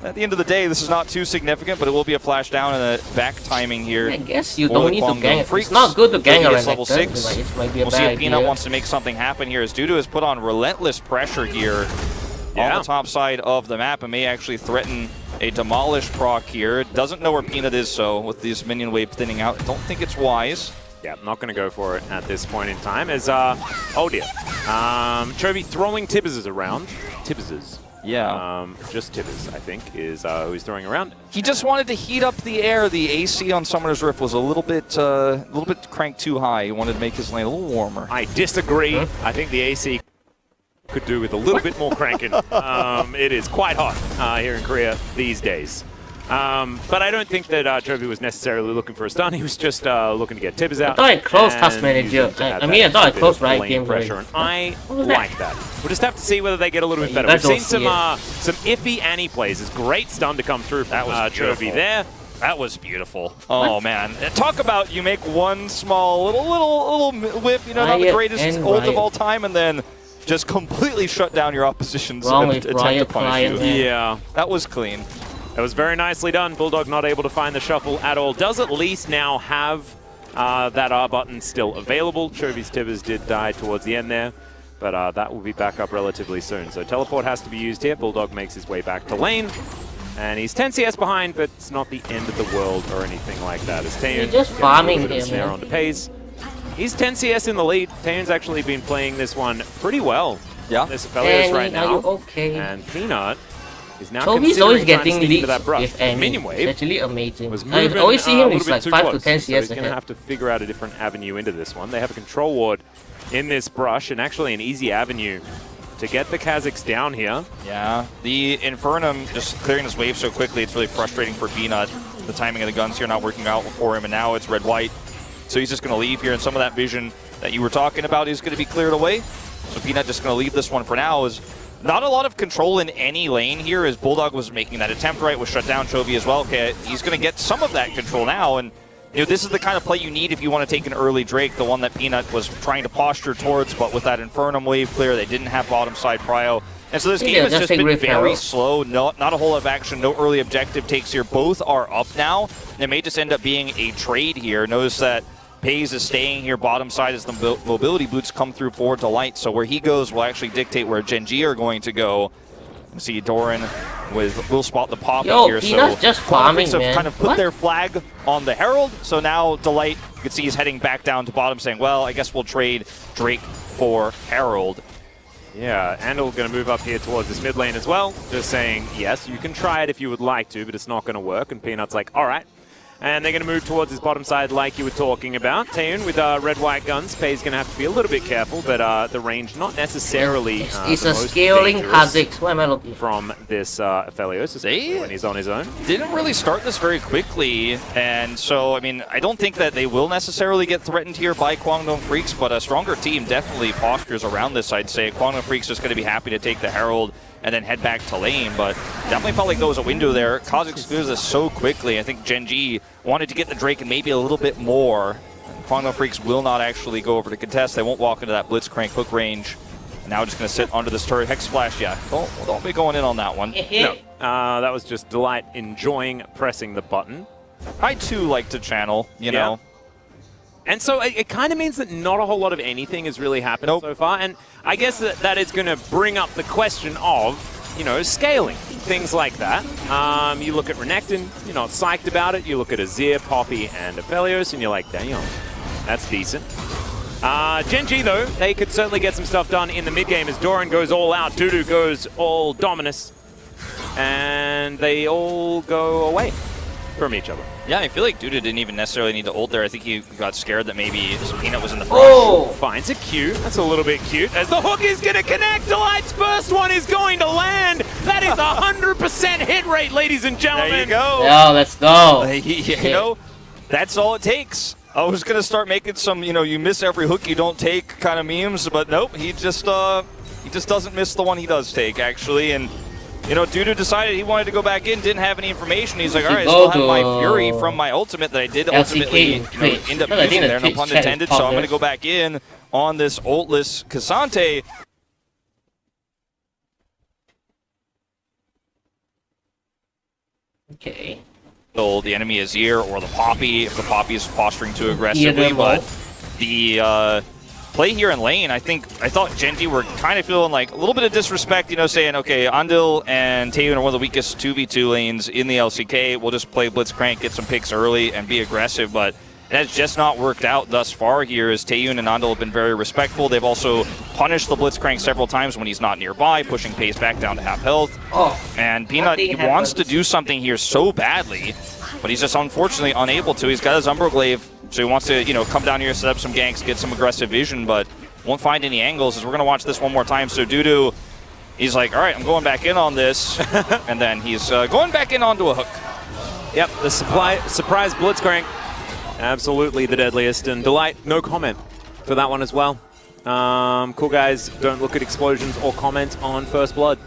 At the end of the day, this is not too significant, but it will be a flash down and a back timing here. I guess you for don't the need to Guangdong gang. Freaks. It's not good to gang Maybe it's around level like that. 6. It might be a We'll bad see if Peanut idea. wants to make something happen here, as Dudu has put on relentless pressure here on the top side of the map and may actually threaten a demolish proc here. Doesn't know where Peanut is, so with this minion wave thinning out, don't think it's wise. Yeah, not going to go for it at this point in time. As oh dear, Chovy throwing Tibbers around. Tibbers. Yeah. Just Tibbers, I think, is who he's throwing around. He just wanted to heat up the air. The AC on Summoner's Rift was a little bit cranked too high. He wanted to make his lane a little warmer. I disagree. I think the AC could do with a little bit more cranking. It is quite hot here in Korea these days. But I don't think that Chovy was necessarily looking for a stun. He was just looking to get Tibbers out. I thought I closed and Task Manager. use it to add I mean, I that thought I bit closed of Riot lane Games pressure, already. and I What was that? like that. We'll just have to see whether they get a little bit You better. guys We've don't seen see some iffy Annie plays. There's great stun to come through from That was Chovy beautiful. there. That was beautiful. Oh man, talk about you make one small little whiff, you know, not the Riot greatest and ult of Riot. all time, and then just completely shut down your opposition's Wrong with attempt Riot to punish Client, you. man. Yeah. That was clean. It was very nicely done. Bulldog not able to find the shuffle at all. Does at least now have that R button still available. Chovy's Tibbers did die towards the end there, but that will be back up relatively soon. So teleport has to be used here. Bulldog makes his way back to lane, and he's 10 CS behind, but it's not the end of the world or anything like that. As Taeyun You're just gets a farming little bit of him, snare man. onto Pays. He's 10 CS in the lead. Taeyun's actually been playing this one pretty well. Yeah. This Aphelios Annie, right are now. you okay? And Peanut is now Toby's always considering trying to getting sneak into leads that brush. with Annie. Minion wave It's actually amazing. was I moving always see a him little with bit like too 5 close, to 10 so CS he's going to ahead. have to figure out a different avenue into this one. They have a control ward in this brush, and actually an easy avenue to get the Kazakhs down here. Yeah, the Infernum just clearing this wave so quickly, it's really frustrating for Peanut. The timing of the guns here not working out for him, and now it's red-white. So he's just going to leave here, and some of that vision that you were talking about is going to be cleared away. So Peanut just going to leave this one for now. Is not a lot of control in any lane here, as Bulldog was making that attempt, right, was shut down. Chovy as well. Okay, he's going to get some of that control now, and you know, this is the kind of play you need if you want to take an early Drake, the one that Peanut was trying to posture towards, but with that Infernum wave clear, they didn't have bottom side prio. And so this game has just been very slow, not a whole lot of action, no early objective takes here. Both are up now. It may just end up being a trade here. Notice that Pays is staying here bottom side as the mobility boots come through for Delight. So where he goes will actually dictate where Genji are going to go. You see Doran will spot the pop here. So just farming, have man. kind of put their flag on the Herald. So now Delight, you can see he's heading back down to bottom saying, well, I guess we'll trade Drake for Herald. Yeah, Andal going to move up here towards this mid lane as well. Just saying, yes, you can try it if you would like to, but it's not going to work. And Peanut's like, all right. And they're going to move towards his bottom side like you were talking about. Taeyun with red-white guns. Pei's going to have to be a little bit careful, but the range not necessarily It's the a most scaling dangerous Kazakhs. What am I looking for? from this Aphelios, especially when he's on his own. Didn't really start this very quickly, and so, I mean, I don't think that they will necessarily get threatened here by Guangdong Freaks, but a stronger team definitely postures around this, I'd say. Guangdong Freaks just going to be happy to take the Herald and then head back to lane, but definitely felt like there was a window there. Kazakhs clears this so quickly. I think Genji wanted to get the Drake and maybe a little bit more. Guangdong Freaks will not actually go over to contest. They won't walk into that Blitzcrank hook range. And now just going to sit under this turret. Hex Splash, yeah. Don't be going in on that one. No, that was just Delight enjoying pressing the button. I too like to channel, you know. And so it kind of means that not a whole lot of anything has really happened so far. And I guess that is going to bring up the question of, you know, scaling. Things like that. You look at Renekton, you're not psyched about it. You look at Azir, Poppy, and Aphelios, and you're like, damn, that's decent. Genji, though, they could certainly get some stuff done in the mid-game as Doran goes all out, Dudu goes all Dominus, and they all go away. from each other. Yeah, I feel like Duda didn't even necessarily need to ult there. I think he got scared that maybe Peanut was in the front. Oh! Finds a Q. That's a little bit cute. As the hook is going to connect, Delight's first one is going to land. That is 100% hit rate, ladies and gentlemen. There you go. Yeah, let's go. You know, that's all it takes. I was going to start making some, you miss every hook you don't take kind of memes, but nope, he just doesn't miss the one he does take, actually. And Dudu decided he wanted to go back in, didn't have any information. He's like, all right, I still have my Fury from my ultimate that I did ultimately end up using there, no pun intended. So I'm going to go back in on this ultless Cassante. Okay. The enemy is here, or the Poppy, if the Poppy is posturing too aggressively. But the play here in lane, I thought Genji were kind of feeling like a little bit of disrespect, saying, okay, Andil and Taeyun are one of the weakest 2v2 lanes in the LCK. We'll just play Blitzcrank, get some picks early, and be aggressive. But it has just not worked out thus far here, as Taeyun and Andil have been very respectful. They've also punished the Blitzcrank several times when he's not nearby, pushing pace back down to half health. And Peanut, he wants to do something here so badly, but he's just unfortunately unable to. He's got his Umberglaive, so he wants to, come down here, set up some ganks, get some aggressive vision, but won't find any angles, as we're going to watch this one more time. So Dudu, he's like, all right, I'm going back in on this, and then he's going back in onto a hook. Yep, the surprise Blitzcrank. Absolutely the deadliest, and Delight, no comment for that one as well. Cool guys don't look at explosions or comment on First Blood.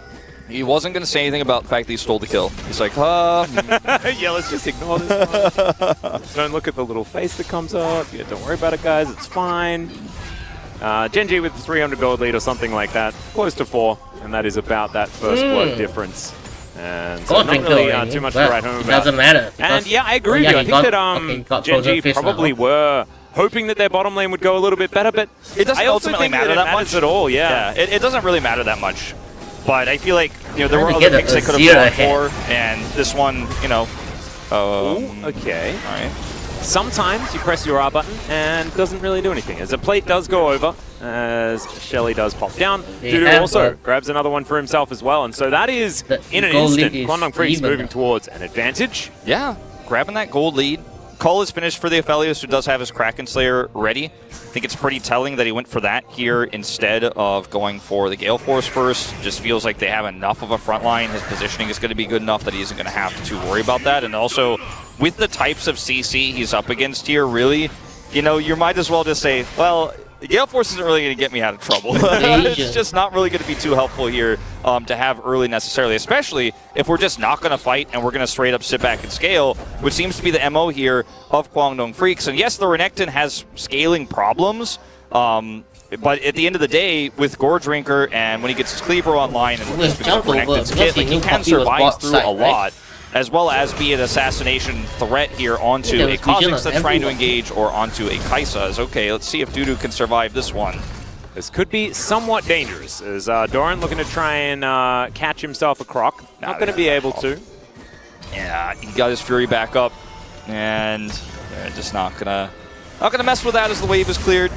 He wasn't going to say anything about the fact that he stole the kill. He's like, yeah, let's just ignore this one. Don't look at the little face that comes up. Yeah, don't worry about it, guys. It's fine. Genji with 300 gold lead or something like that. Close to 4, and that is about that First Blood difference. And so not really too much to write home about. It doesn't matter. And yeah, I agree with you. I think that Genji probably were hoping that their bottom lane would go a little bit better, but it doesn't ultimately matter that much at all. Yeah, it doesn't really matter that much. But I feel like there were other picks they could have gone for, and this one, okay. All right. Sometimes you press your R button and it doesn't really do anything, as a plate does go over, as Shelly does pop down. Dudu also grabs another one for himself as well, and so that is, in an instant, Kwangdong Freaks moving towards an advantage. Yeah, grabbing that gold lead. Call is finished for the Aphelios, who does have his Kraken Slayer ready. I think it's pretty telling that he went for that here instead of going for the Gale Force first. Just feels like they have enough of a front line. His positioning is going to be good enough that he isn't going to have to worry about that. And also, with the types of CC he's up against here, really, you might as well just say, well, the Gale Force isn't really going to get me out of trouble. It's just not really going to be too helpful here to have early necessarily, especially if we're just not going to fight and we're going to straight up sit back and scale, which seems to be the MO here of Kwangdong Freaks. And yes, the Renekton has scaling problems, but at the end of the day, with Gorge Drinker and when he gets his Cleaver online and just because of Renekton's kit, he can survive through a lot. As well as be an assassination threat here onto a Kha'Zix that's trying to engage, or onto a Kai'Sa. Okay, let's see if Dudu can survive this one. This could be somewhat dangerous, as Doran looking to try and catch himself a croc. Not going to be able to. Yeah, he got his Fury back up, and they're just not gonna mess with that as the wave is cleared.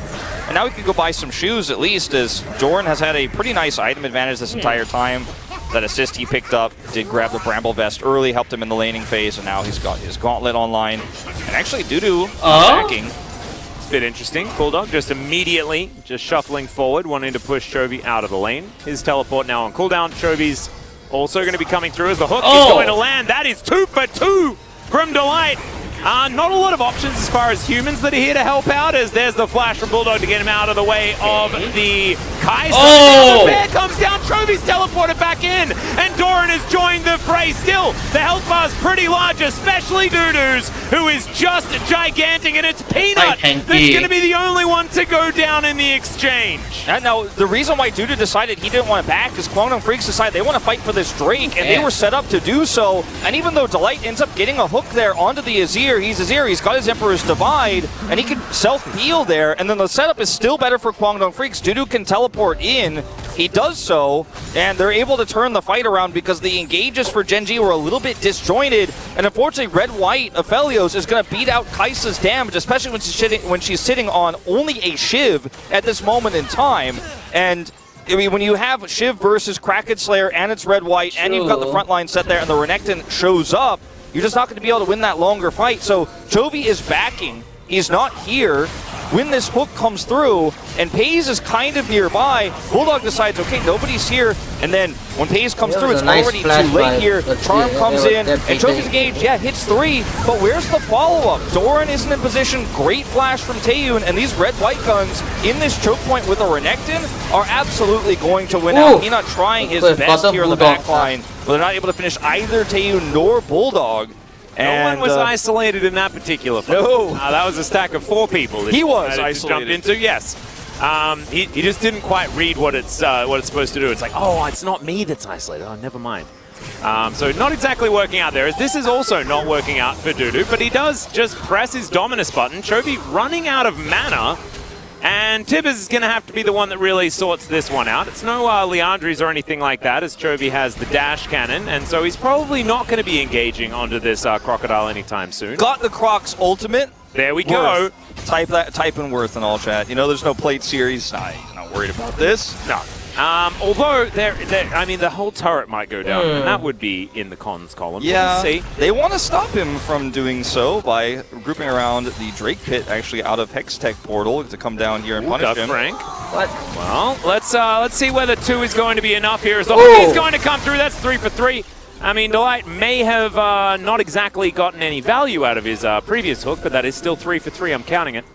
And now we can go buy some shoes at least, as Doran has had a pretty nice item advantage this entire time. That assist he picked up, did grab the Bramble Vest early, helped him in the laning phase, and now he's got his Gauntlet online. And actually, Dudu attacking. It's a bit interesting. Bulldog just immediately just shuffling forward, wanting to push Chovy out of the lane. His teleport now on cooldown. Chovy's also going to be coming through as the hook is going to land. That is 2 for 2 from Delight. Not a lot of options as far as humans that are here to help out, as there's the flash from Bulldog to get him out of the way of the Kai'Sa. Now the bear comes down, Chovy's teleported back in, and Doran has joined the fray. Still, the health bar's pretty large, especially Dudu's, who is just gigantic, and it's Peanut that's going to be the only one to go down in the exchange. And now, the reason why Dudu decided he didn't want to back is Kwangdong Freaks decided they want to fight for this Drake, and they were set up to do so. And even though Delight ends up getting a hook there onto the Azir, he's got his Emperor's Divide, and he can self-heal there, and then the setup is still better for Kwangdong Freaks. Dudu can teleport in, he does so, and they're able to turn the fight around because the engages for Genji were a little bit disjointed, and unfortunately Red-White Aphelios is going to beat out Kai'Sa's damage, especially when she's sitting on only a Shiv at this moment in time. And I mean, when you have Shiv versus Kraken Slayer and it's Red-White, and you've got the front line set there, and the Renekton shows up, you're just not going to be able to win that longer fight. So Chovy is backing. He's not here. When this hook comes through, and Pays is kind of nearby, Bulldog decides, okay, nobody's here, and then when Pays comes through, it's already too late here. Charm comes in, and Chovy's engaged, yeah, hits 3, but where's the follow-up? Doran isn't in position, great flash from Taeyun, and these red-white guns in this choke point with a Renekton are absolutely going to win out. Peanut trying his best here in the back line, but they're not able to finish either Taeyun nor Bulldog. No one was isolated in that particular fight. No. That was a stack of 4 people. That he was isolated. Jumped into, yes. He just didn't quite read what it's supposed to do. It's like, oh, it's not me that's isolated. Oh, never mind. So not exactly working out there. This is also not working out for Dudu, but he does just press his Dominus button. Chovy running out of mana. And Tibbers is going to have to be the one that really sorts this one out. It's no Leandries or anything like that, as Chovy has the dash cannon, and so he's probably not going to be engaging onto this Crocodile anytime soon. Got the Croc's ultimate. There we go. Type in Worth in all chat. You know, there's no plate series. He's not worried about this. No. Although, I mean, the whole turret might go down, and that would be in the cons column. Yeah, we'll see. They want to stop him from doing so by grouping around the Drake pit, actually out of Hextech portal, to come down here and punish him. Frank. What? Well, let's see whether 2 is going to be enough here. As the hook is going to come through, that's 3 for 3. I mean, Delight may have not exactly gotten any value out of his previous hook, but that is still 3 for 3. I'm counting it.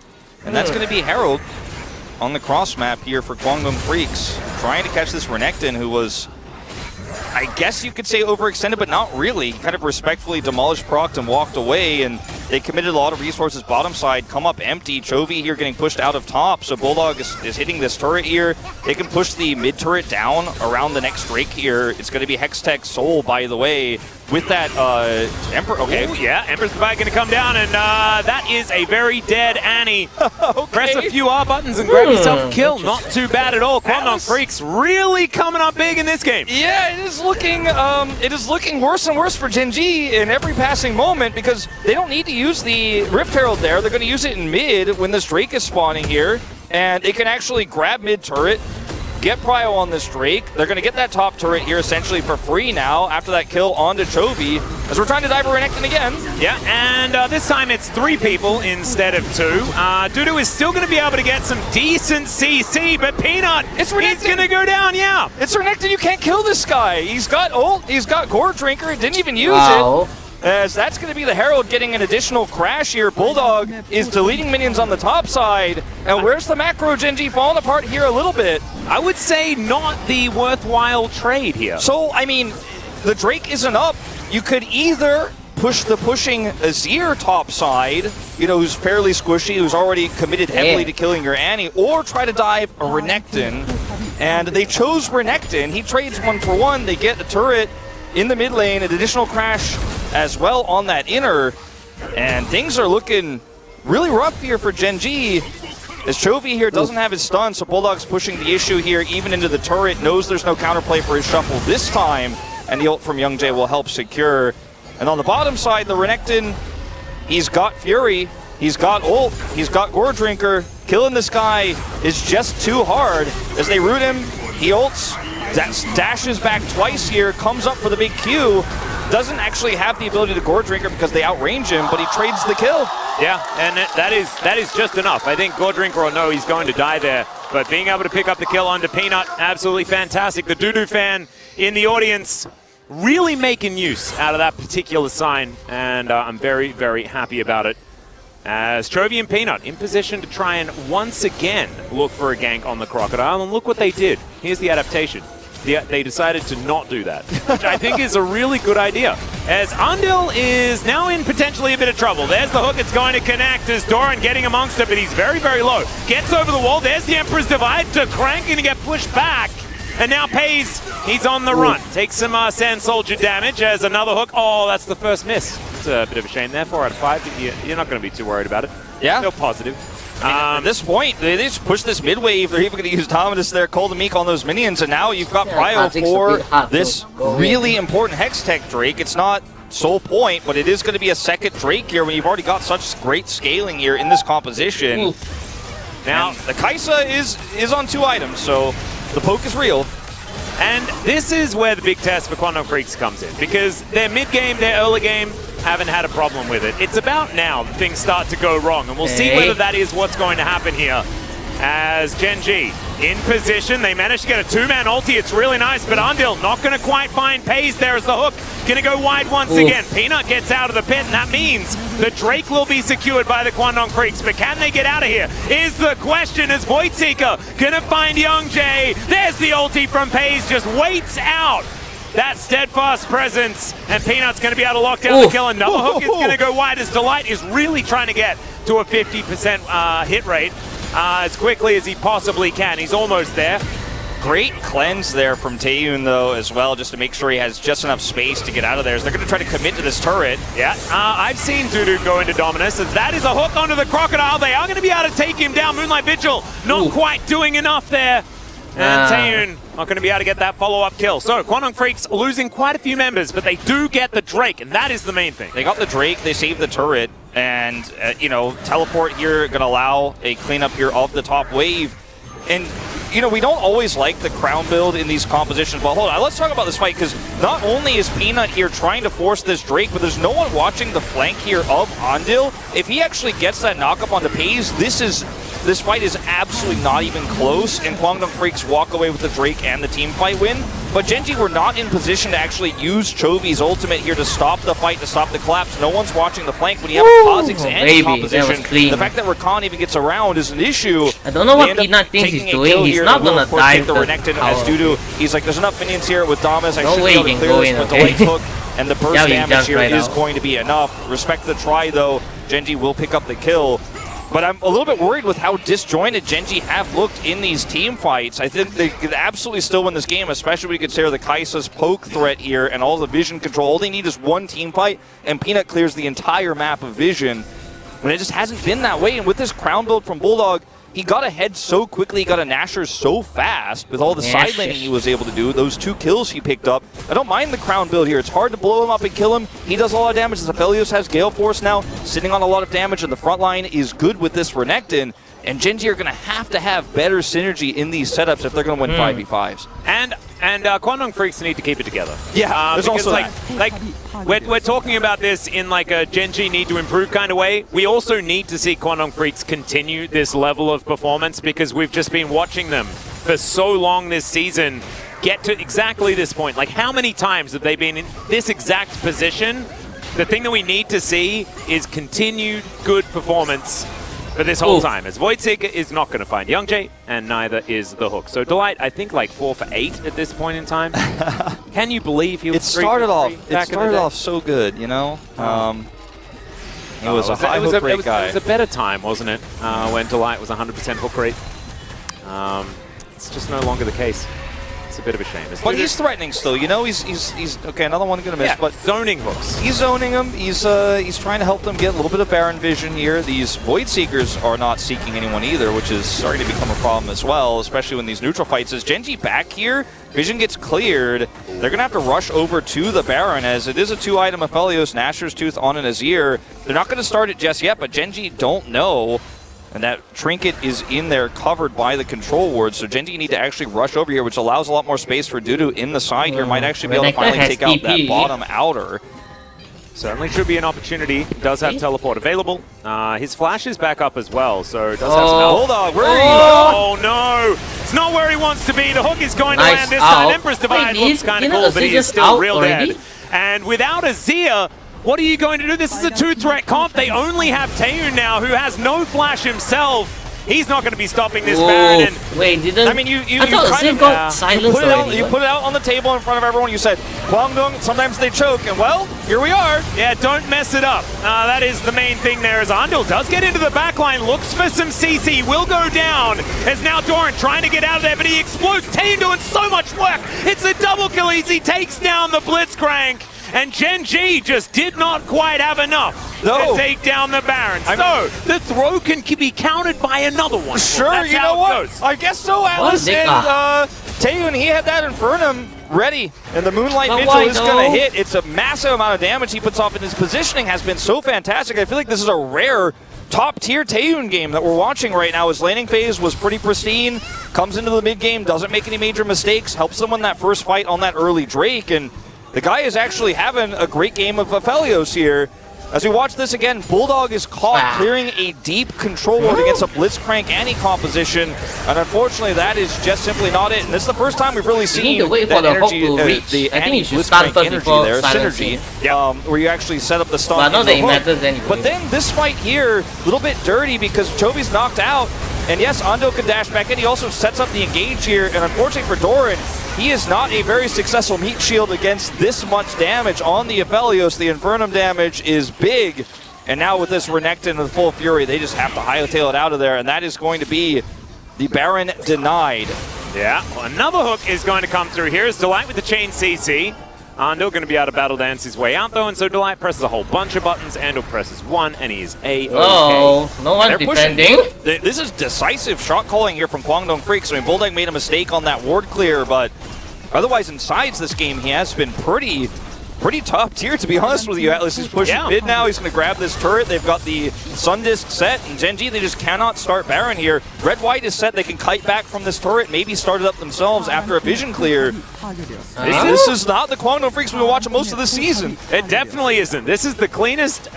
And that's going to be Herald on the cross map here for Guangdong Freaks, trying to catch this Renekton, who was, I guess you could say, overextended, but not really. He kind of respectfully demolished Proct and walked away, and they committed a lot of resources bottom side, come up empty. Chovy here getting pushed out of top, so Bulldog is hitting this turret here. They can push the mid turret down around the next Drake here. It's going to be Hextech Soul, by the way, with that Emperor. Okay. Ooh, yeah, Emperor's back going to come down, and that is a very dead Annie. Okay. Press a few R buttons and grab yourself a kill. Not too bad at all. Guangdong Freaks really coming up big in this game. Yeah, it is looking worse and worse for Gen G in every passing moment, because they don't need to use the Rift Herald there. They're going to use it in mid when this Drake is spawning here, and they can actually grab mid turret, get Prio on this Drake. They're going to get that top turret here essentially for free now after that kill onto Chovy, as we're trying to dive a Renekton again. Yeah, and this time it's 3 people instead of 2. Dudu is still going to be able to get some decent CC, but Peanut is going to go down, yeah. It's Renekton, you can't kill this guy. He's got ult, he's got Gore Drinker, didn't even use it. As that's going to be the Herald getting an additional crash here. Bulldog is deleting minions on the top side. And where's the macro? Gen G falling apart here a little bit. I would say not the worthwhile trade here. So, I mean, the Drake isn't up. You could either push the pushing Azir top side, you know, who's fairly squishy, who's already committed heavily to killing your Annie, or try to dive a Renekton. And they chose Renekton. He trades 1 for 1. They get a turret in the mid lane, an additional crash as well on that inner, and things are looking really rough here for Gen G, as Chovy here doesn't have his stun, so Bulldog's pushing the issue here even into the turret, knows there's no counterplay for his shuffle this time, and the ult from Young Jae will help secure. And on the bottom side, the Renekton, he's got Fury, he's got ult, he's got Gore Drinker. Killing this guy is just too hard. As they root him, he ults, dashes back twice here, comes up for the big Q, doesn't actually have the ability to Gore Drinker because they outrange him, but he trades the kill. Yeah, and that is just enough. I think Gore Drinker will know he's going to die there, but being able to pick up the kill onto Peanut, absolutely fantastic. The Dudu fan in the audience really making use out of that particular sign, and I'm very, very happy about it. As Chovy and Peanut in position to try and once again look for a gank on the Crocodile, and look what they did. Here's the adaptation. They decided to not do that, which I think is a really good idea. As Undil is now in potentially a bit of trouble. There's the hook, it's going to connect as Doran getting amongst it, but he's very, very low. Gets over the wall, there's the Emperor's Divide to Crank and to get pushed back. And now Pays, he's on the run. Takes some Sand Soldier damage as another hook. Oh, that's the first miss. It's a bit of a shame there, 4 out of 5, but you're not going to be too worried about it. Yeah. Still positive. At this point, they just push this mid wave. They're even going to use Dominus there, Cold and Meek on those minions, and now you've got Prio for this really important Hextech Drake. It's not sole point, but it is going to be a second Drake here when you've already got such great scaling here in this composition. Now, the Kaisa is on 2 items, so the poke is real. And this is where the big test for Guangdong Freaks comes in, because their mid-game, their early game, haven't had a problem with it. It's about now that things start to go wrong, and we'll see whether that is what's going to happen here. As Genji in position, they managed to get a two-man ulti. It's really nice, but Andil not going to quite find Pays there as the hook. Going to go wide once again. Peanut gets out of the pit, and that means the Drake will be secured by the Kwangdong Freaks. But can they get out of here? Is the question. As Voidseeker going to find Young Jae. There's the ulti from Pays, just waits out that steadfast presence, and Peanut's going to be able to lock down the kill. Another hook is going to go wide as Delight is really trying to get to a 50% hit rate as quickly as he possibly can. He's almost there. Great cleanse there from Taeyun, though, as well, just to make sure he has just enough space to get out of there. So they're going to try to commit to this turret. Yeah, I've seen Dudu go into Dominus, as that is a hook onto the Crocodile. They are going to be able to take him down. Moonlight Vigil not quite doing enough there. And Taeyun not going to be able to get that follow-up kill. So, Kwangdong Freaks losing quite a few members, but they do get the Drake, and that is the main thing. They got the Drake, they saved the turret, and, you know, teleport here going to allow a cleanup here of the top wave. And, you know, we don't always like the crown build in these compositions, but hold on, let's talk about this fight, because not only is Peanut here trying to force this Drake, but there's no one watching the flank here of Andil. If he actually gets that knock-up onto Pays, this fight is absolutely not even close, and Kwangdong Freaks walk away with the Drake and the team fight win. But Genji were not in position to actually use Chovy's ultimate here to stop the fight, to stop the collapse. No one's watching the flank when you have a Kha'Zix and composition. The fact that Rakan even gets around is an issue. I don't know what Peanut thinks he's doing. He's not gonna dive the Renekton as Dudu. He's like, there's enough minions here with Damas. I no should way be able to clear this, but the light hook and the burst damage here is going to be enough. Respect the try, though. Genji will pick up the kill. But I'm a little bit worried with how disjointed Genji have looked in these team fights. I think they could absolutely still win this game, especially when you consider the Kai'Sa's poke threat here and all the vision control. All they need is one team fight, and Peanut clears the entire map of vision. When it just hasn't been that way, and with this crown build from Bulldog, he got ahead so quickly, he got a Nashor so fast with all the side laning he was able to do. Those 2 kills he picked up. I don't mind the crown build here. It's hard to blow him up and kill him. He does a lot of damage. As Aphelios has Gale Force now, sitting on a lot of damage, and the front line is good with this Renekton. And Genji are going to have better synergy in these setups if they're going to win 5v5s. And Kwangdong Freaks need to keep it together. Yeah, there's also like we're talking about this in like a Genji need to improve kind of way. We also need to see Kwangdong Freaks continue this level of performance, because we've just been watching them for so long this season get to exactly this point. Like, how many times have they been in this exact position? The thing that we need to see is continued good performance for this whole time, as Voidseeker is not going to find Young Jae, and neither is the hook. So Delight, I think, like 4 for 8 at this point in time. Can you believe he was? It started off so good, you know. It was a high hook rate guy. It was a better time, wasn't it? When Delight was 100% hook rate. It's just no longer the case. It's a bit of a shame. But he's threatening still, you know. He's okay. Another one gonna miss, yeah, but zoning hooks. He's zoning him. He's trying to help them get a little bit of Baron vision here. These Void Seekers are not seeking anyone either, which is starting to become a problem as well, especially when these neutral fights. As Genji back here, vision gets cleared. They're gonna have to rush over to the Baron, as it is a 2-item Aphelios, Nashor's Tooth on an Azir. They're not gonna start it just yet, but Genji don't know. And that trinket is in there covered by the control ward, so Genji need to actually rush over here, which allows a lot more space for Dudu in the side here. Might actually be able to finally take out that bottom outer. Certainly should be an opportunity. Does have teleport available. His flash is back up as well, so does have some help. Hold on, where are you? Oh no! It's not where he wants to be. The hook is going to land this time. Empress Divide looks kind of cool, but he is still real dead. And without Azir, what are you going to do? This is a 2-threat comp. They only have Taeyun now, who has no flash himself. He's not going to be stopping this Baron. And wait, didn't... I mean, you I thought Azir got silenced already. You put it out on the table in front of everyone. You said, Kwangdong, sometimes they choke. And, well, here we are. Yeah, don't mess it up. That is the main thing there, as Andil does get into the backline, looks for some CC, will go down. As now Doran trying to get out of there, but he explodes. Taeyun doing so much work. It's a double kill as he takes down the Blitzcrank. And Genji just did not quite have enough to take down the Baron. So the throw can be countered by another one. Sure, that's you know what? Goes. I guess so, Atlas. And Taeyun, he had that Infernum ready, and the Moonlight Vigil is going to hit. It's a massive amount of damage he puts off, and his positioning has been so fantastic. I feel like this is a rare top-tier Taeyun game that we're watching right now. His laning phase was pretty pristine, comes into the mid-game, doesn't make any major mistakes, helps them win that first fight on that early Drake, and The guy is actually having a great game of Aphelios here. As we watch this again, Bulldog is caught clearing a deep control ward against a Blitzcrank anti-composition, and unfortunately that is just simply not it. And this is the first time we've really seen need to wait that for the hook energy, to reach. the I think you should start anti-Blitzcrank first energy before there, silencing. synergy, where you actually set up the stun. But not that it hook. matters anyway. But then this fight here, a little bit dirty because Chobi's knocked out, and yes, Ando can dash back in. He also sets up the engage here, and unfortunately for Doran, he is not a very successful meat shield against this much damage on the Aphelios. The Infernum damage is big. And now with this Renekton and the full fury, they just have to hightail it out of there, and that is going to be the Baron denied. Yeah, well, another hook is going to come through here. It's Delight with the chain CC. Ando going to be able to battle dance his way out though, and so Delight presses a whole bunch of buttons. Ando presses one, and he's A-OK. Oh, no one's defending. This is decisive shot calling here from Guangdong Freaks. I mean, Bulldog made a mistake on that ward clear, but otherwise inside this game, he has been pretty top tier, to be honest with you. Atlas is pushing mid now. He's going to grab this turret. They've got the Sun Disc set, and Gen.G, they just cannot start Baron here. Red-White is set. They can kite back from this turret, maybe start it up themselves after a vision clear. This is not the Guangdong Freaks we've been watching most of this season. It definitely isn't. This is the cleanest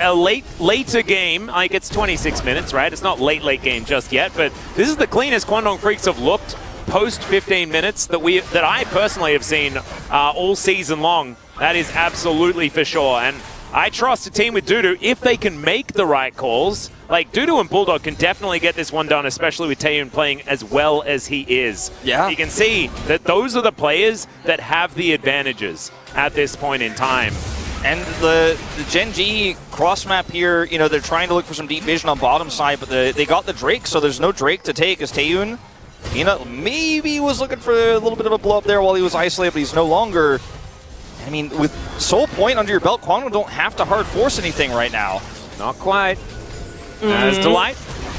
later game. Like, it's 26 minutes, right? It's not late game just yet, but this is the cleanest Guangdong Freaks have looked post 15 minutes that I personally have seen all season long. That is absolutely for sure. And I trust a team with Dudu if they can make the right calls. Like, Dudu and Bulldog can definitely get this one done, especially with Taeyun playing as well as he is. Yeah. You can see that those are the players that have the advantages at this point in time. And the Gen.G cross map here, you know, they're trying to look for some deep vision on bottom side, but they got the Drake, so there's no Drake to take as Taeyun, you know, maybe was looking for a little bit of a blow up there while he was isolated, but he's no longer. I mean, with Soul Point under your belt, Guangdong don't have to hard force anything right now. Not quite. As Delight,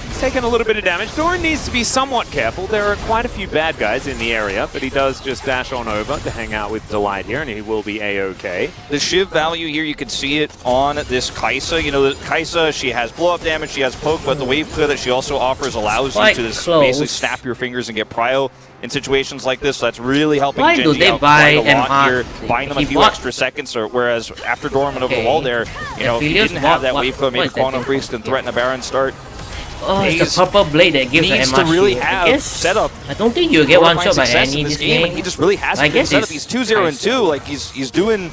he's taking a little bit of damage. Doran needs to be somewhat careful. There are quite a few bad guys in the area, but he does just dash on over to hang out with Delight here, and he will be A-OK. The Shiv value here, you can see it on this Kai'Sa. You know, Kai'Sa, she has blow-up damage, she has poke, but the wave clear that she also offers allows you to just basically snap your fingers and get prio in situations like this. So that's really helping Gen.G out quite a lot here, buying them a few extra seconds, or whereas after Dorman over the wall there, you know, if you didn't have that wave clear, maybe Guangdong Freaks can threaten a Baron start. Oh, it's the purple blade that gives the needs MR to really shield. have setup. I don't think you'll get one shot by any in this game. game. He just really hasn't been set up. He's 2-0 and 2. Like, he's doing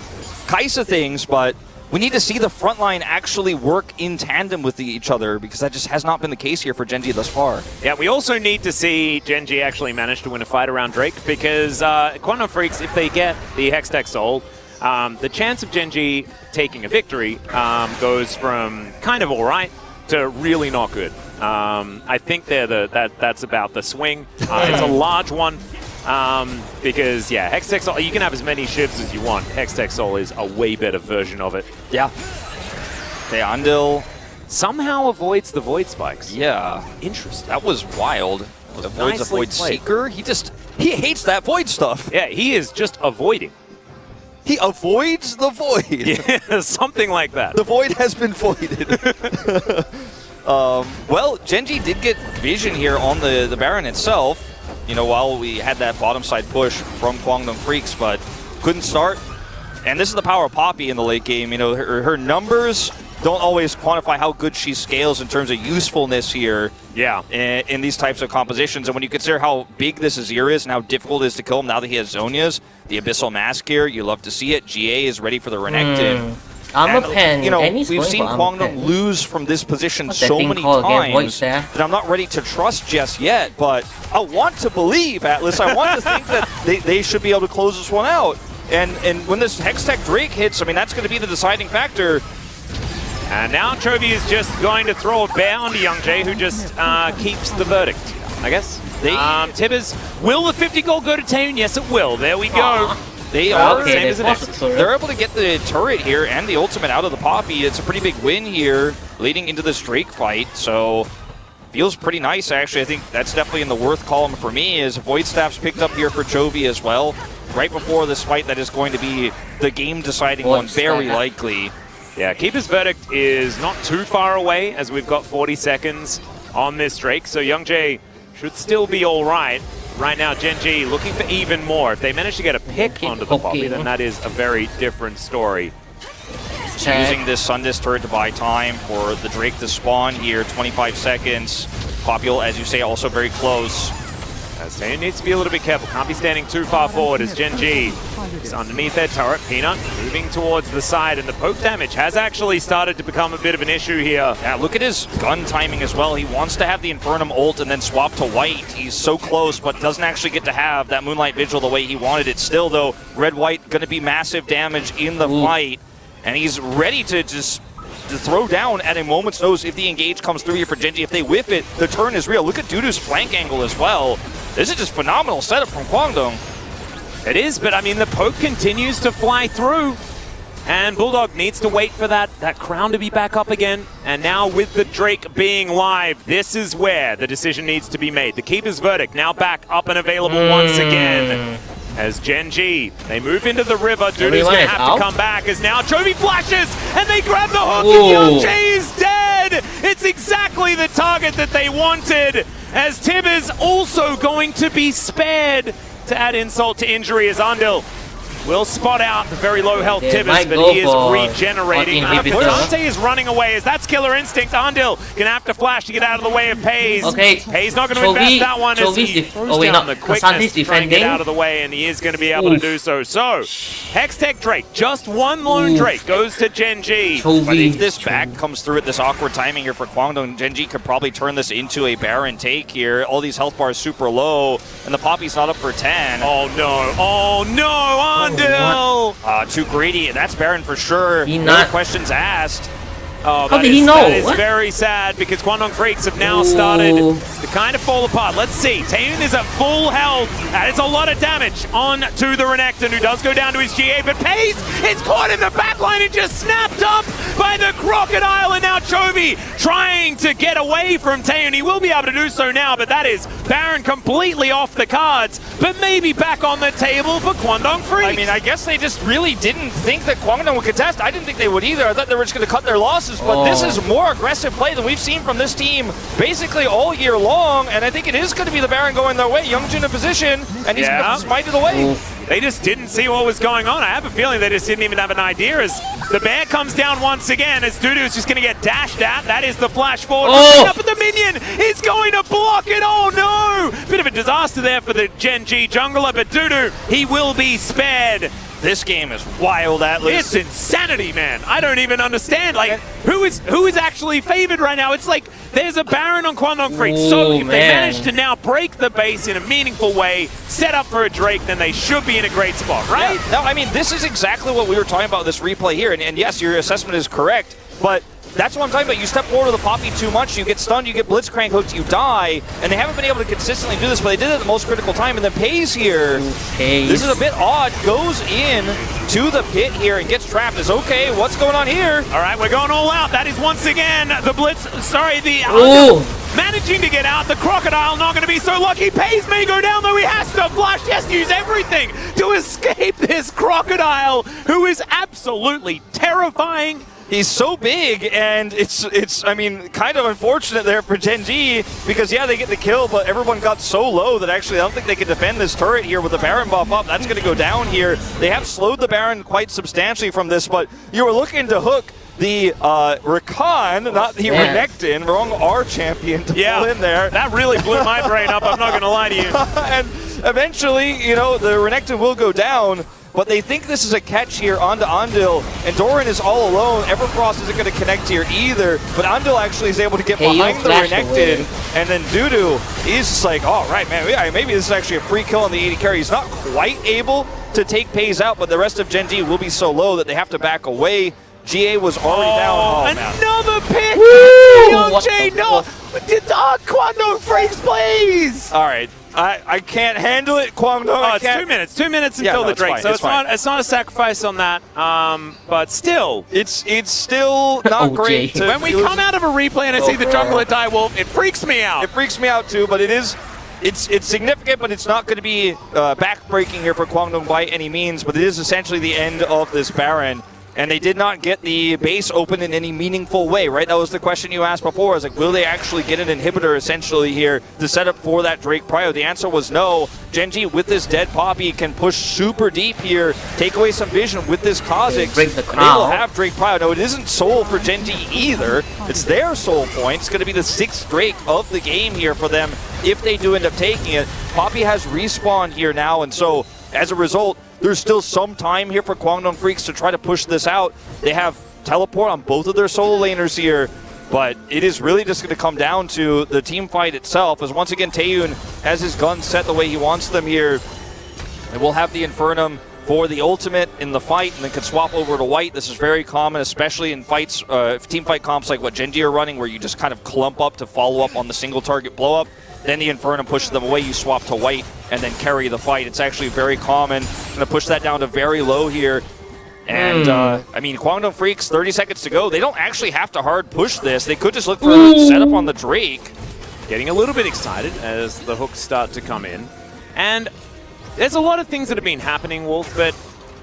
Kai'Sa things, but we need to see the front line actually work in tandem with each other, because that just has not been the case here for Gen.G thus far. Yeah, we also need to see Gen.G actually manage to win a fight around Drake, because Guangdong Freaks, if they get the Hextech Soul, the chance of Gen.G taking a victory goes from kind of alright to really not good. I think that's about the swing. It's a large one. Because, yeah, Hextech Soul, you can have as many shivs as you want. Hextech Soul is a way better version of it. Yeah. Andil somehow avoids the Void Spikes. Yeah. Interesting. That was wild. Avoids a Void Seeker. He hates that Void stuff. Yeah, he is just avoiding. He avoids the Void. Yeah, something like that. The Void has been voided. Well, Gen.G did get vision here on the Baron itself. You know, while we had that bottom side push from Guangdong Freaks, but couldn't start. And this is the power of Poppy in the late game. You know, her numbers don't always quantify how good she scales in terms of usefulness here. Yeah. In these types of compositions. And when you consider how big this Azir is and how difficult it is to kill him now that he has Zhonya's, the Abyssal Mask here, you love to see it. GA is ready for the Renekton. Pen. You know, we've seen Guangdong lose from this position so many times that I'm not ready to trust just yet, but I want to believe, Atlas. I want to think that they should be able to close this one out. And when this Hextech Drake hits, I mean, that's going to be the deciding factor. And now Chovy is just going to throw a bear onto Youngjae, who just keeps the verdict, I guess. Tibbers, will the 50 gold go to Taeyun? Yes, it will. There we go. They are same as they're able to get the turret here and the ultimate out of the Poppy. It's a pretty big win here, leading into this Drake fight. So feels pretty nice, actually. I think that's definitely in the worth column for me, is Void Staff's picked up here for Chovy as well. Right before this fight that is going to be the game-deciding one, very likely. Yeah, Keeper's Verdict is not too far away, as we've got 40 seconds on this Drake. So Youngjae should still be all right. right now, Genji looking for even more. If they manage to get a pick onto the Poppy, then that is a very different story. Using this Sundis turret to buy time for the Drake to spawn here. 25 seconds. Popul, as you say, also very close. As Taeyeon needs to be a little bit careful. Can't be standing too far forward as Genji is underneath their turret. Peanut moving towards the side, and the poke damage has actually started to become a bit of an issue here. Yeah, look at his gun timing as well. He wants to have the Infernum ult and then swap to white. He's so close, but doesn't actually get to have that Moonlight Vigil the way he wanted it. Still, though, red-white going to be massive damage in the fight, and he's ready to just throw down at a moment's notice if the engage comes through here for Genji. If they whiff it, the turn is real. Look at Dudu's flank angle as well. This is just phenomenal setup from Kwangdong. It is, but I mean, the poke continues to fly through. And Bulldog needs to wait for that crown to be back up again. And now with the Drake being live, this is where the decision needs to be made. The Keeper's Verdict now back up and available once again. As Genji, they move into the river. Dudu's going to have to come back as now Chovy flashes and they grab the hook and Youngjae is dead. It's exactly the target that they wanted, as Tib is also going to be spared to add insult to injury as Andil will spot out the very low health Tibbers, but he is regenerating. Dante is running away as that's Killer Instinct. Andil gonna have to flash to get out of the way of Pays. Okay. Pays not gonna invest that one as he throws down the quickness to try and get out of the way, and he is gonna be able to do so. So, Hextech Drake, just one lone Drake goes to Genji. But if this back comes through at this awkward timing here for Kwangdong, Genji could probably turn this into a Baron take here. All these health bars super low, and the Poppy's not up for 10. Oh no, Andil! Too greedy. That's Baron for sure. No questions asked. Oh, how did he know? That is very sad because Kwangdong Freaks have now started to kind of fall apart. Let's see. Taeyeon is at full health. That is a lot of damage on to the Renekton, who does go down to his GA, but Pays is caught in the backline and just snapped up by the Crocodile, and now Chovy trying to get away from Taeyeon. He will be able to do so now, but that is Baron completely off the cards, but maybe back on the table for Kwangdong Freaks. I mean, I guess they just really didn't think that Kwangdong would contest. I didn't think they would either. I thought they were just going to cut their losses. But this is more aggressive play than we've seen from this team basically all year long, and I think it is going to be the Baron going their way. Youngjin in position, and he's going to smite it away. They just didn't see what was going on. I have a feeling they just didn't even have an idea as the bear comes down once again as Dudu is just going to get dashed at. That is the flash forward. Up at the minion is going to block it. Oh no! Bit of a disaster there for the Genji jungler, but Dudu, he will be spared. This game is wild, Atlas. It's insanity, man. I don't even understand. Like, who is actually favored right now? It's like there's a Baron on Kwangdong Freaks. So if they manage to now break the base in a meaningful way, set up for a Drake, then they should be in a great spot, right? Yeah. No, I mean, this is exactly what we were talking about this replay here. And yes, your assessment is correct, but that's what I'm talking about. You step forward to the Poppy too much, you get stunned, you get Blitzcrank hooked, you die, and they haven't been able to consistently do this, but they did it at the most critical time, and then Pays here, this is a bit odd, goes in to the pit here and gets trapped. Is okay, what's going on here? All right, we're going all out. That is once again the Blitz, managing to get out. The Crocodile not going to be so lucky. Pays may go down, though he has to flash. Yes, use everything to escape this Crocodile, who is absolutely terrifying. He's so big, and it's I mean, kind of unfortunate there for Genji, because yeah, they get the kill, but everyone got so low that actually I don't think they can defend this turret here with the Baron buff up. That's going to go down here. They have slowed the Baron quite substantially from this, but you were looking to hook the Rakan, not the Renekton, wrong R champion to pull in there. That really blew my brain up, I'm not going to lie to you. And eventually, you know, the Renekton will go down, but they think this is a catch here onto Andil, and Doran is all alone. Everfrost isn't going to connect here either, but Andil actually is able to get behind the Renekton, and then Dudu is just like, all right, man, yeah, maybe this is actually a free kill on the 80 carry. He's not quite able to take Pays out, but the rest of Genji will be so low that they have to back away. GA was already down. Another pick! Youngjae, no! Kwangdong Freaks, please! All right. I can't handle it, Kwangdong. Oh, it's 2 minutes until the Drake, so it's not a sacrifice on that. But still, it's still not great. When we come out of a replay and I see the jungler die wolf, it freaks me out. It freaks me out too, but it's significant, but it's not going to be back-breaking here for Kwangdong by any means. But it is essentially the end of this Baron. and they did not get the base open in any meaningful way, right? That was the question you asked before. I was like, will they actually get an inhibitor essentially here to set up for that Drake Prio? The answer was no. Gen.G with this dead Poppy can push super deep here, take away some vision with this Kha'Zix. Break the They will crown. have Drake Prio. No, it isn't soul for Gen.G either. It's their soul point. It's going to be the 6th Drake of the game here for them if they do end up taking it. Poppy has respawned here now, and so as a result, there's still some time here for Guangdong Freaks to try to push this out. They have teleport on both of their solo laners here, but it is really just going to come down to the team fight itself, as once again Taeyun has his guns set the way he wants them here. And we'll have the Infernum for the ultimate in the fight, and then can swap over to white. This is very common, especially in fights, team fight comps like what Gen.G are running, where you just kind of clump up to follow up on the single target blow up. Then the Infernum pushes them away, you swap to white, and then carry the fight. It's actually very common. I'm going to push that down to very low here. And, I mean, Guangdong Freaks, 30 seconds to go. They don't actually have to hard push this. They could just look for a setup on the Drake. Getting a little bit excited as the hooks start to come in. And there's a lot of things that have been happening, Wolf, but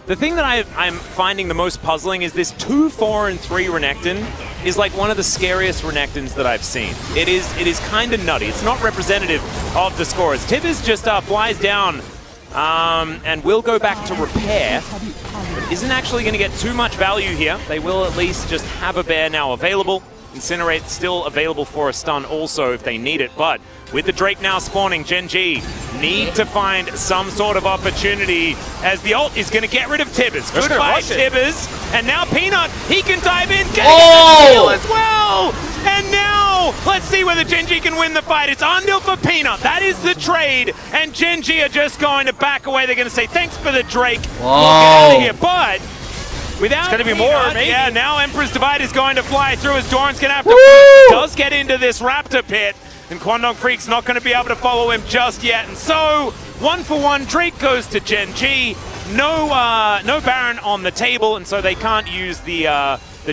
the thing that I'm finding the most puzzling is this 2, 4, and 3 Renekton is like one of the scariest Renektons that I've seen. It is kind of nutty. It's not representative of the scores. Tibbers just flies down and will go back to repair, but isn't actually going to get too much value here. They will at least just have a bear now available. Incinerate still available for a stun also if they need it, but with the Drake now spawning, Gen.G need to find some sort of opportunity as the ult is going to get rid of Tibbers. Goodbye, Tibbers. And now Peanut, he can dive in, get the steal as well. And now, let's see whether Gen.G can win the fight. It's Andil for Peanut. That is the trade. And Gen.G are just going to back away. They're going to say, thanks for the Drake. We'll get out of here. But without it's going to be Peanut, more, maybe. Yeah, now Emperor's Divide is going to fly through as Doran's going to have to does get into this Raptor pit. And Guangdong Freak's not going to be able to follow him just yet. And so, 1 for 1, Drake goes to Gen.G. No Baron on the table, and so they can't use the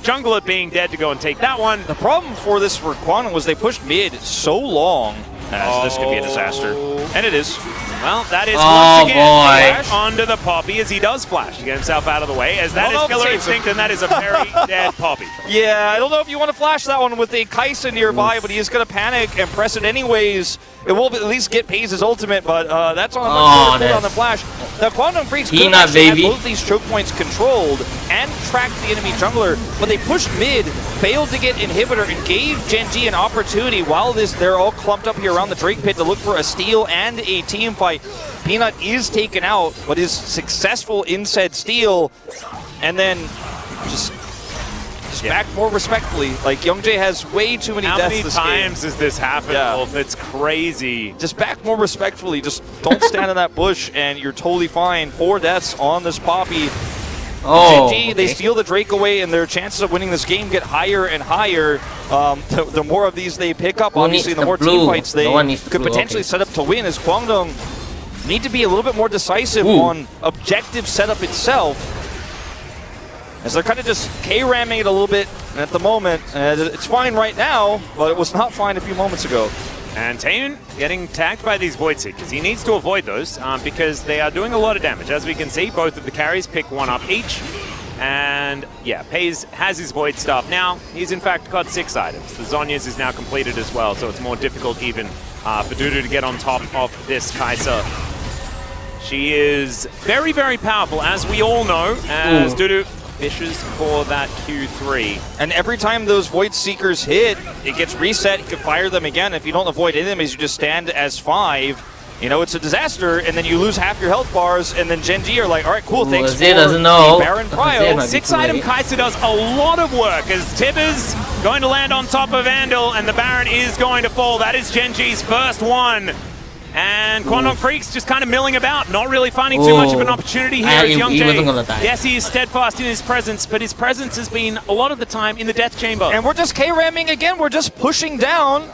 jungler being dead to go and take that one. The problem for this for Guangdong was they pushed mid so long, as this could be a disaster. And it is. Well, that is once again flash onto the Poppy as he does flash to get himself out of the way, as that is Killer Instinct, and that is a very dead Poppy. Yeah, I don't know if you want to flash that one with a Kaisa nearby, but he is going to panic and press it anyways. It will at least get Paze's ultimate, but that's on on the flash. The Guangdong Freaks could actually have both these choke points controlled and track the enemy jungler, but they pushed mid, failed to get inhibitor, and gave Gen.G an opportunity while they're all clumped up here around the Drake pit to look for a steal and a team fight. Peanut is taken out, but is successful in said steal, and then just back more respectfully. Like, Youngjae has way too many deaths this game. How many times has this happened, Wolf? It's crazy. Just back more respectfully. Just don't stand in that bush, and you're totally fine. 4 deaths on this Poppy. Gen.G, they steal the Drake away, and their chances of winning this game get higher and higher. The more of these they pick up, obviously, the more team fights they could potentially set up to win, as Guangdong need to be a little bit more decisive on objective setup itself, as they're kind of just K-ramming it a little bit at the moment. It's fine right now, but it was not fine a few moments ago. And Taeyun getting tagged by these Void Seekers. He needs to avoid those because they are doing a lot of damage. As we can see, both of the carries pick 1 up each. And yeah, Paze has his Void Staff now. He's in fact got 6 items. The Zhonya's is now completed as well, so it's more difficult even for Dudu to get on top of this Kai'Sa. She is very, very powerful, as we all know, as Dudu fishes for that Q3. And every time those Void Seekers hit, it gets reset. You can fire them again. If you don't avoid any of them, you just stand as 5. You know, it's a disaster, and then you lose half your health bars, and then Gen.G are like, all right, cool, thanks for the Baron Prio. 6-item Kai'Sa does a lot of work, as Tibbers going to land on top of Andal, and the Baron is going to fall. That is Gen.G's first one. And Guangdong Freaks just kind of milling about, not really finding too much of an opportunity here as Youngjae. Yes, he is steadfast in his presence, but his presence has been a lot of the time in the death chamber. And we're just K-ramming again. We're just pushing down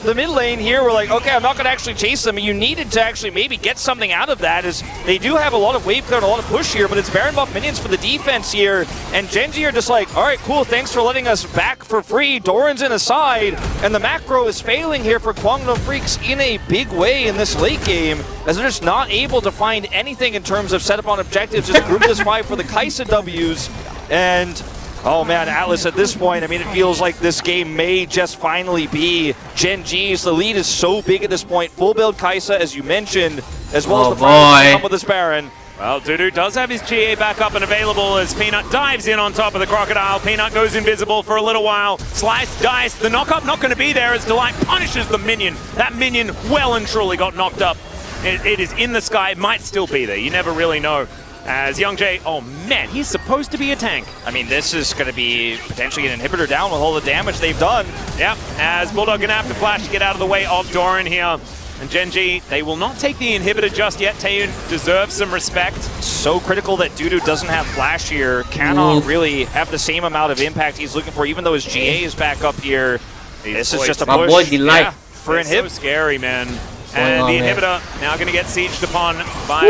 the mid lane here. We're like, okay, I'm not going to actually chase them. You needed to actually maybe get something out of that, as they do have a lot of wave clear and a lot of push here, but it's Baron buff minions for the defense here. And Gen.G are just like, all right, cool, thanks for letting us back for free. Doran's in a side, and the macro is failing here for Guangdong Freaks in a big way in this late game, as they're just not able to find anything in terms of setup on objectives. Just group this 5 for the Kaisa W's. And oh man, Atlas at this point, I mean, it feels like this game may just finally be Gen G's. The lead is so big at this point. Full build Kaisa, as you mentioned, as well as the promise come with this Baron. Well, Dudu does have his GA back up and available as Peanut dives in on top of the Crocodile. Peanut goes invisible for a little while. Slice, dice, the knock-up not going to be there as Delight punishes the minion. That minion well and truly got knocked up. It is in the sky, it might still be there. You never really know. As Young Jay, oh man, he's supposed to be a tank. I mean, this is going to be potentially an inhibitor down with all the damage they've done. Yep, as Bulldog going to have to flash to get out of the way of Doran here. And Gen G, they will not take the inhibitor just yet. Taeyun deserves some respect. So critical that Dudu doesn't have flash here. Cannot really have the same amount of impact he's looking for, even though his GA is back up here. This is just a push. Boy, Delight. For It's inhib. so scary, man. And the inhibitor now going to get sieged upon by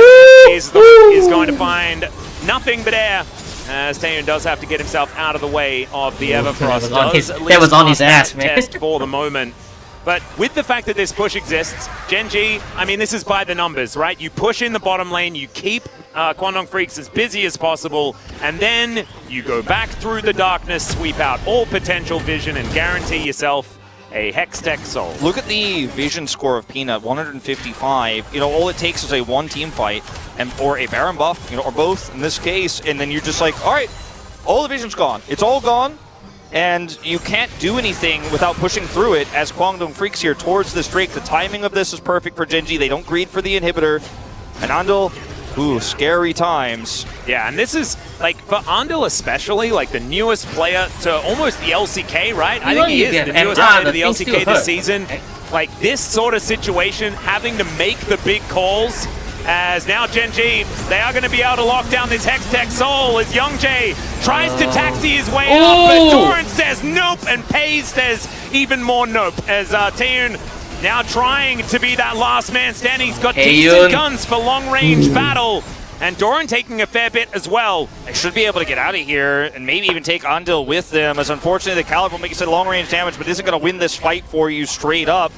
is going to find nothing but air. As Taeyun does have to get himself out of the way of the Everfrost. That was on his ass, man. Test for the moment. But with the fact that this push exists, Gen G, I mean, this is by the numbers, right? You push in the bottom lane, you keep Kwangdong Freaks as busy as possible, and then you go back through the darkness, sweep out all potential vision, and guarantee yourself a Hextech Soul. Look at the vision score of Peanut, 155. You know, all it takes is a one team fight, or a Baron buff, you know, or both in this case, and then you're just like, all right, all the vision's gone. It's all gone. And you can't do anything without pushing through it as Kwangdong Freaks here towards this Drake. The timing of this is perfect for Gen G. They don't greed for the inhibitor. And Andal, ooh, scary times. Yeah, and this is, like, for Andal especially, like, the newest player to almost the LCK, right? I think he is the newest player to the LCK this season. Like, this sort of situation, having to make the big calls, as now Gen G, they are going to be able to lock down this Hextech Soul as Young Jay tries to taxi his way up, but Doran says nope, and Pays says even more nope, as Taeyun now trying to be that last man standing. He's got decent guns for long-range battle, and Doran taking a fair bit as well. They should be able to get out of here and maybe even take Andal with them, as unfortunately the Caliber will make some long-range damage, but isn't going to win this fight for you straight up.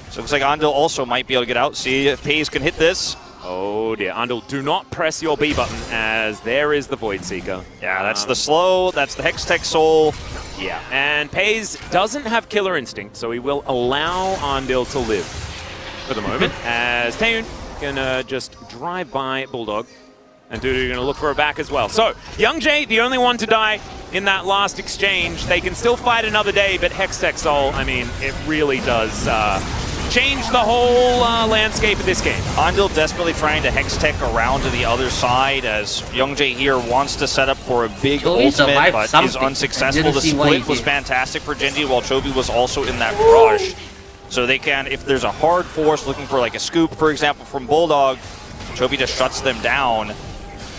So it looks like Andal also might be able to get out. See if Pays can hit this. Oh dear, Andal, do not press your B button, as there is the Void Seeker. Yeah, that's the slow, that's the Hextech Soul. Yeah, and Pays doesn't have Killer Instinct, so he will allow Andal to live for the moment, as Taeyun gonna just drive by Bulldog, and Dudu gonna look for a back as well. So, Young Jay, the only one to die in that last exchange. They can still fight another day, but Hextech Soul, I mean, it really does change the whole landscape of this game. Andal desperately trying to Hextech around to the other side, as Young Jay here wants to set up for a big ultimate, but is unsuccessful. The split was fantastic for Gen G, while Chobi was also in that rush. So they can, if there's a hard force looking for like a scoop, for example, from Bulldog, Chobi just shuts them down.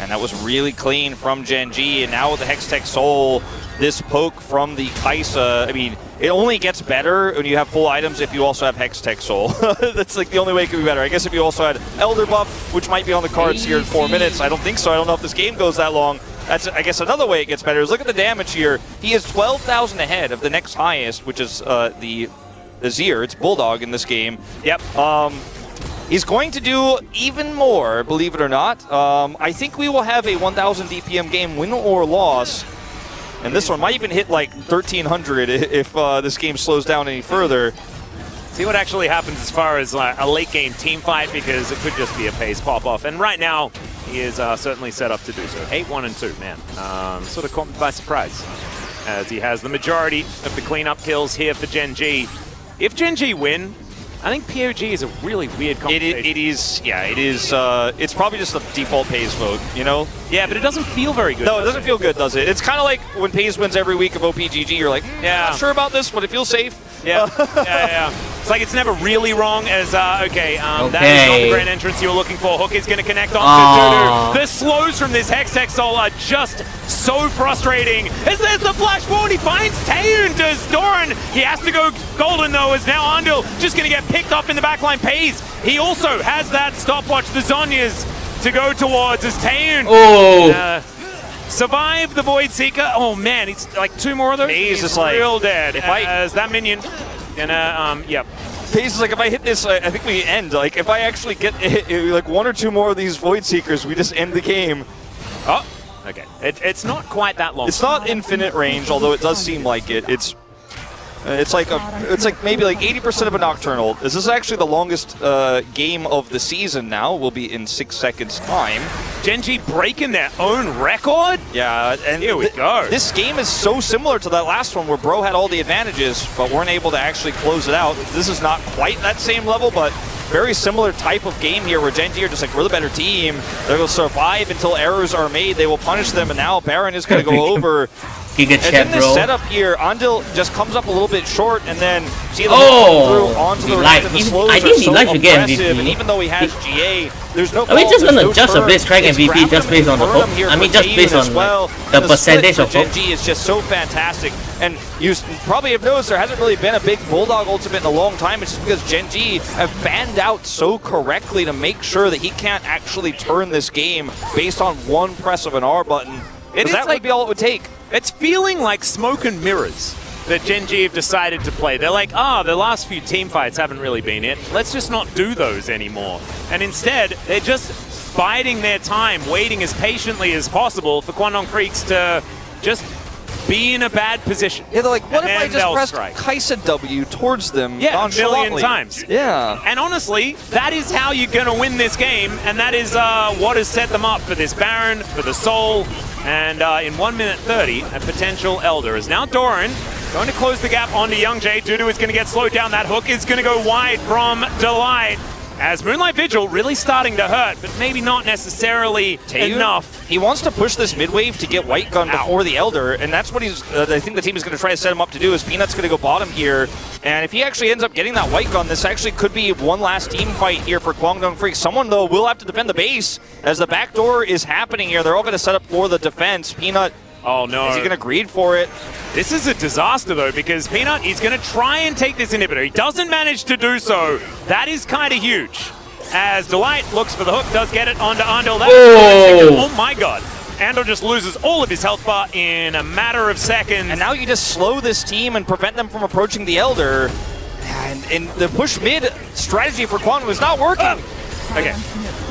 And that was really clean from Gen G. And now with the Hextech Soul, this poke from the Kaisa, I mean, it only gets better when you have full items if you also have Hextech Soul. That's like the only way it could be better. I guess if you also had Elder Buff, which might be on the cards here in 4 minutes. I don't think so. I don't know if this game goes that long. That's, I guess, another way it gets better is look at the damage here. He is 12,000 ahead of the next highest, which is the Zir. It's Bulldog in this game. Yep. He's going to do even more, believe it or not. I think we will have a 1,000 DPM game, win or loss. And this one might even hit like 1,300 if this game slows down any further. See what actually happens as far as a late game team fight, because it could just be a Pays pop-off. And right now, he is certainly set up to do so. 8-1-2, man. Sort of caught me by surprise, as he has the majority of the cleanup kills here for Gen G. If Gen G win, I think POG is a really weird competition. It is, yeah, it is. It's probably just the default Pays vote, you know? Yeah, but it doesn't feel very good. No, it doesn't feel good, does it? It's kind of like when Pays wins every week of OPGG, you're like, yeah, not sure about this, but it feels safe. Yeah, yeah. It's like it's never really wrong as, that is not the grand entrance you were looking for. Hook is going to connect on to Dudu. The slows from this Hextech Soul are just so frustrating. As there's the flash forward, he finds Taeyun, does Doran. He has to go golden though, as now Andal just going to get picked up in the backline. Pays, he also has that stopwatch, the Zhonya's to go towards as Taeyun. Survive the Void Seeker. Oh man, he's like 2 more of those. He's just real like dead. As that minion gonna, yep. Pays is like, if I hit this, I think we end. Like, if I actually get like 1 or 2 more of these Void Seekers, we just end the game. Oh, Okay. It's not quite that long. It's not infinite range, although it does seem like it. It's like maybe like 80% of a Nocturnal. Is this actually the longest game of the season now? Will be in 6 seconds time. Gen.G breaking their own record? Yeah, and here we go. This game is so similar to that last one where Bro had all the advantages, but weren't able to actually close it out. This is not quite that same level, but very similar type of game here where Gen.G are just like, we're the better team. They will survive until errors are made. They will punish them, and now Baron is going to go over. And in this setup here, Andil just comes up a little bit short, and then see the through onto the rest of the slows. I think he'd like to get MVP. And even though he has GA, there's no. Are we just gonna just a Blitzcrank MVP just based on the hook? I mean, just based on the percentage of hook. Gen.G is just so fantastic, and you probably have noticed there hasn't really been a big Bulldog ultimate in a long time. It's just because Gen.G have fanned out so correctly to make sure that he can't actually turn this game based on one press of an R button. That would be all it would take. It's feeling like smoke and mirrors that Gen.G have decided to play. They're like, the last few team fights haven't really been it. Let's just not do those anymore. And instead, they're just biding their time, waiting as patiently as possible for Kwangdong Freaks to just be in a bad position. Yeah, they're like, what if I just pressed Kaisa W towards them nonchalantly? A million times. Yeah. And honestly, that is how you're going to win this game, and that is what has set them up for this Baron, for the Soul, and in 1 minute 30, a potential Elder is now Doran going to close the gap onto Youngjae. Dudu is going to get slowed down. That hook is going to go wide from Delight. As Moonlight Vigil really starting to hurt, but maybe not necessarily enough. He wants to push this mid wave to get White Gun before the Elder, and that's what he's. I think the team is going to try to set him up to do. Is Peanut's going to go bottom here, and if he actually ends up getting that White Gun, this actually could be one last team fight here for Kwangdong Freaks. Someone though will have to defend the base as the backdoor is happening here. They're all going to set up for the defense. Peanut. Oh no. Is he going to greed for it? This is a disaster though, because Peanut is going to try and take this inhibitor. He doesn't manage to do so. That is kind of huge. As Delight looks for the hook, does get it onto Andil. Oh my god. Andil just loses all of his health bar in a matter of seconds. And now you just slow this team and prevent them from approaching the Elder. And the push mid strategy for Kwangdong was not working. Okay.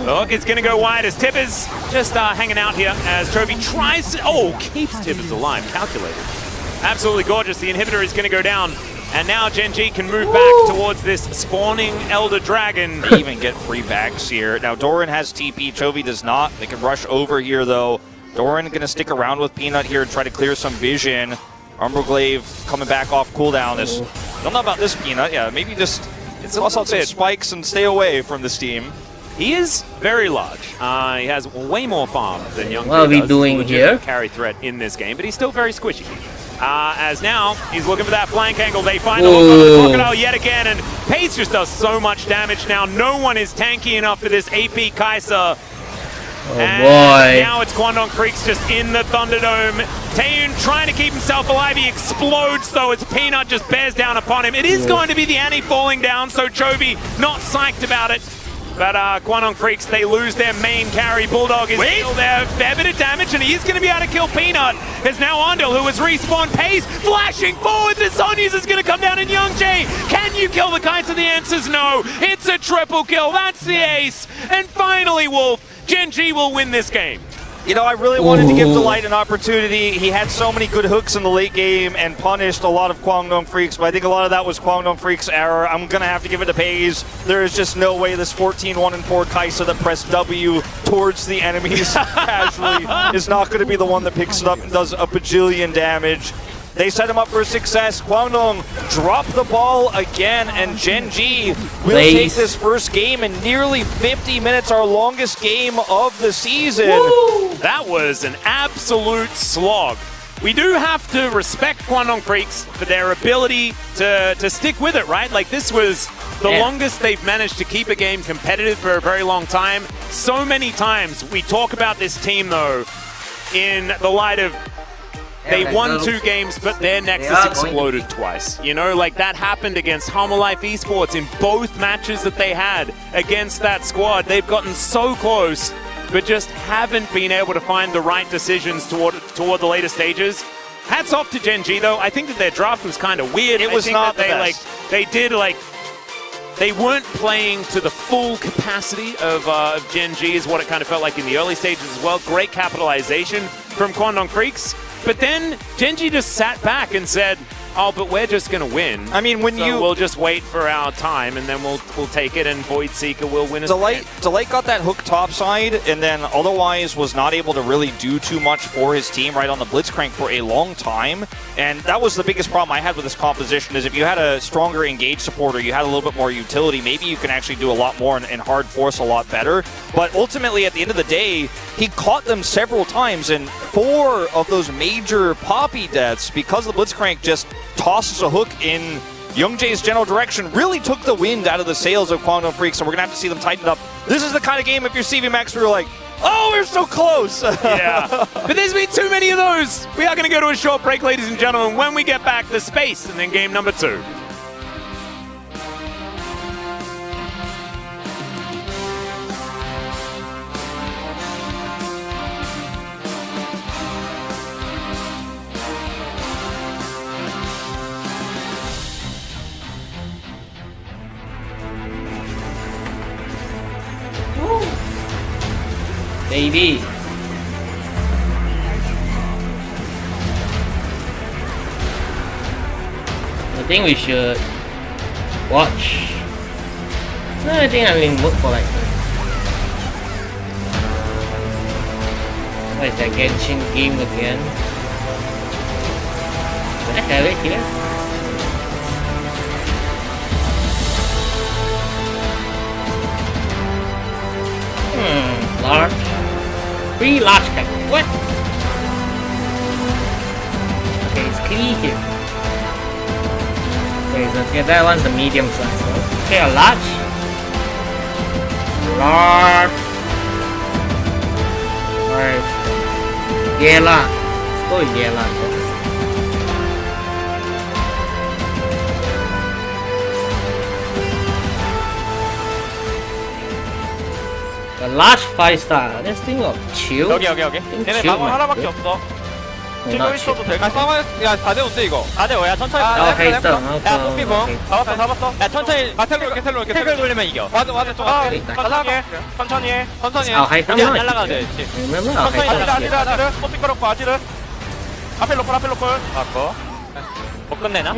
The hook is going to go wide as Tibbers just hanging out here as Chovy tries to... keeps Tibbers alive. Calculated. Absolutely gorgeous. The inhibitor is going to go down. And now Gen.G can move back towards this spawning Elder Dragon. They even get free backs here. Now Doran has TP, Chovy does not. They can rush over here though. Doran going to stick around with Peanut here and try to clear some vision. Umbroglaive coming back off cooldown. I don't know about this Peanut. Yeah, maybe just toss out some spikes and stay away from this team. He is very large. He has way more farm than Young. What are we doing here? Carry threat in this game, but he's still very squishy. As now, he's looking for that flank angle. They find the Crocodile yet again, and Pace just does so much damage now. No one is tanky enough for this AP Kaisa. Now it's Kwangdong Freaks just in the Thunderdome. Taeyun trying to keep himself alive. He explodes, though, as Peanut just bears down upon him. It is going to be the Annie falling down, so Chovy not psyched about it. But Kwangdong Freaks, they lose their main carry. Bulldog is still there. Fair bit of damage, and he is going to be able to kill Peanut. There's now Andil, who has respawned. Pace flashing forward. The Sonyas is going to come down, and Youngjae. Can you kill the Kaisa? The answer's no. It's a triple kill. That's the ace. And finally, Wolf, Gen.G will win this game. You know, I really wanted to give Delight an opportunity. He had so many good hooks in the late game and punished a lot of Kwangdong Freaks, but I think a lot of that was Kwangdong Freaks' error. I'm going to have to give it to Paze. There is just no way this 14-1-4 Kaisa that pressed W towards the enemies casually is not going to be the one that picks it up and does a bajillion damage. They set him up for success. Kwangdong drop the ball again, and Gen.G will take this first game in nearly 50 minutes, our longest game of the season. Woo! That was an absolute slog. We do have to respect Kwangdong Freaks for their ability to stick with it, right? Like, this was the longest they've managed to keep a game competitive for a very long time. So many times we talk about this team, though, in the light of they won 2 games, but their Nexus exploded twice. You know, like that happened against Homolife Esports in both matches that they had against that squad. They've gotten so close, but just haven't been able to find the right decisions toward the later stages. Hats off to Gen.G, though. I think that their draft was kind of weird. It was not the best. They weren't playing to the full capacity of Gen.G is what it kind of felt like in the early stages as well. Great capitalization. from Kwangdong Freaks. But then Genji just sat back and said, oh, but we're just going to win. I mean, when we'll just wait for our time, and then we'll take it, and Void Seeker will win. Delight got that hook topside, and then otherwise was not able to really do too much for his team right on the Blitzcrank for a long time. And that was the biggest problem I had with this composition, is if you had a stronger engage supporter, you had a little bit more utility, maybe you can actually do a lot more and hard force a lot better. But ultimately, at the end of the day, he caught them several times, and 4 of those major Poppy deaths, because the Blitzcrank just tosses a hook in Youngjae's general direction, really took the wind out of the sails of Kwangdong Freaks, and we're going to have to see them tighten up. This is the kind of game, if you're CV Max, where you're like, oh, we're so close. Yeah, but there's been too many of those. We are going to go to a short break, ladies and gentlemen. When we get back, the space, and then game number 2. Baby. I think we should watch. No, I think I'm in mood for like. What is that Genshin game again? Do I have it here? Large. 3 large characters. What? Okay, it's clear here. Okay, that one's the medium size. Okay, a large. Large. Alright. Yela. Let's go with Yela. A large 5-star. Let's think of chill. 여기. 얘네 방어 하나밖에 없어. 치고 있어도 될 것 같아. 야, 4대5인데 이거. 4대5야, 천천히. 오케이, 있어. 야, 뽀삐봉. 잡았어. 야, 천천히. 텔 돌리면 이겨. 맞아, 천천히 해. 이제 안 날라가도 돼. 천천히 아지르. 뽀삐 끌었고, 아지르. 앞에 로컬. 맞고. 못 끝내나?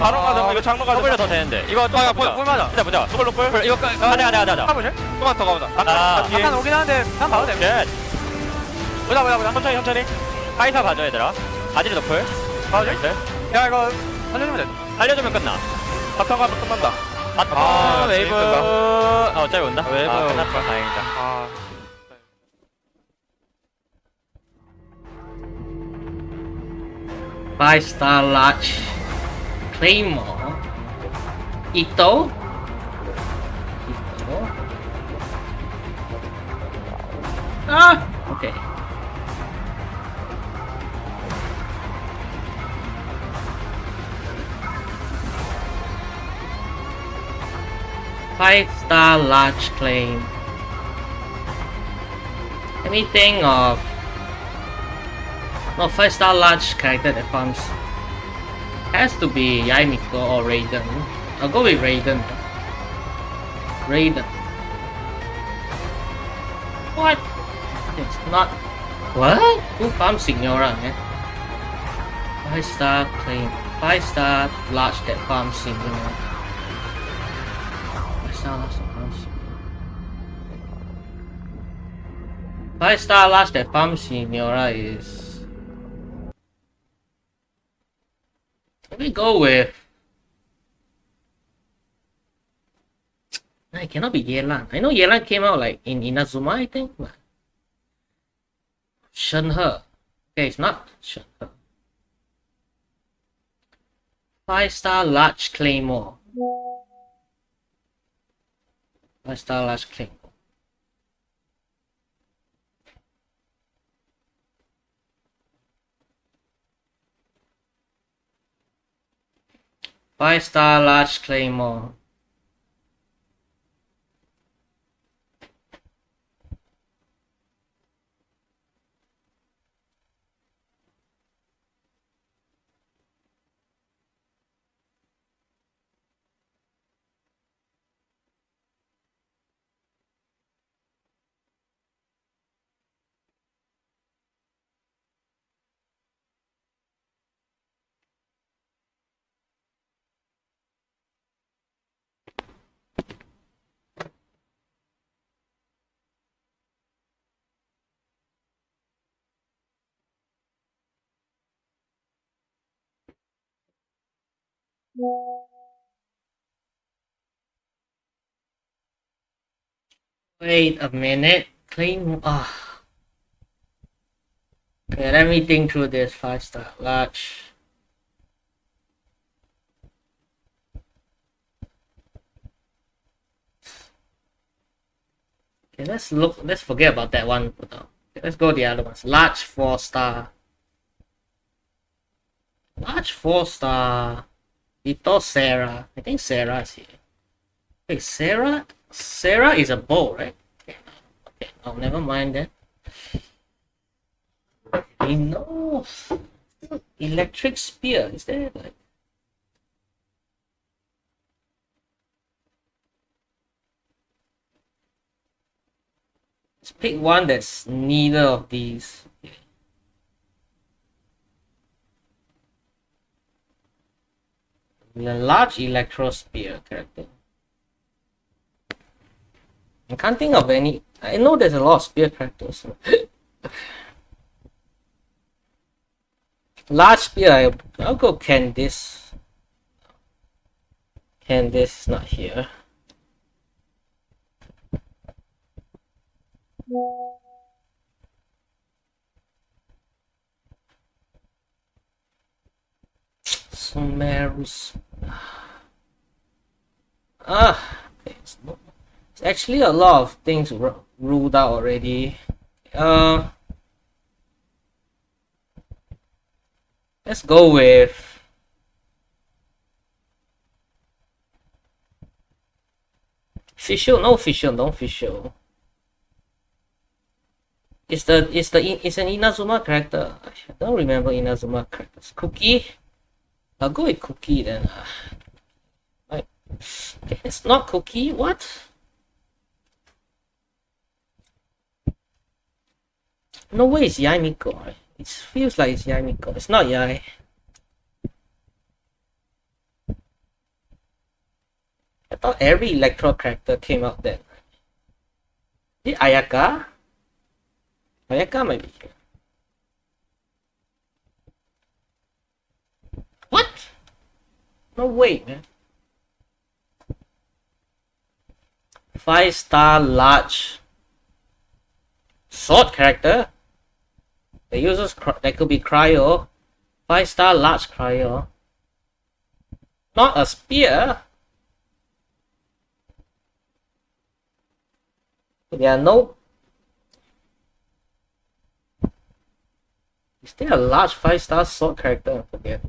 바로 가자. 이거 장로 가자. 더블려 더 되는데. 이거 또 볼 맞아. 보자. 더블. 이거 가자. 가보실? 조금만 더 가보자. 잠깐 오긴 하는데 한 봐도 돼. 보자. 천천히. 하이사 봐줘, 얘들아. 아지르 너플. 봐줘. 야, 이거 살려주면 돼. 알려주면 끝나. 바텀 가면 끝난다. 웨이브. 어차피 온다. 웨이브. 끝날 거 다행이다. 5-star large Claymore. Ito. Ah, okay. Five-star large claim. Let me think of. No, 5-star large character that farms. Has to be Yaimiko or Raiden. I'll go with Raiden. What? It's not. What? Who farms Signora, man? 5-star claim. 5-star large that farms Signora. 5-star large that farms Signora. 5-star large that farms Signora is. Let me go with. It cannot be Yelan. I know Yelan came out like in Inazuma, I think. But Shenhe. Okay, it's not Shenhe. 5-star large claymore. 5-star large claymore. Five-star large claymore. Wait a minute. Clean. Ah. Okay, let me think through this. 5-star large. Okay, let's forget about that one for now. Okay, let's go the other ones. Large 4-star. Large 4-star. Ito Sarah. I think Sarah is here. Wait, Sarah? Sarah is a bow, right? Okay, oh, never mind then. Okay, no. Electric spear. Is there like... Let's pick one that's neither of these. The large electro spear character. I can't think of any. I know there's a lot of spear characters. Large spear, I'll go Candice. Candice is not here. Summer's. It's actually a lot of things ruled out already. Let's go with Fischl. No Fischl, no Fischl. It's an Inazuma character. I don't remember Inazuma characters. Cookie. I'll go with Cookie then. Like, it's not Cookie. What? No way it's Yai Miko. Right? It feels like it's Yai Miko. It's not Yai. I thought every Electro character came out then. Is it Ayaka? Ayaka might be here. What? No way, man. 5-star large sword character. The users that could be cryo. 5-star large cryo. Not a spear. There are no. Is there a large 5-star sword character? I forget.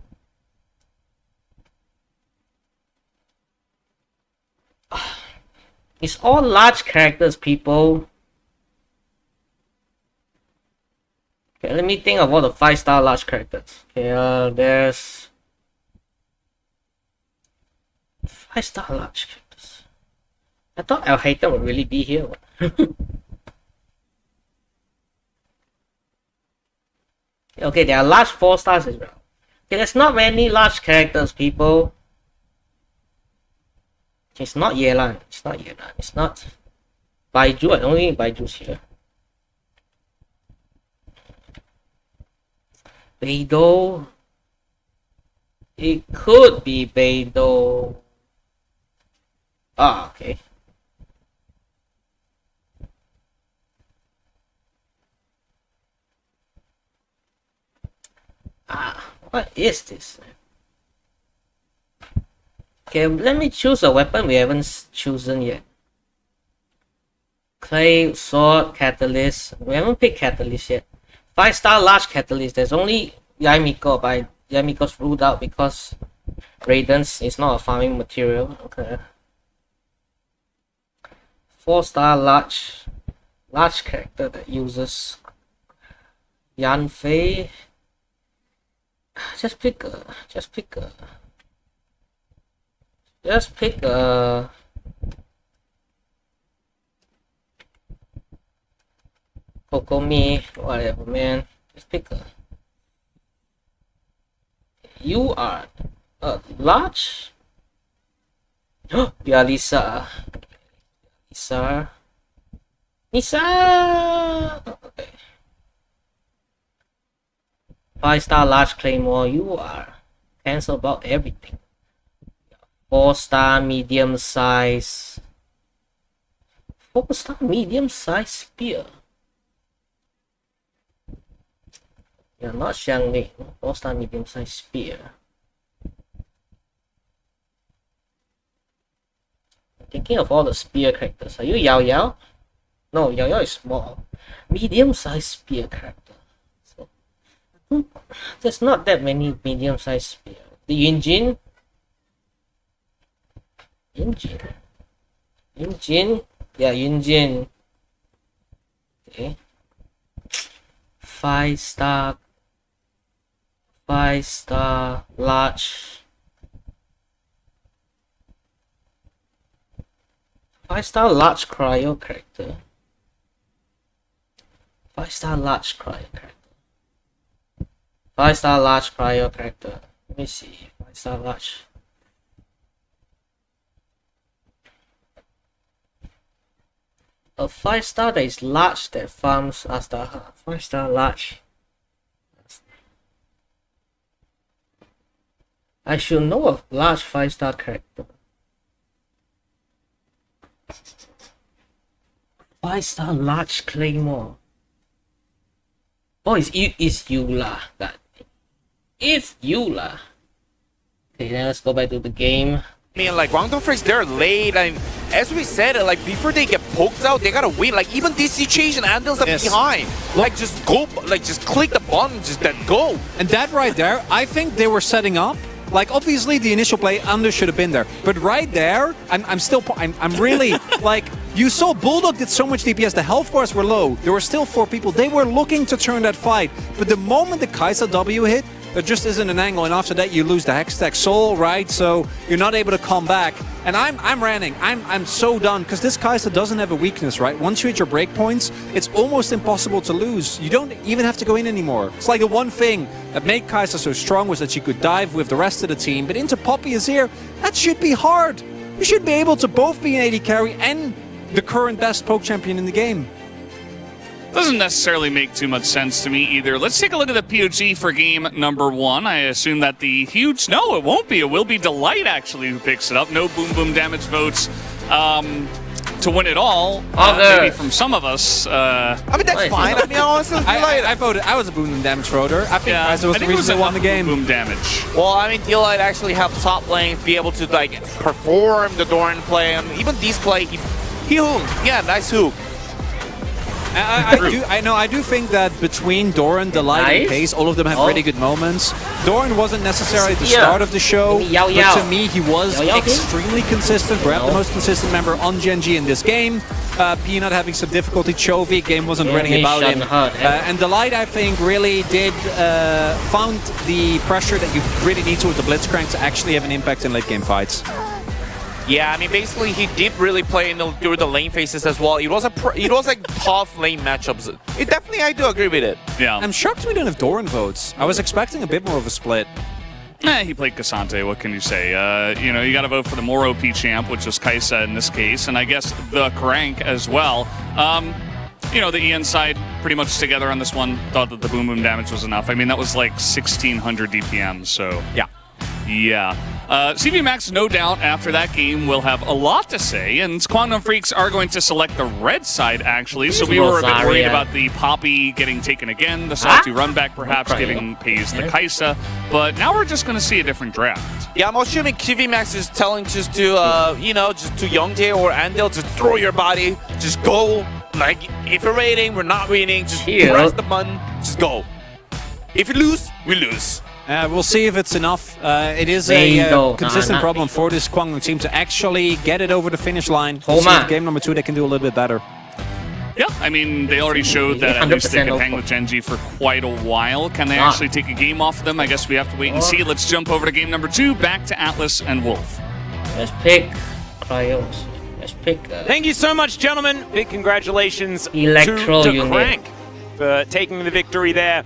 It's all large characters, people. Okay, let me think of all the 5-star large characters. Okay, there's 5-star large characters. I thought El Hater would really be here. Okay, there are large 4 stars as well. Okay, there's not many large characters, people. It's not Yelan. It's not Yelan. It's not Baiju. I don't think Baiju's here. Beidou. It could be Beidou. Ah, okay. What is this? Okay, let me choose a weapon we haven't chosen yet. Clay, sword, catalyst. We haven't picked catalyst yet. 5-star large catalyst. There's only Yaimiko, but Yaimiko's ruled out because Raiden's is not a farming material. Okay. 4-star large character that uses Yanfei. Just pick a Kokomi, whatever, man. Just pick a. You are large. You are Lisa. Lisa. Okay. 5-star large claymore. You are cancel about everything. 4-star medium size. 4-star medium size spear. Yeah, not Xiangli. 4-star medium size spear. Thinking of all the spear characters. Are you Yao Yao? No, Yao Yao is small. Medium size spear character. So, there's not that many medium size spear. The Yunjin. Yunjin. Yeah, Yunjin. Okay. 5-star large. 5-star large cryo character. 5-star large cryo character. 5-star large cryo character. Let me see. 5-star large. A 5-star that is large that farms Asta. 5-star large. I should know of large 5-star character. 5-star large claymore. Oh, it's Eula. God. It's Eula. Okay, then let's go back to the game. I mean, like, Guangdong Freaks, they're late, and as we said, like, before they get poked out, they gotta win. Like, even this situation, Andel's behind. Like, just go, like, just click the button, just then go. And that right there, I think they were setting up. Like, obviously, the initial play, Ander should have been there. But right there, I'm really, like, you saw Bulldog did so much DPS, the health bars were low. There were still 4 people. They were looking to turn that fight. But the moment the Kai'Sa W hit, there just isn't an angle, and after that you lose the Hextech Soul, right? So you're not able to come back. And I'm ranting. I'm so done, because this Kai'Sa doesn't have a weakness, right? Once you hit your breakpoints, it's almost impossible to lose. You don't even have to go in anymore. It's like the one thing that made Kai'Sa so strong was that she could dive with the rest of the team. But into Poppy is here, that should be hard. You should be able to both be an AD carry and the current best poke champion in the game. Doesn't necessarily make too much sense to me either. Let's take a look at the POG for game number 1. I assume that the huge... No, it won't be. It will be Delight, actually, who picks it up. No boom boom damage votes to win it all. Maybe from some of us. I mean, that's fine. I mean, honestly, I voted. I was a boom boom damage voter. I think Kai'Sa was the reason they won the game. Boom damage. Well, I mean, Delight actually helped top lane be able to, like, perform the Doran play. And even this play, he hooked. Yeah, nice hook. I do think that between Doran, Delight, and Pace, all of them have really good moments. Doran wasn't necessarily the start of the show, but to me he was extremely consistent, perhaps the most consistent member on Genji in this game. Peanut having some difficulty, Chovy, game wasn't running about him. And Delight, I think, really did found the pressure that you really need to with the Blitzcrank to actually have an impact in late game fights. Yeah, I mean, basically, he did really play through the lane phases as well. It was like tough lane matchups. I do agree with it. Yeah. I'm shocked we don't have Doran votes. I was expecting a bit more of a split. He played Cassante, what can you say? You know, you gotta vote for the more OP champ, which was Kai'Sa in this case, and I guess the Crank as well. You know, the Ian side pretty much together on this one, thought that the boom boom damage was enough. I mean, that was like 1600 DPM, so... Yeah. CV Max, no doubt, after that game, will have a lot to say, and Guangdong Freaks are going to select the red side, actually, so we were a bit worried about the Poppy getting taken again, the salty run back perhaps giving Pays the Kai'Sa, but now we're just going to see a different draft. Yeah, I'm assuming CV Max is telling just to, you know, just to Youngjae or Andel, just throw your body, just go. Like, if you're raiding, we're not winning, just press the button, just go. If you lose, we lose. We'll see if it's enough. It is a consistent problem for this Guangdong team to actually get it over the finish line. We'll see if game number 2 they can do a little bit better. Yeah, I mean, they already showed that at least they can hang with Genji for quite a while. Can they actually take a game off of them? I guess we have to wait and see. Let's jump over to game number 2, back to Atlas and Wolf. Let's pick Cryos. Let's pick... Thank you so much, gentlemen. Big congratulations Electro to Crank for taking the victory there.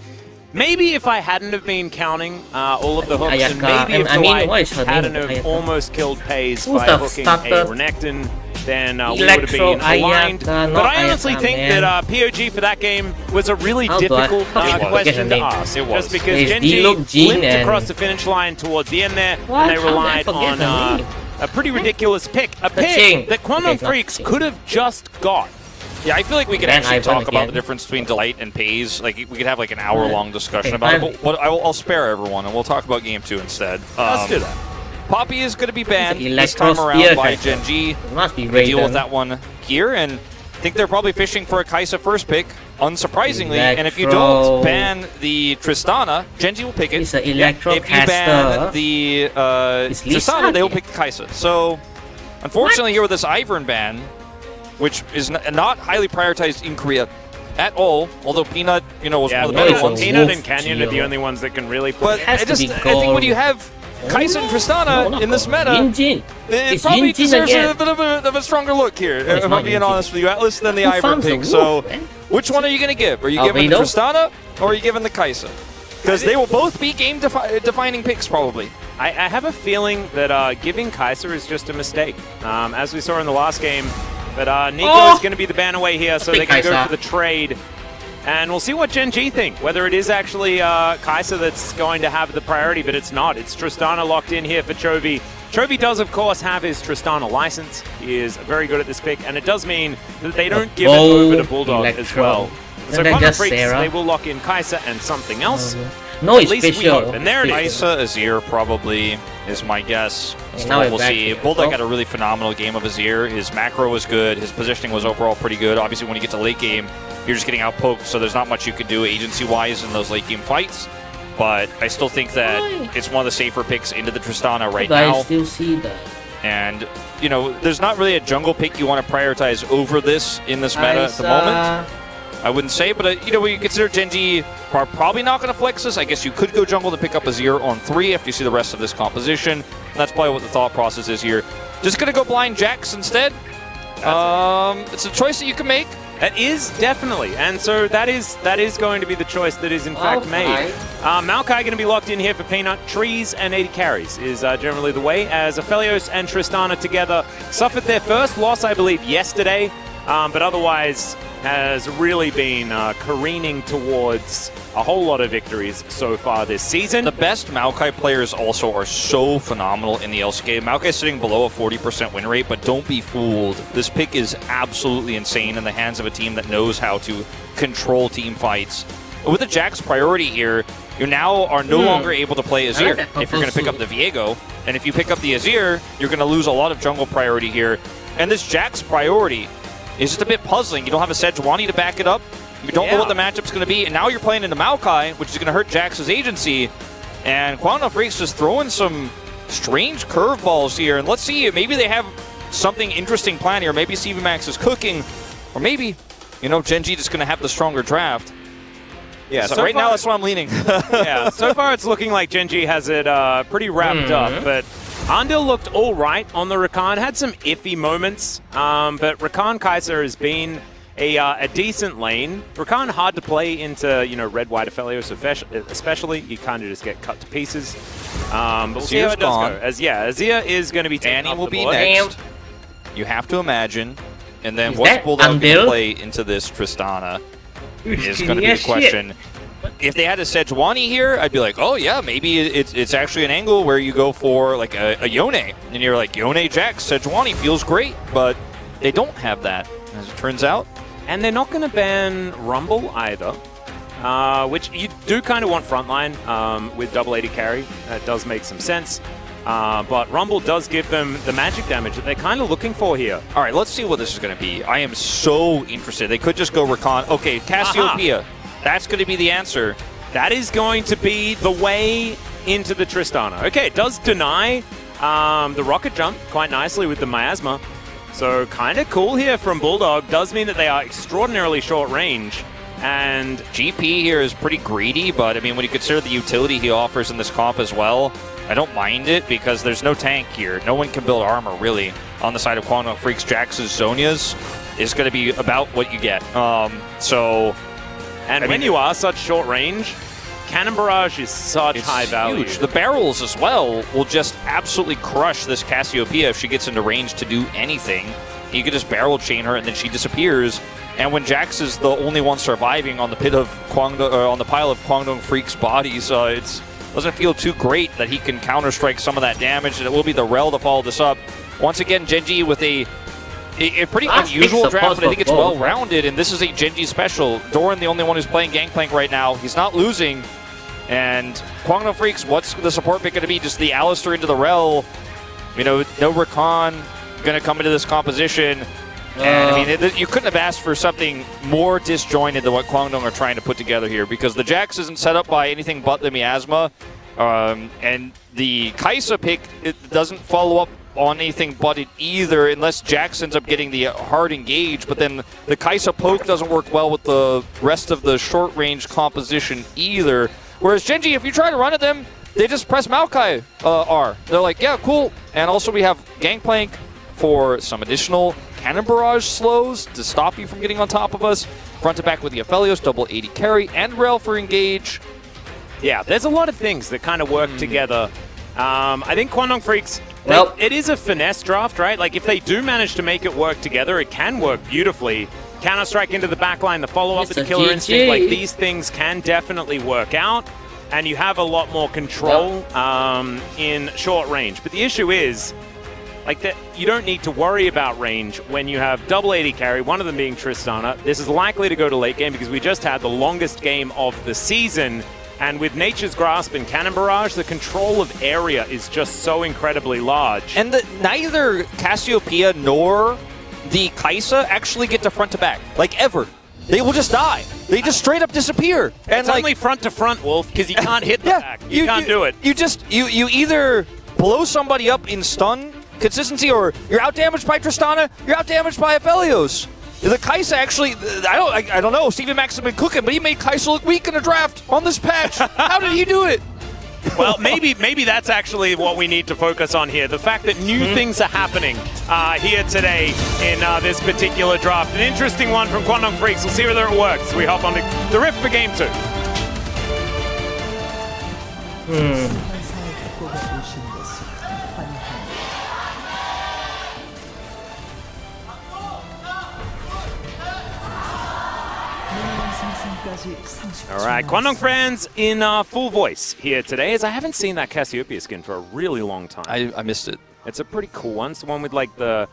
Maybe if I hadn't have been counting all of the hooks, and maybe if Delight hadn't have almost killed Pays by hooking a Renekton, then we would have been aligned. But I honestly think that POG for that game was a really difficult question to ask. It was. Just because Genji limped across the finish line towards the end there, and they relied on a pretty ridiculous pick. A pick that Quantum Freaks could have just got. Yeah, I feel like we could actually talk about the difference between Delight and Pays. Like, we could have like an hour-long discussion about it, but I'll spare everyone, and we'll talk about Game 2 instead. Let's do that. Poppy is going to be banned this time around by Gen G. Must be deal with that one here, and I think they're probably fishing for a Kai'Sa first pick, unsurprisingly. And if you don't ban the Tristana, Gen G will pick it. It's an Electro if you ban the Tristana, they will pick the Kai'Sa. So, unfortunately, here with this Ivern ban, which is not highly prioritized in Korea at all, although Peanut, was one of the better ones. Peanut and Canyon are the only ones that can really play. But I think when you have Kai'Sa and Tristana in this meta, it probably deserves a bit of a stronger look here, if I'm being honest with you, Atlas, than the Ivern pick. So, which one are you going to give? Are you giving the Tristana, or are you giving the Kai'Sa? Because they will both be game-defining picks, probably. I have a feeling that giving Kai'Sa is just a mistake. As we saw in the last game, but Nico is going to be the ban away here, so they're going to go for the trade. And we'll see what Gen G think, whether it is actually Kai'Sa that's going to have the priority, but it's not. It's Tristana locked in here for Chovy. Chovy does, of course, have his Tristana license. He is very good at this pick, and it does mean that they don't give it over to Bulldog as well. So Quantum Freaks, they will lock in Kai'Sa and something else. No, at least we hope. And there it is. Kai'Sa, Azir probably is my guess. So we'll see. Bulldog had a really phenomenal game of Azir. His macro was good. His positioning was overall pretty good. Obviously, when you get to late game, you're just getting outpoked, so there's not much you can do agency-wise in those late game fights. But I still think that it's one of the safer picks into the Tristana right now. I still see that. And, there's not really a jungle pick you want to prioritize over this in this meta at the moment. I wouldn't say, but when you consider Gen G are probably not going to flex this, I guess you could go jungle to pick up Azir on 3 after you see the rest of this composition. That's probably what the thought process is here. Just going to go blind Jax instead. It's a choice that you can make. That is definitely, and so that is going to be the choice that is in fact made. Maokai going to be locked in here for Peanut. Trees and 80 carries is generally the way, as Aphelios and Tristana together suffered their first loss, I believe, yesterday, but otherwise has really been careening towards a whole lot of victories so far this season. The best Maokai players also are so phenomenal in the LCK. Maokai's sitting below a 40% win rate, but don't be fooled. This pick is absolutely insane in the hands of a team that knows how to control team fights. With the Jax priority here, you now are no longer able to play Azir if you're going to pick up the Viego. And if you pick up the Azir, you're going to lose a lot of jungle priority here. And this Jax priority is just a bit puzzling. You don't have a Sejuani to back it up. You don't know what the matchup's going to be, and now you're playing into Maokai, which is going to hurt Jax's agency. And Quantum Freaks just throwing some strange curveballs here. And let's see, maybe they have something interesting planned here. Maybe CV Max is cooking, or maybe, Gen G just going to have the stronger draft. Yeah, so right now that's where I'm leaning. Yeah, so far it's looking like Gen G has it pretty wrapped up, but Andil looked all right on the Rakan, had some iffy moments, but Rakan Kai'Sa has been a decent lane. Rakan hard to play into, red, white Aphelios especially. You kind of just get cut to pieces. But we'll see how it does go. Azir is going to be taken off the board. Annie will be next. You have to imagine. And then what's Bulldog going to play into this Tristana is going to be the question. If they had a Sejuani here, I'd be like, oh yeah, maybe it's actually an angle where you go for like a Yone. And you're like, Yone Jax, Sejuani feels great, but they don't have that, as it turns out. And they're not going to ban Rumble either, which you do kind of want frontline with double 80 carry. That does make some sense. But Rumble does give them the magic damage that they're kind of looking for here. All right, let's see what this is going to be. I am so interested. They could just go Rakan. Okay, Cassiopeia. That's going to be the answer. That is going to be the way into the Tristana. Okay, it does deny the rocket jump quite nicely with the Miasma. So kind of cool here from Bulldog. Does mean that they are extraordinarily short range. And GP here is pretty greedy, but I mean, when you consider the utility he offers in this comp as well, I don't mind it because there's no tank here. No one can build armor, really, on the side of Quantum Freaks. Jax's Zhonya's is going to be about what you get. And when you are such short range, Cannon Barrage is such high value. Huge. The barrels as well will just absolutely crush this Cassiopeia if she gets into range to do anything. You can just barrel chain her and then she disappears. And when Jax is the only one surviving on the pit of on the pile of Kwangdong Freaks' bodies, it's doesn't feel too great that he can counter-strike some of that damage, and it will be the Rel to follow this up. Once again, Genji with a pretty unusual draft, but I think it's well-rounded, and this is a Genji special. Doran, the only one who's playing Gangplank right now. He's not losing, and Kwangdong Freaks, what's the support pick going to be? Just the Alistar into the Rel. You know, no Rakan going to come into this composition. And I mean, you couldn't have asked for something more disjointed than what Kwangdong are trying to put together here, because the Jax isn't set up by anything but the miasma, and the Kai'Sa pick, it doesn't follow up on anything but it either, unless Jax ends up getting the hard engage, but then the Kai'Sa poke doesn't work well with the rest of the short-range composition either. Whereas Genji, if you try to run at them, they just press Maokai R. They're like, yeah, cool. And also we have Gangplank for some additional Cannon Barrage slows to stop you from getting on top of us. Front to back with the Aphelios, double 80 carry, and Rel for engage. Yeah, there's a lot of things that kind of work together. I think Kwangdong Freaks, it is a finesse draft, right? Like, if they do manage to make it work together, it can work beautifully. Counter-strike into the backline, the follow-up with the Killer Instinct, like, these things can definitely work out, and you have a lot more control in short range. But the issue is, like, that you don't need to worry about range when you have double 80 carry, one of them being Tristana. This is likely to go to late game because we just had the longest game of the season. And with Nature's Grasp and Cannon Barrage, the control of area is just so incredibly large. And neither Cassiopeia nor the Kai'Sa actually get to front to back, like ever. They will just die. They just straight up disappear. And it's only front to front, Wolf, because you can't hit the back. You can't do it. You either blow somebody up in stun consistency, or you're out damaged by Tristana, you're out damaged by Aphelios. The Kai'Sa actually, I don't know, Steven Max has been cooking, but he made Kai'Sa look weak in a draft on this patch. How did he do it? Well, maybe that's actually what we need to focus on here. The fact that new things are happening here today in this particular draft. An interesting one from Kwangdong Freaks. We'll see whether it works. We hop on the Rift for Game 2. All right, Kwangdong friends in full voice here today, as I haven't seen that Cassiopeia skin for a really long time. I missed it. It's a pretty cool one. It's the one with like the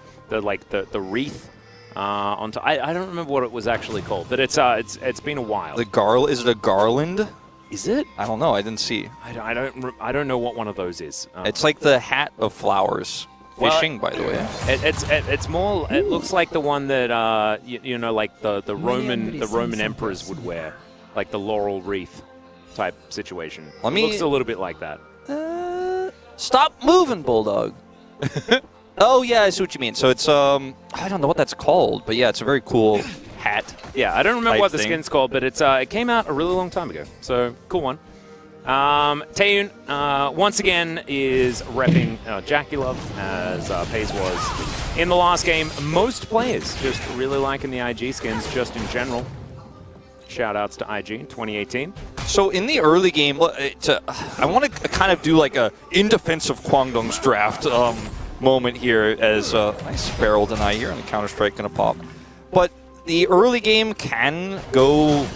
wreath on top. I don't remember what it was actually called, but it's been a while. Is it a garland? Is it? I don't know. I didn't see. I don't know what one of those is. It's like the hat of flowers. Fishing, by the way. It's more. It looks like the one that you know, like the Roman emperors would wear, like the laurel wreath type situation. It looks a little bit like that. Stop moving, Bulldog. Oh yeah, I see what you mean. So it's I don't know what that's called, but yeah, it's a very cool hat. Yeah, I don't remember what the skin's called, but it came out a really long time ago. So cool one. Taeyun, once again, is repping Jackie Love, as Paze was in the last game. Most players just really liking the IG skins just in general. Shout-outs to IG in 2018. So in the early game, I want to kind of do like a in defense of Kwangdong's draft moment here, as nice barrel deny here, and a Counter-Strike going to pop. But the early game can go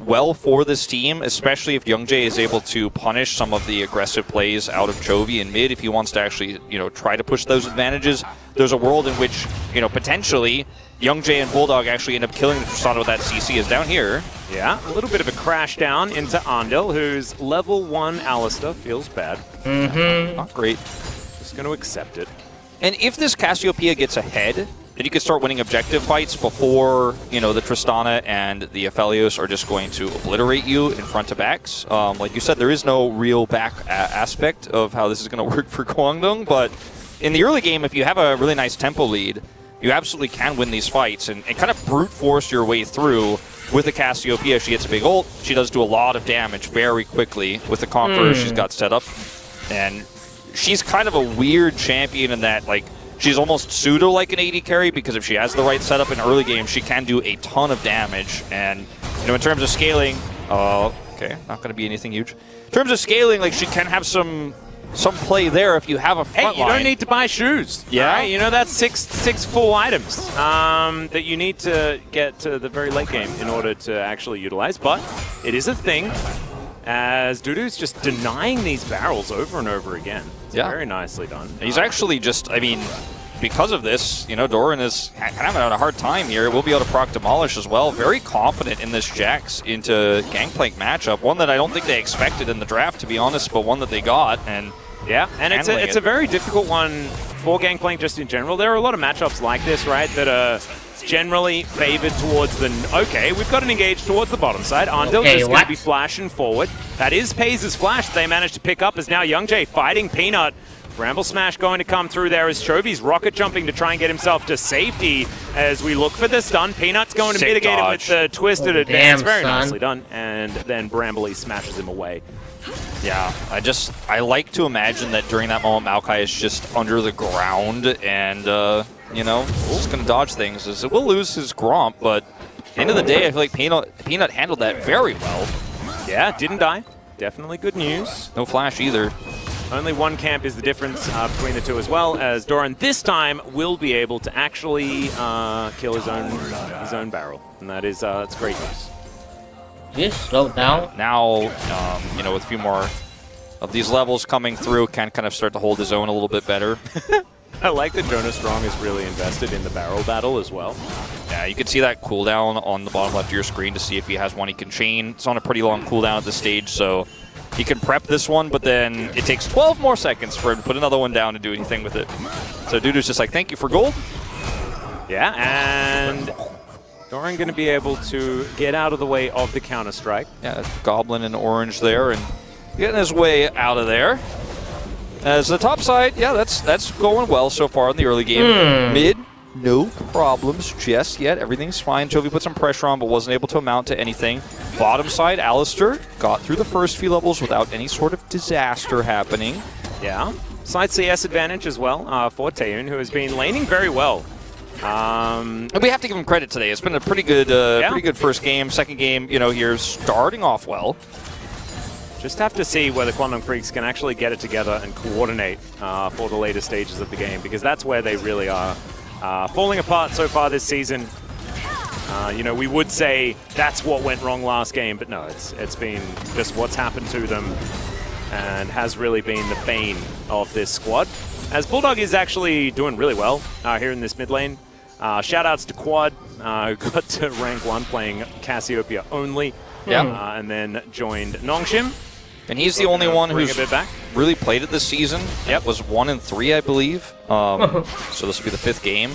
well for this team, especially if Youngjae is able to punish some of the aggressive plays out of Chovy in mid. If he wants to actually, try to push those advantages, there's a world in which, potentially Youngjae and Bulldog actually end up killing the Tristana with that CC is down here. Yeah, a little bit of a crash down into Andel, who's level 1 Alistar. Feels bad. Not great. Just going to accept it. And if this Cassiopeia gets ahead, then you can start winning objective fights before, the Tristana and the Aphelios are just going to obliterate you in front to backs. Like you said, there is no real back aspect of how this is going to work for Kwangdong, but in the early game, if you have a really nice tempo lead, you absolutely can win these fights and kind of brute force your way through with the Cassiopeia. She gets a big ult. She does do a lot of damage very quickly with the Conqueror she's got set up. And she's kind of a weird champion in that, like, she's almost pseudo like an AD carry, because if she has the right setup in early game, she can do a ton of damage. And, in terms of scaling, okay, not going to be anything huge. In terms of scaling, like, she can have some play there if you have a front line. You don't need to buy shoes. Yeah. Right? That's six full items that you need to get to the very late game in order to actually utilize. But it is a thing. as Dudu's just denying these barrels over and over again. It's very nicely done. He's actually just, I mean, because of this, you know, Doran is having a hard time here. We'll be able to proc Demolish as well. Very confident in this Jax into Gangplank matchup. One that I don't think they expected in the draft, to be honest, but one that they got. And yeah, and it's a very difficult one for Gangplank just in general. There are a lot of matchups like this, right, that are generally favored towards the... Okay, we've got an engage towards the bottom side. Andil's just going to be flashing forward. That is FaZe's flash they managed to pick up as now Youngjae fighting Peanut. Bramble Smash going to come through there as Chovy's rocket jumping to try and get himself to safety as we look for the stun. Peanut's going to mitigate it with the twisted advance. Very nicely done. And then Bramble smashes him away. Yeah, I like to imagine that during that moment Maokai is just under the ground and, you know, just going to dodge things. It will lose his Gromp, but at the end of the day, I feel like Peanut handled that very well. Yeah, didn't die. Definitely good news. No flash either. Only one camp is the difference between the two as well, as Doran this time will be able to actually kill his own barrel, and that is it's great news. Just slow down. Now, you know, with a few more of these levels coming through, can kind of start to hold his own a little bit better. I like that Jonas Strong is really invested in the barrel battle as well. Yeah, you can see that cooldown on the bottom left of your screen to see if he has one he can chain. It's on a pretty long cooldown at this stage, so he can prep this one, but then it takes 12 more seconds for him to put another one down and do anything with it. So Dudu's just like, thank you for gold. Yeah, and Doran going to be able to get out of the way of the counter-strike. Yeah, Goblin in orange there and getting his way out of there. As the top side, yeah, that's going well so far in the early game. Mid, no problems just yet. Everything's fine. Chovy put some pressure on, but wasn't able to amount to anything. Bottom side, Alistair got through the first few levels without any sort of disaster happening. Yeah. Side CS advantage as well for Taeyoon, who has been laning very well. We have to give him credit today. It's been a pretty good first game. Second game, you know, here starting off well. Just have to see whether Quantum Freaks can actually get it together and coordinate for the later stages of the game, because that's where they really are falling apart so far this season. You know, we would say that's what went wrong last game, but no, it's been just what's happened to them and has really been the bane of this squad. As Bulldog is actually doing really well here in this mid lane. Shoutouts to Quad, who got to rank 1 playing Cassiopeia only, and then joined Nongshim. And he's the only one who's really played it this season. Yep, was 1-3, I believe. So this will be the 5th game.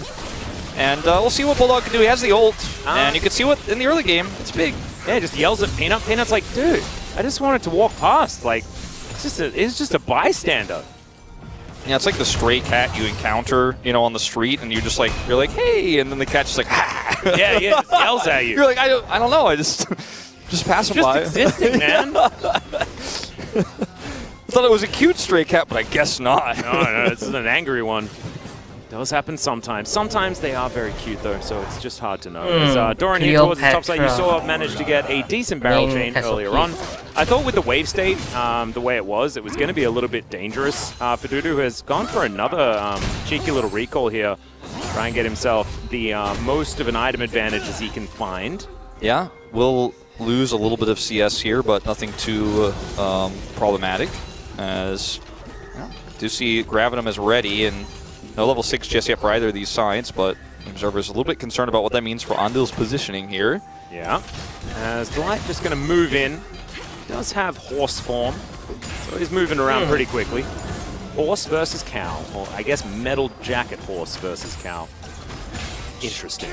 And we'll see what Bulldog can do. He has the ult, and you can see what in the early game, it's big. Yeah, he just yells at Peanut. Peanut's like, dude, I just wanted to walk past. Like, it's just a bystander. Yeah, it's like the stray cat you encounter, you know, on the street, and you're like, hey, and then the cat's just like, ha! Yeah, he just yells at you. You're like, I don't know, I just pass him by. Just existing, man. I thought it was a cute stray cat, but I guess not. No, this is an angry one. Does happen sometimes. Sometimes they are very cute, though, so it's just hard to know. As Doran here towards the top side, you saw managed to get a decent barrel chain earlier on. I thought with the wave state, the way it was going to be a little bit dangerous for Dudu, who has gone for another cheeky little recall here. Try and get himself the most of an item advantage as he can find. Yeah, we'll lose a little bit of CS here, but nothing too problematic. As do see Gravitum is ready, and no level 6 just yet for either of these sides, but Observer is a little bit concerned about what that means for Andil's positioning here. Yeah, as Delight just going to move in. He does have horse form, so he's moving around pretty quickly. Horse versus cow, or I guess metal jacket horse versus cow. Interesting.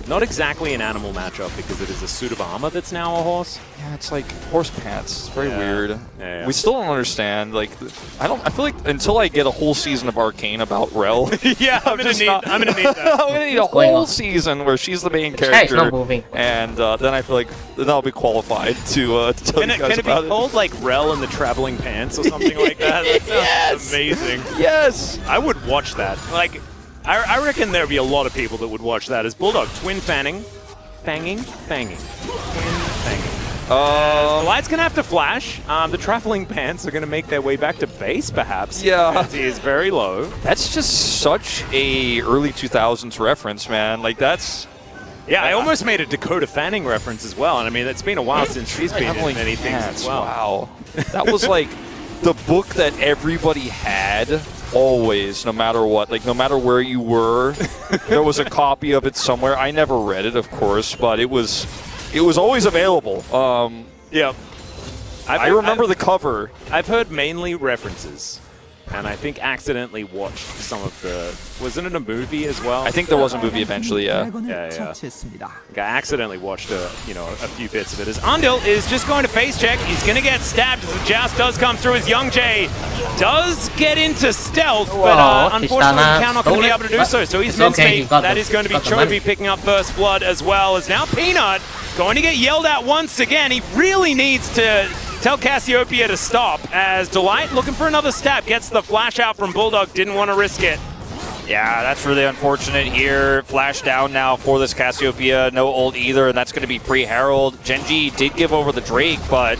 Not exactly an animal matchup because it is a suit of armor that's now a horse. Yeah, it's like horse pants. It's very weird. Yeah. We still don't understand. Like, I feel like until I get a whole season of Arcane about Rel. Yeah, I'm gonna need that. I'm gonna need a whole season where she's the main character, and then I feel like then I'll be qualified to tell you guys about it. Can it be called like Rel in the traveling pants or something like that? That sounds amazing. Yes, I would watch that. Like, I reckon there'd be a lot of people that would watch that as Bulldog. Twin fanging. Twin fanging. The light's going to have to flash. The traveling pants are going to make their way back to base, perhaps. Yeah. As he is very low. That's just such a early 2000s reference, man. Like, that's Yeah, I almost made a Dakota Fanning reference as well, and I mean, it's been a while since she's been in many things as well. Wow. That was like the book that everybody had always, no matter what. Like, no matter where you were, there was a copy of it somewhere. I never read it, of course, but it was always available. Yeah. I remember the cover. I've heard mainly references. And I think accidentally watched some of the... Wasn't it a movie as well? I think there was a movie eventually, yeah. Yeah. I accidentally watched a few bits of it. As Undil is just going to face check. He's going to get stabbed as the joust does come through. As Young Jae does get into stealth, but unfortunately Cal not going to be able to do so. So he's mincemeat. That is going to be Chovy picking up first blood as well. As now Peanut going to get yelled at once again. He really needs to tell Cassiopeia to stop, as Delight looking for another stab, gets the flash out from Bulldog, didn't want to risk it. Yeah, that's really unfortunate here. Flash down now for this Cassiopeia, no ult either, and that's going to be free Herald. Genji did give over the Drake, but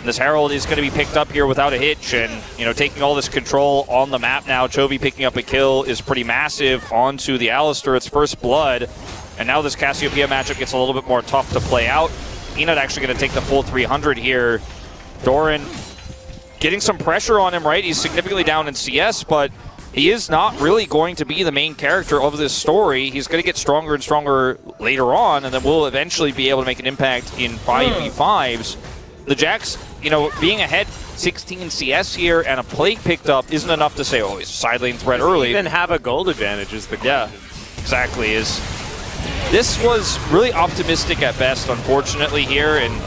this Herald is going to be picked up here without a hitch, and taking all this control on the map now. Chovy picking up a kill is pretty massive onto the Alistar. It's first blood, and now this Cassiopeia matchup gets a little bit more tough to play out. Peanut actually going to take the full 300 here. Doran getting some pressure on him, right? He's significantly down in CS, but he is not really going to be the main character of this story. He's going to get stronger and stronger later on, and then we'll eventually be able to make an impact in 5v5s. The Jax, being ahead 16 CS here and a plate picked up isn't enough to say, oh, he's a side lane threat early. Even have a gold advantage is the question. Yeah, exactly. This was really optimistic at best, unfortunately, here, and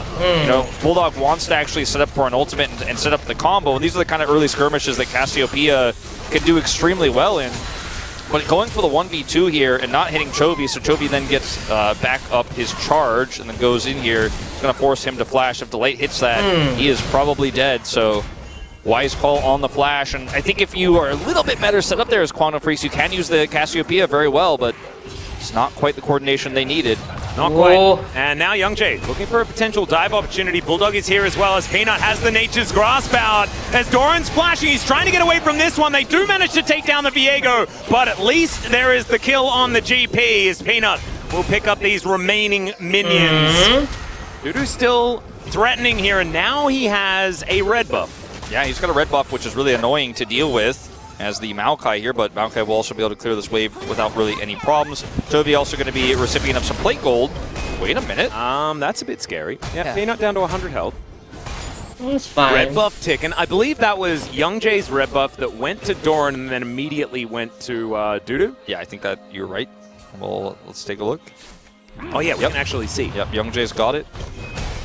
Bulldog wants to actually set up for an ultimate and set up the combo, and these are the kind of early skirmishes that Cassiopeia can do extremely well in. But going for the 1v2 here and not hitting Chovy, so Chovy then gets back up his charge and then goes in here. It's going to force him to flash. If Delight hits that, he is probably dead, so wise call on the flash. And I think if you are a little bit better set up there as Quantum Freaks, you can use the Cassiopeia very well, but it's not quite the coordination they needed. Not quite. And now Young Jae looking for a potential dive opportunity. Bulldog is here as well, as Peanut has the Nature's Grasp out. As Doran's flashing, he's trying to get away from this one. They do manage to take down the Viego, but at least there is the kill on the GP, as Peanut will pick up these remaining minions. Dudu's still threatening here, and now he has a red buff. Yeah, he's got a red buff, which is really annoying to deal with as the Maokai here, but Maokai will also be able to clear this wave without really any problems. Chovy also going to be a recipient of some plate gold. Wait a minute. That's a bit scary. Yeah, Peanut down to 100 health. It's fine. Red buff ticking. I believe that was Young Jae's red buff that went to Doran and then immediately went to Dudu. Yeah, I think that you're right. Well, let's take a look. Oh yeah, we can actually see. Yep, Young Jae's got it.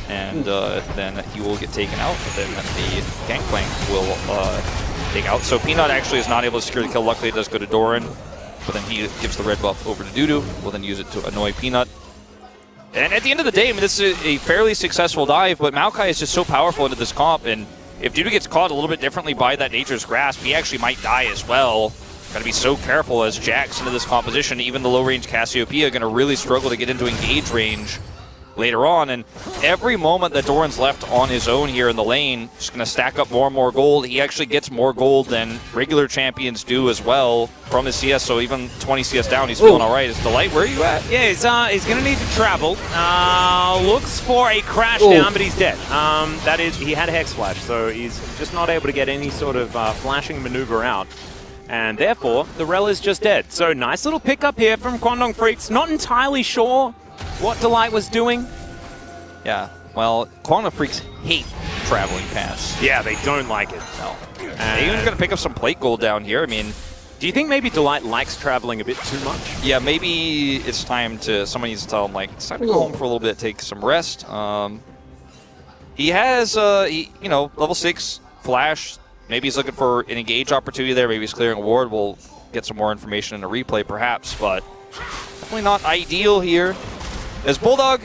And then he will get taken out, but then the Gangplank will take out. So Peanut actually is not able to secure the kill. Luckily, it does go to Doran, but then he gives the red buff over to Dudu. We'll then use it to annoy Peanut. And at the end of the day, I mean, this is a fairly successful dive, but Maokai is just so powerful into this comp, and if Dudu gets caught a little bit differently by that Nature's Grasp, he actually might die as well. Got to be so careful as Jax into this composition. Even the low-range Cassiopeia are going to really struggle to get into engage range later on, and every moment that Doran's left on his own here in the lane, just going to stack up more and more gold. He actually gets more gold than regular champions do as well from his CS, so even 20 CS down, he's feeling all right. Is Delight, where are you at? Yeah, he's going to need to travel. Looks for a crash down, but he's dead. That is, he had a Hex Flash, so he's just not able to get any sort of flashing maneuver out. And therefore, the Rel is just dead. So nice little pickup here from Quantum Freaks. Not entirely sure what Delight was doing. Yeah, well, Quantum Freaks hate traveling past. Yeah, they don't like it. No. They're even going to pick up some plate gold down here. I mean, do you think maybe Delight likes traveling a bit too much? Yeah, maybe it's time to, someone needs to tell him, like, it's time to go home for a little bit, take some rest. He has, level 6 Flash. Maybe he's looking for an engage opportunity there. Maybe he's clearing a ward. We'll get some more information in a replay, perhaps, but definitely not ideal here. As Bulldog,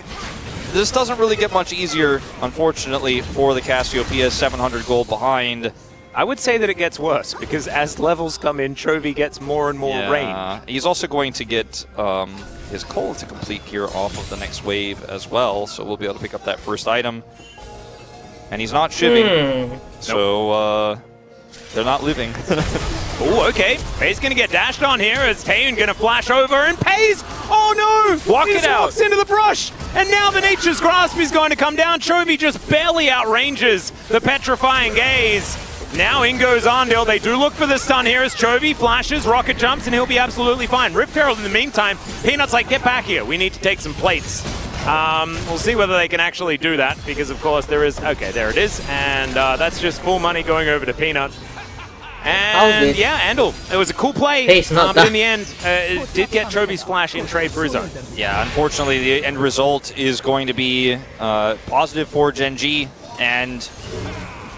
this doesn't really get much easier, unfortunately, for the Cassiopeia, 700 gold behind. I would say that it gets worse, because as levels come in, Chovy gets more and more range. He's also going to get his coal to complete here off of the next wave as well, so we'll be able to pick up that first item. And he's not shivving, so they're not living. Oh, okay. Pei's gonna get dashed on here as Taeyun gonna flash over, and Pei's, oh no! Walk it out. Walks into the brush, and now the Nature's Grasp is going to come down. Chovy just barely outranges the Petrifying Gaze. Now in goes Arndil. They do look for the stun here as Chovy flashes, rocket jumps, and he'll be absolutely fine. Rift Herald in the meantime, Peanut's like, get back here. We need to take some plates. We'll see whether they can actually do that, because of course there is, okay, there it is, and that's just full money going over to Peanut. And yeah, Andal, it was a cool play, but in the end, it did get Chovy's flash in trade for his own. Yeah, unfortunately, the end result is going to be positive for Gen G, and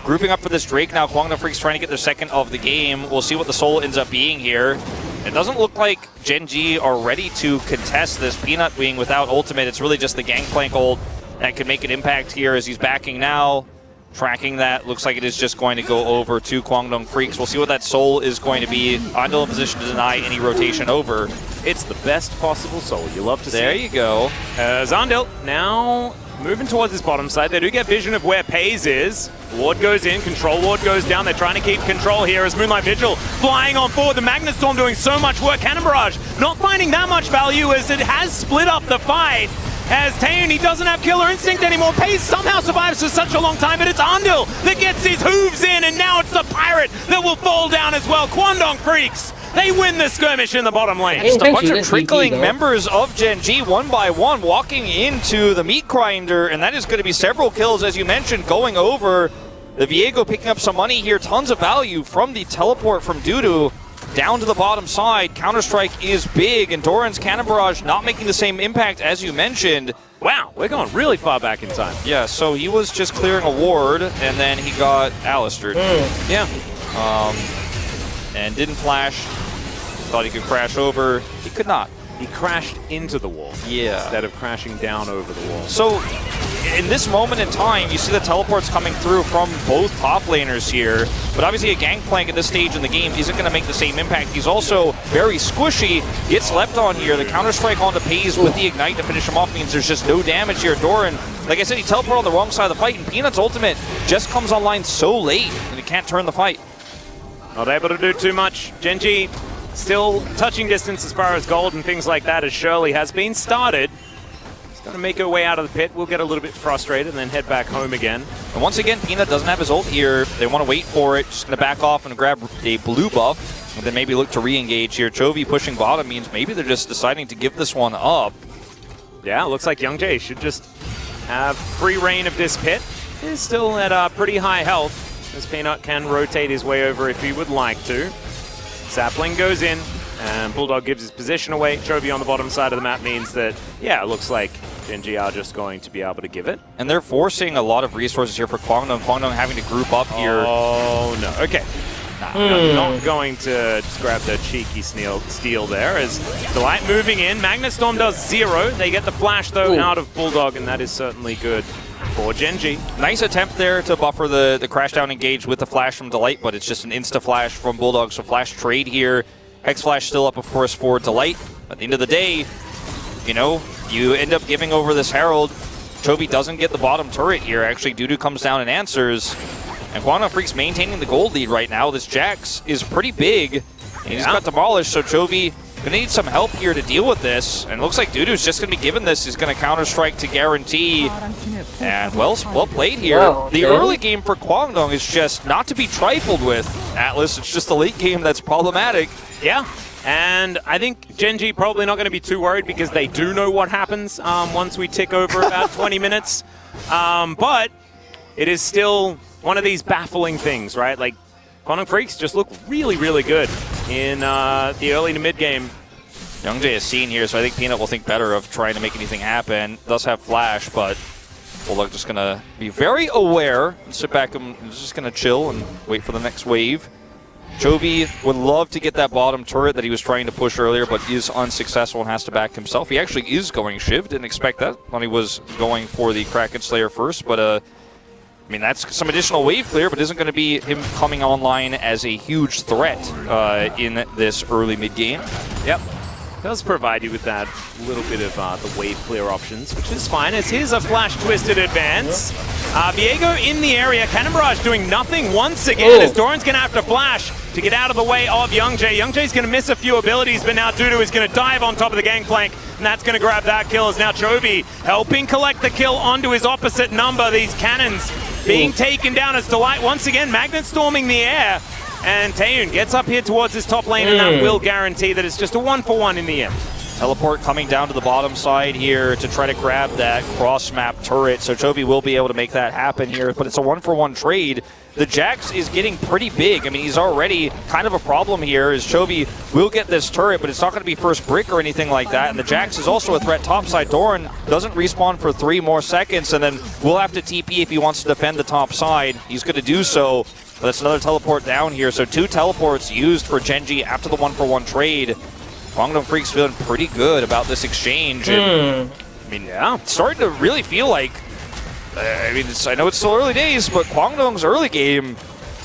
grouping up for this Drake now. Kwangdong Freaks trying to get their second of the game. We'll see what the soul ends up being here. It doesn't look like Gen G are ready to contest this. Peanut being without ultimate, it's really just the Gangplank ult that could make an impact here as he's backing now. Tracking that, looks like it is just going to go over to Kwangdong Freaks. We'll see what that soul is going to be. Andal in position to deny any rotation over. It's the best possible soul. You love to see There it. you go. Zandil now moving towards his bottom side. They do get vision of where Pei's is. Ward goes in, Control Ward goes down. They're trying to keep control here as Moonlight Vigil flying on forward. The Magnet Storm doing so much work. Cannon Barrage not finding that much value as it has split up the fight. As Taeyun, he doesn't have Killer Instinct anymore. Pei somehow survives for such a long time, but it's Arndil that gets his hooves in, and now it's the Pirate that will fall down as well. Kwangdong Freaks, they win the skirmish in the bottom lane. Just a bunch of trickling members of Gen G, one by one, walking into the meat grinder, and that is going to be several kills, as you mentioned, going over. The Viego picking up some money here, tons of value from the teleport from Dudu. Down to the bottom side, Counter-Strike is big, and Doran's Cannon Barrage not making the same impact as you mentioned. Wow, we're going really far back in time. Yeah, so he was just clearing a ward, and then he got Alistair. Yeah. And didn't flash. Thought he could crash over. He could not. He crashed into the wall. Yeah. Instead of crashing down over the wall. So, in this moment in time, you see the teleports coming through from both top laners here, but obviously a Gangplank at this stage in the game isn't going to make the same impact. He's also very squishy, gets left on here. The Counter-Strike onto Pei's with the Ignite to finish him off means there's just no damage here. Doran, like I said, he teleported on the wrong side of the fight, and Peanut's ultimate just comes online so late, and he can't turn the fight. Not able to do too much. Gen G still touching distance as far as gold and things like that, as Shirley has been started. He's going to make her way out of the pit. We'll get a little bit frustrated and then head back home again. And once again, Peanut doesn't have his ult here. They want to wait for it. Just going to back off and grab a blue buff, and then maybe look to re-engage here. Chovy pushing bottom means maybe they're just deciding to give this one up. Yeah, looks like Young Jay should just have free reign of this pit. He's still at pretty high health, as Peanut can rotate his way over if he would like to. Sapling goes in, and Bulldog gives his position away. Chovy on the bottom side of the map means that, yeah, it looks like Gen G are just going to be able to give it. And they're forcing a lot of resources here for Kwangdong. Kwangdong having to group up here. Oh, no. Okay. Not going to grab the cheeky steal there. As Delight moving in. Magnet Storm does 0. They get the flash, though, out of Bulldog, and that is certainly good for Gen G. Nice attempt there to buffer the crash down engage with the flash from Delight, but it's just an insta-flash from Bulldog, so flash trade here. Hex Flash still up, of course, for Delight. At the end of the day, you know, you end up giving over this Herald. Chovy doesn't get the bottom turret here. Actually, Dudu comes down and answers. And Kwangdong Freaks maintaining the gold lead right now. This Jax is pretty big, and he's got demolished, so Chovy gonna need some help here to deal with this. And it looks like Dudu's just gonna be given this. He's gonna Counter-Strike to guarantee. And well played here. Wow, the early game for Kwangdong is just not to be trifled with, Atlas. It's just the late game that's problematic. Yeah. And I think Gen G probably not going to be too worried because they do know what happens once we tick over about 20 minutes. But it is still one of these baffling things, right? Like, Kwangdong Freaks just look really, really good in the early to mid game. Young Jay is seen here, so I think Peanut will think better of trying to make anything happen. Does have flash, but Bulldog just going to be very aware and sit back and just going to chill and wait for the next wave. Chovy would love to get that bottom turret that he was trying to push earlier, but is unsuccessful and has to back himself. He actually is going Shiv. Didn't expect that. Thought he was going for the Kraken Slayer first, but I mean, that's some additional wave clear, but isn't going to be him coming online as a huge threat in this early mid-game. Yep. does provide you with that little bit of the wave clear options, which is fine, as here's a flash twisted advance. Viego in the area, Cannon Barrage doing nothing once again, as Doran's going to have to flash to get out of the way of Youngjae. Youngjae's going to miss a few abilities, but now Dudu is going to dive on top of the gangplank, and that's going to grab that kill, as now Chovy helping collect the kill onto his opposite number. These cannons being taken down as Delight once again, Magnet storming the air, and Taeyun gets up here towards his top lane, and that will guarantee that it's just a 1-for-1 in the end. Teleport coming down to the bottom side here to try to grab that cross-map turret, so Chovy will be able to make that happen here, but it's a 1-for-1 trade. The Jax is getting pretty big. I mean, he's already kind of a problem here, as Chovy will get this turret, but it's not going to be first brick or anything like that, and the Jax is also a threat topside. Doran doesn't respawn for 3 more seconds, and then will have to TP if he wants to defend the top side. He's going to do so, but that's another teleport down here, so 2 teleports used for Genji after the 1-for-1 trade. Guangdong Freak's feeling pretty good about this exchange. And, I mean, yeah, it's starting to really feel like, I mean, I know it's still early days, but Guangdong's early game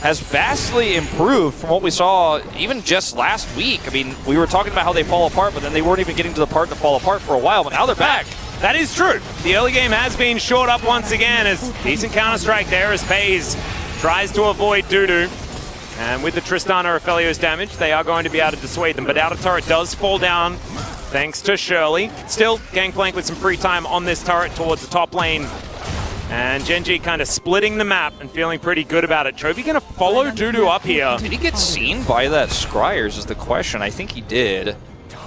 has vastly improved from what we saw even just last week. I mean, we were talking about how they fall apart, but then they weren't even getting to the part to fall apart for a while, but now they're back. That is true. The early game has been short up once again, as decent counter-strike there as FaZe tries to avoid Dudu. And with the Tristana Aphelios damage, they are going to be able to dissuade them. But outer turret does fall down, thanks to Shirley. Still, Gangplank with some free time on this turret towards the top lane. And Genji kind of splitting the map and feeling pretty good about it. Chovy going to follow Dudu up here. Did he get seen by that Scryers is the question. I think he did.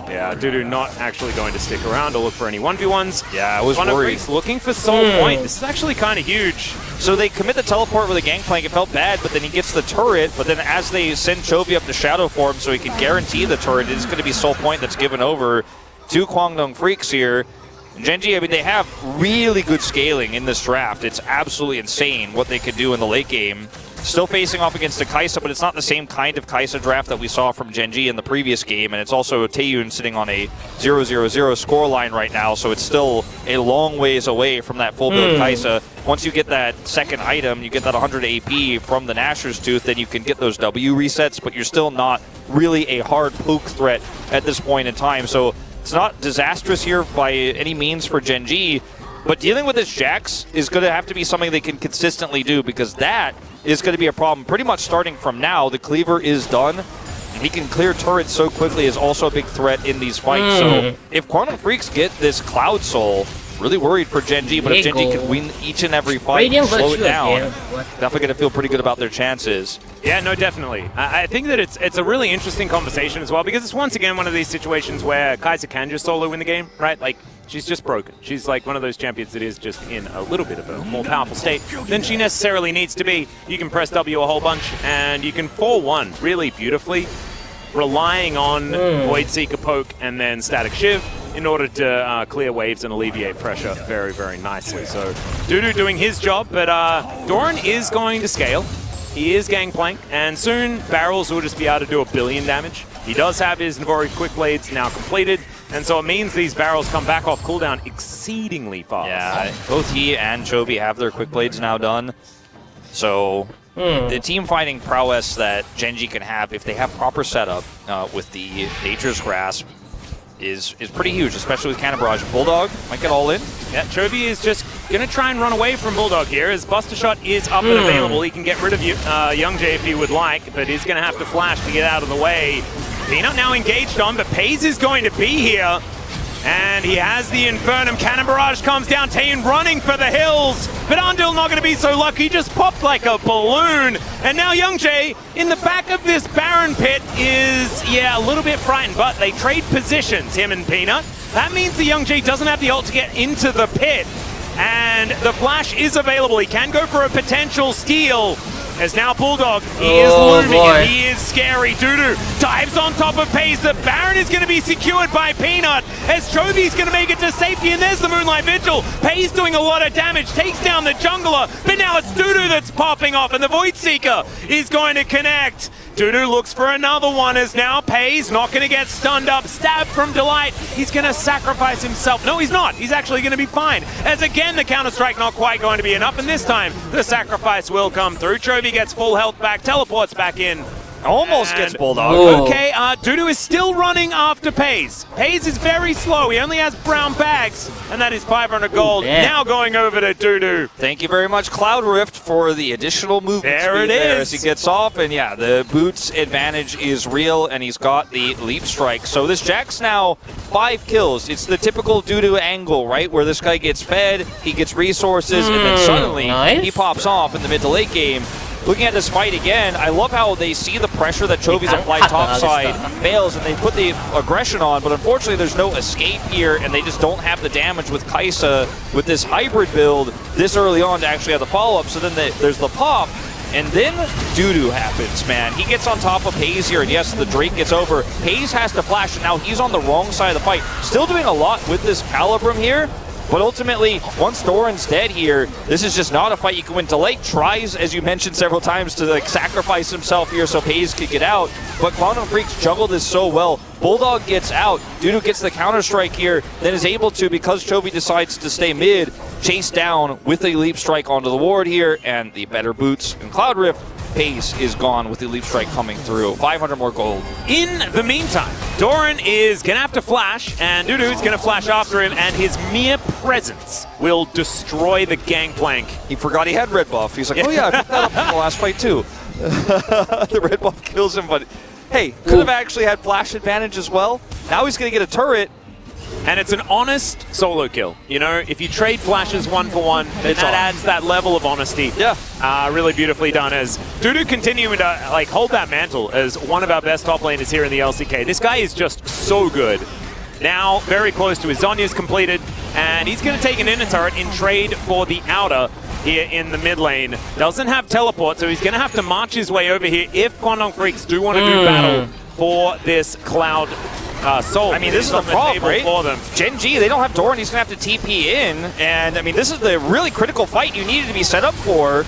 Yeah, Dudu not actually going to stick around to look for any 1v1s. Yeah, I was worried. Looking for Soul Point. This is actually kind of huge. So they commit the teleport with a Gangplank. It felt bad, but then he gets the turret. But then as they send Chovy up to Shadow form so he can guarantee the turret, it's going to be Soul Point that's given over to Guangdong Freaks here. And Genji, I mean, they have really good scaling in this draft. It's absolutely insane what they could do in the late game. Still facing off against a Kai'Sa, but it's not the same kind of Kai'Sa draft that we saw from Genji in the previous game, and it's also Taeyun sitting on a 0-0-0 scoreline right now, so it's still a long ways away from that full build Kai'Sa. Once you get that second item, you get that 100 AP from the Nashor's Tooth, then you can get those W resets, but you're still not really a hard poke threat at this point in time, so it's not disastrous here by any means for Genji, but dealing with this Jax is going to have to be something they can consistently do, because that is going to be a problem pretty much starting from now. The cleaver is done, and he can clear turrets so quickly is also a big threat in these fights. So if Guangdong Freaks get this Cloud Soul, really worried for Genji, but if Genji can win each and every fight and slow it down, definitely going to feel pretty good about their chances. Yeah, no, definitely. I think that it's a really interesting conversation as well, because it's once again one of these situations where Kai'Sa can just solo win the game, right? Like, she's just broken. She's like one of those champions that is just in a little bit of a more powerful state than she necessarily needs to be. You can press W a whole bunch, and you can 4-1 really beautifully, relying on Void Seeker poke and then Static Shiv in order to clear waves and alleviate pressure very, very nicely. So Dudu doing his job, but Doran is going to scale. He is Gangplank, and soon Barrels will just be able to do 1 billion damage. He does have his Navori Quick Blades now completed, and so it means these barrels come back off cooldown exceedingly fast. Yeah, both he and Chovy have their Quick Blades now done. So the team fighting prowess that Genji can have if they have proper setup with the Nature's Grasp is pretty huge, especially with Cannon Barrage. Bulldog might get all in. Yeah, Chovy is just going to try and run away from Bulldog here, as Buster Shot is up and available. He can get rid of Youngjae if he would like, but he's going to have to flash to get out of the way. Peanut now engaged on, but FaZe is going to be here. And he has the Infernum. Cannon Barrage comes down. Taeyun running for the hills. But Andil not going to be so lucky. Just popped like a balloon. And now Youngjae in the back of this Baron pit is, yeah, a little bit frightened. But they trade positions, him and Peanut. That means the Youngjae doesn't have the ult to get into the pit. And the flash is available. He can go for a potential steal. As now Bulldog, he is looming and he is scary. Dudu dives on top of FaZe. The Baron is going to be secured by Peanut as Chovy's going to make it to safety, and there's the Moonlight Vigil. FaZe doing a lot of damage, takes down the jungler, but now it's Dudu that's popping off, and the Void Seeker is going to connect. Dudu looks for another one as now FaZe not going to get stunned up. Stab from Delight. He's going to sacrifice himself. No, he's not. He's actually going to be fine. As again, the counter-strike not quite going to be enough, and this time the sacrifice will come through. Chovy gets full health back, teleports back in Almost gets Bulldog. Okay, Dudu is still running after Pays. Pays is very slow. He only has brown bags, and that is 500 gold. Now going over to Dudu. Thank you very much, Cloud Rift, for the additional movement There speed it is. as he gets off. And yeah, the Boots advantage is real, and he's got the Leap Strike. So this Jack's now 5 kills. It's the typical Dudu angle, right? Where this guy gets fed, he gets resources, and then suddenly he pops off in the mid to late game. Looking at this fight again, I love how they see the pressure that Chovy's applied topside fails, and they put the aggression on, but unfortunately there's no escape here, and they just don't have the damage with Kai'Sa with this hybrid build this early on to actually have the follow-up. So then there's the pop, and then Dudu happens, man. He gets on top of Pays here, and yes, the Drake gets over. Pays has to flash, and now he's on the wrong side of the fight. Still doing a lot with this Calibrum here, but ultimately, once Doran's dead here, this is just not a fight you can win. Delay tries, as you mentioned several times, to like sacrifice himself here so Pays could get out, but Quantum Freaks juggle this so well. Bulldog gets out, Dudu gets the counter-strike here, then is able to, because Chovy decides to stay mid, chase down with a Leap Strike onto the ward here, and the better Boots and Cloud Rift. Pace is gone with the Leap Strike coming through. 500 more gold. In the meantime, Doran is going to have to flash, and Dudu's going to flash after him, and his mere presence will destroy the gangplank. He forgot he had red buff. He's like, oh yeah, I picked that up in the last fight too. The red buff kills him, but hey, could have actually had flash advantage as well. Now he's going to get a turret. And it's an honest solo kill. You know, if you trade flashes 1-for-1, then that adds that level of honesty. Yeah. Really beautifully done as Dudu continuing to like hold that mantle as one of our best top laners here in the LCK. This guy is just so good. Now very close to his Zonya's completed, and he's going to take an inner turret in trade for the outer here in the mid lane. Doesn't have teleport, so he's going to have to march his way over here if Quantum Freaks do want to do battle for this Cloud Soul. I mean, this is the problem, right? For them. Gen G, they don't have Doran. He's going to have to TP in. And, I mean, this is the really critical fight you needed to be set up for.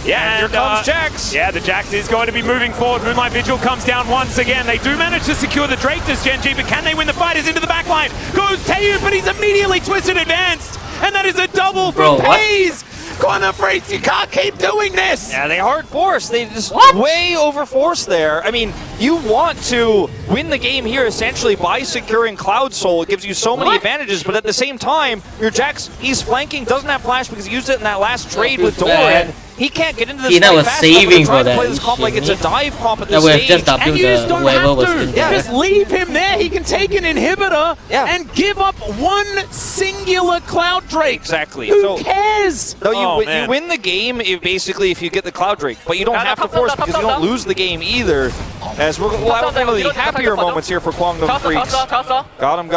Yeah, and here comes Jax. Yeah, the Jax is going to be moving forward. Moonlight Vigil comes down once again. They do manage to secure the Drake, does Gen G, but can they win the fight? Is into the back line. Goes Taeyu, but he's immediately twisted advanced. And that is a double from Pays. Quantum Freaks, you can't keep doing this! Yeah, they hard force. They just way over force there. I mean, you want to win the game here essentially by securing Cloud Soul. It gives you so many advantages, but at the same time, your Jax, he's flanking, doesn't have flash because he used it in that last trade with Doran. He can't get into this fight was fast saving enough. for that. Play this comp like it's a dive comp at this That stage. just And you just don't have to. Yeah. Just leave him there. He can take an inhibitor and give up one singular Cloud Drake. Exactly. Who cares? No, you win the game if you get the Cloud Drake, but you don't have to force because you don't lose the game either. As we'll have one of the happier moments here for Quantum Freaks. Got him.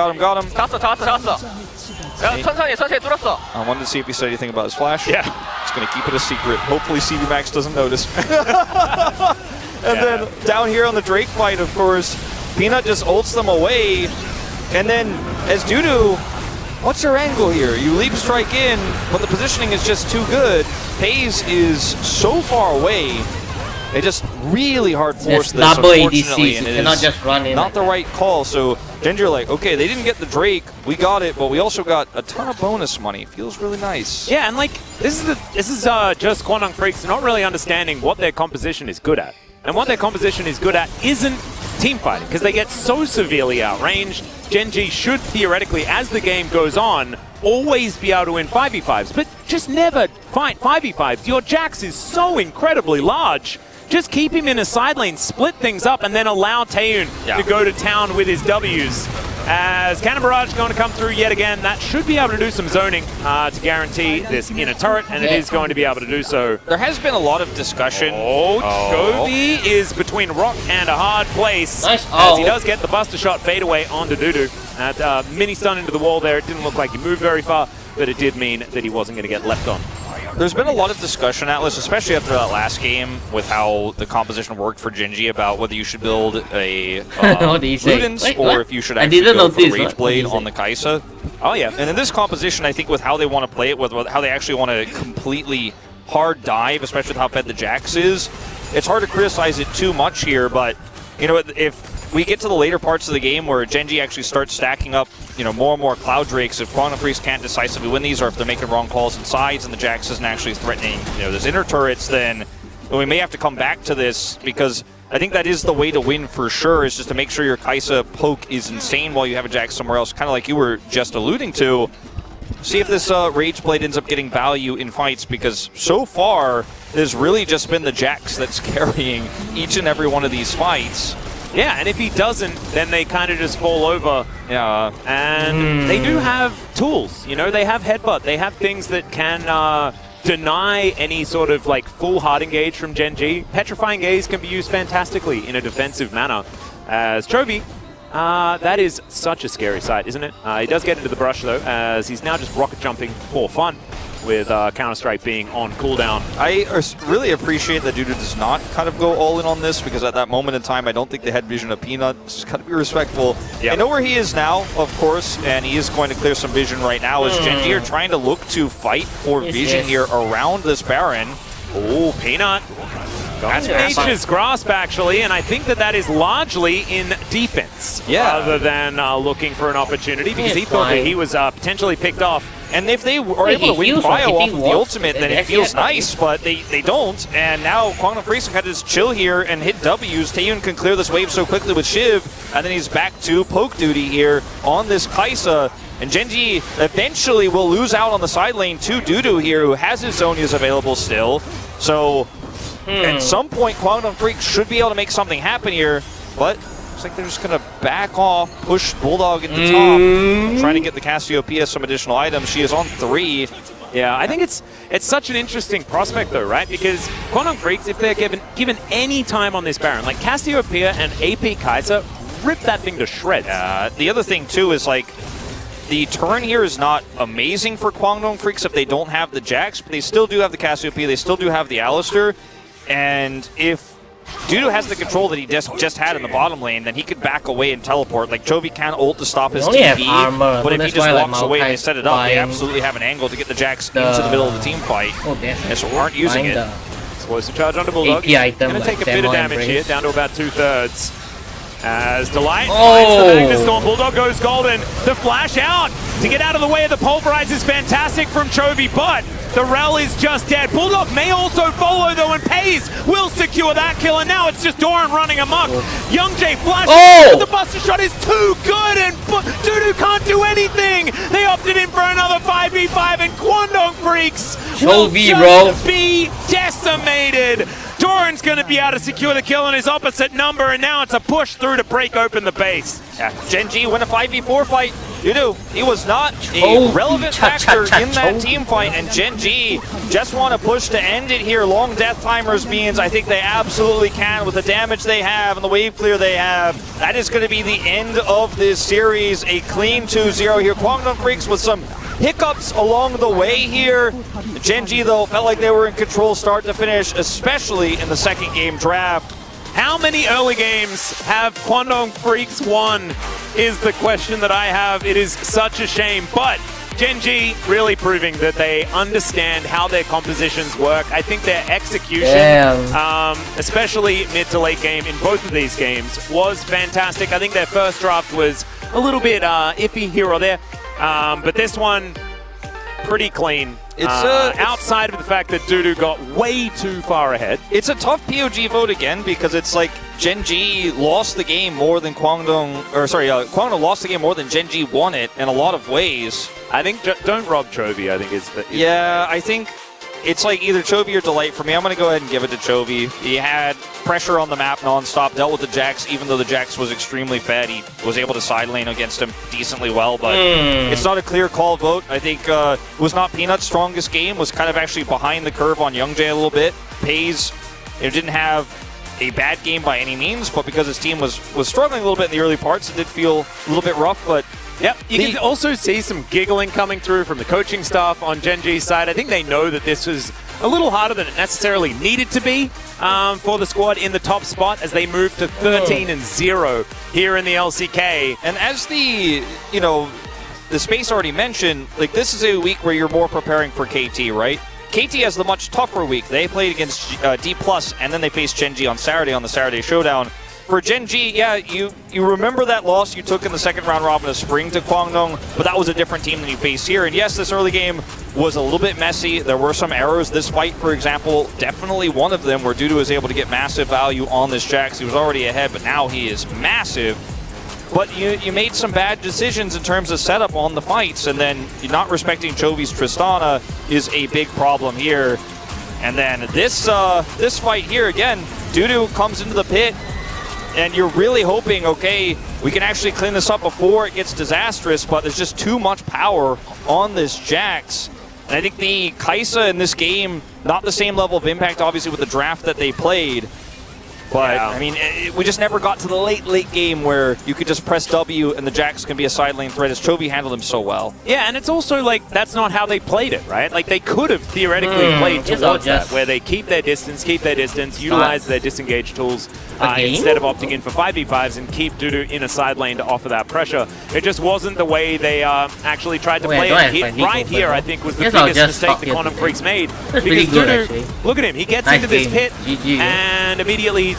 I wanted to see if he said anything about his flash. Yeah. Just going to keep it a secret. Hopefully CV Max doesn't notice. And then down here on the Drake fight, of course, Peanut just ults them away. And then as Dudu, what's your angle here? You leap strike in, but the positioning is just too good. Pays is so far away. They just really hard force this, double unfortunately, ADCs, and you cannot just run in. not the right call. So Ginger like, okay, they didn't get the Drake, we got it, but we also got a ton of bonus money. Feels really nice. Yeah, and like this is just Quantum Freaks not really understanding what their composition is good at, and what their composition is good at isn't team fighting because they get so severely outranged. Gen G should theoretically, as the game goes on, always be able to win 5v5s, but just never fight 5v5s. Your Jax is so incredibly large. Just keep him in a side lane, split things up, and then allow Taeyu to go to town with his Ws. As Cannon Barrage is going to come through yet again, that should be able to do some zoning to guarantee this inner turret, and it is going to be able to do so. There has been a lot of discussion. Chovy is between rock and a hard place. Nice. As he does get the Buster Shot fadeaway onto Dudu. At mini stun into the wall there, it didn't look like he moved very far, but it did mean that he wasn't going to get left on. There's been a lot of discussion, Atlas, especially after that last game with how the composition worked for Genji about whether you should build a Ludens or if you should actually go for Rage Blade on the Kai'Sa. Oh, yeah. And in this composition, I think with how they want to play it, with how they actually want to completely hard dive, especially with how fed the Jax is, it's hard to criticize it too much here, but you know, if we get to the later parts of the game where Genji actually starts stacking up, you know, more and more Cloud Drakes, if Quantum Freaks can't decisively win these, or if they're making wrong calls in sides and the Jax isn't actually threatening, you know, those inner turrets, then we may have to come back to this because I think that is the way to win for sure, is just to make sure your Kai'Sa poke is insane while you have a Jax somewhere else, kind of like you were just alluding to. See if this Rage Blade ends up getting value in fights, because so far, there's really just been the Jax that's carrying each and every one of these fights. Yeah, and if he doesn't, then they kind of just fall over. Yeah. And they do have tools, you know, they have Headbutt, they have things that can deny any sort of like full hard engage from Gen G. Petrifying Gaze can be used fantastically in a defensive manner. As Chovy, that is such a scary sight, isn't it? He does get into the brush though, as he's now just rocket jumping for fun, with Counter-Strike being on cooldown. I really appreciate that Dudu does not kind of go all in on this, because at that moment in time, I don't think they had vision of Peanut. Just got to be respectful. Yep. I know where he is now, of course, and he is going to clear some vision right now, as Gen G are trying to look to fight for vision here around this Baron. Oh, Peanut. That's Nature's Grasp, actually, and I think that is largely in defense, rather than looking for an opportunity, because he thought that he was potentially picked off. And if they were able to win Bio off of the ultimate, then it feels nice, but they don't. And now Kwangdong Freaks can kind of just chill here and hit W's. Taeyun can clear this wave so quickly with Shiv, and then he's back to poke duty here on this Kai'Sa. And Gen G eventually will lose out on the side lane to Dudu here, who has his Zonias available still. So at some point, Kwangdong Freaks should be able to make something happen here, but looks like they're just going to back off, push Bulldog into top, trying to get the Cassiopeia some additional items. She is on 3. Yeah, I think it's such an interesting prospect though, right? Because Kwangdong Freaks, if they're given any time on this Baron, like Cassiopeia and AP Kai'Sa, rip that thing to shreds. The other thing too is like, the turn here is not amazing for Kwangdong Freaks if they don't have the Jax, but they still do have the Cassiopeia, they still do have the Alistar, and if Dudu has the control that he just had in the bottom lane, then he could back away and teleport. Like, Chovy can ult to stop his TP, but if he just walks away and they set it up, they absolutely have an angle to get the Jax into the middle of the team fight. And so aren't using it. Explosive charge onto Bulldog. Gonna take a bit of damage here, down to about 2/3. As Delight finds the Magna Storm, Bulldog goes golden. The flash out to get out of the way of the Pulverize is fantastic from Chovy, but the Rel is just dead. Bulldog may also follow though, and Pays will secure that kill, and now it's just Doran running amok. Young Jay flashes, the Buster Shot is too good, and Dudu can't do anything. They opted in for another 5v5, and Kwangdong Freaks will just be decimated. Doran's going to be able to secure the kill on his opposite number, and now it's a push through to break open the base. Yeah, Gen G win a 5v4 fight. Dudu, he was not a relevant factor in that team fight, and Gen G just want to push to end it here. Long death timers means I think they absolutely can with the damage they have and the wave clear they have. That is going to be the end of this series. A clean 2-0 here. Kwangdong Freaks with some hiccups along the way here. Gen G, though, felt like they were in control start to finish, especially in the second game draft. How many early games have Kwangdong Freaks won is the question that I have. It is such a shame, but Gen G really proving that they understand how their compositions work. I think their execution, especially mid to late game in both of these games, was fantastic. I think their first draft was a little bit iffy here or there, but this one, pretty clean. It's outside of the fact that Dudu got way too far ahead. It's a tough POG vote again, because it's like Gen G lost the game more than Kwangdong lost the game more than Gen G won it in a lot of ways. I think don't rob Chovy, I think is the... Yeah, I think it's like either Chovy or Delight for me. I'm going to go ahead and give it to Chovy. He had pressure on the map nonstop, dealt with the Jax, even though the Jax was extremely fed. He was able to side lane against him decently well, but it's not a clear call vote. I think it was not Peanut's strongest game, was kind of actually behind the curve on Young Jay a little bit. Pays didn't have a bad game by any means, but because his team was struggling a little bit in the early parts, it did feel a little bit rough, but yep, you can also see some giggling coming through from the coaching staff on Gen G's side. I think they know that this was a little harder than it necessarily needed to be for the squad in the top spot as they move to 13-0 here in the LCK. And as the space already mentioned, like, this is a week where you're more preparing for KT, right? KT has the much tougher week. They played against D+, and then they faced Gen G on Saturday on the Saturday Showdown. for Gen G, yeah, you remember that loss you took in the second round robin of Spring to Kwangdong, but that was a different team than you faced here. And yes, this early game was a little bit messy. There were some errors. This fight, for example, definitely one of them where Dudu was able to get massive value on this Jax. He was already ahead, but now he is massive. But you made some bad decisions in terms of setup on the fights, and then not respecting Chovy's Tristana is a big problem here. And then this fight here, again, Dudu comes into the pit, and you're really hoping, okay, we can actually clean this up before it gets disastrous, but there's just too much power on this Jax. And I think the Kaisa in this game, not the same level of impact, obviously, with the draft that they played. But, I mean, we just never got to the late game where you could just press W and the Jax can be a side lane threat, as Chovy handled him so well. Yeah, and it's also like, that's not how they played it, right? Like, they could have theoretically played towards that, where they keep their distance, utilize their disengage tools, instead of opting in for 5v5s and keep Dudu in a side lane to offer that pressure. It just wasn't the way they actually tried to play it. Right here, I think, was the biggest mistake the Quantum Freaks made. Because Dudu, look at him, he gets into this pit, and immediately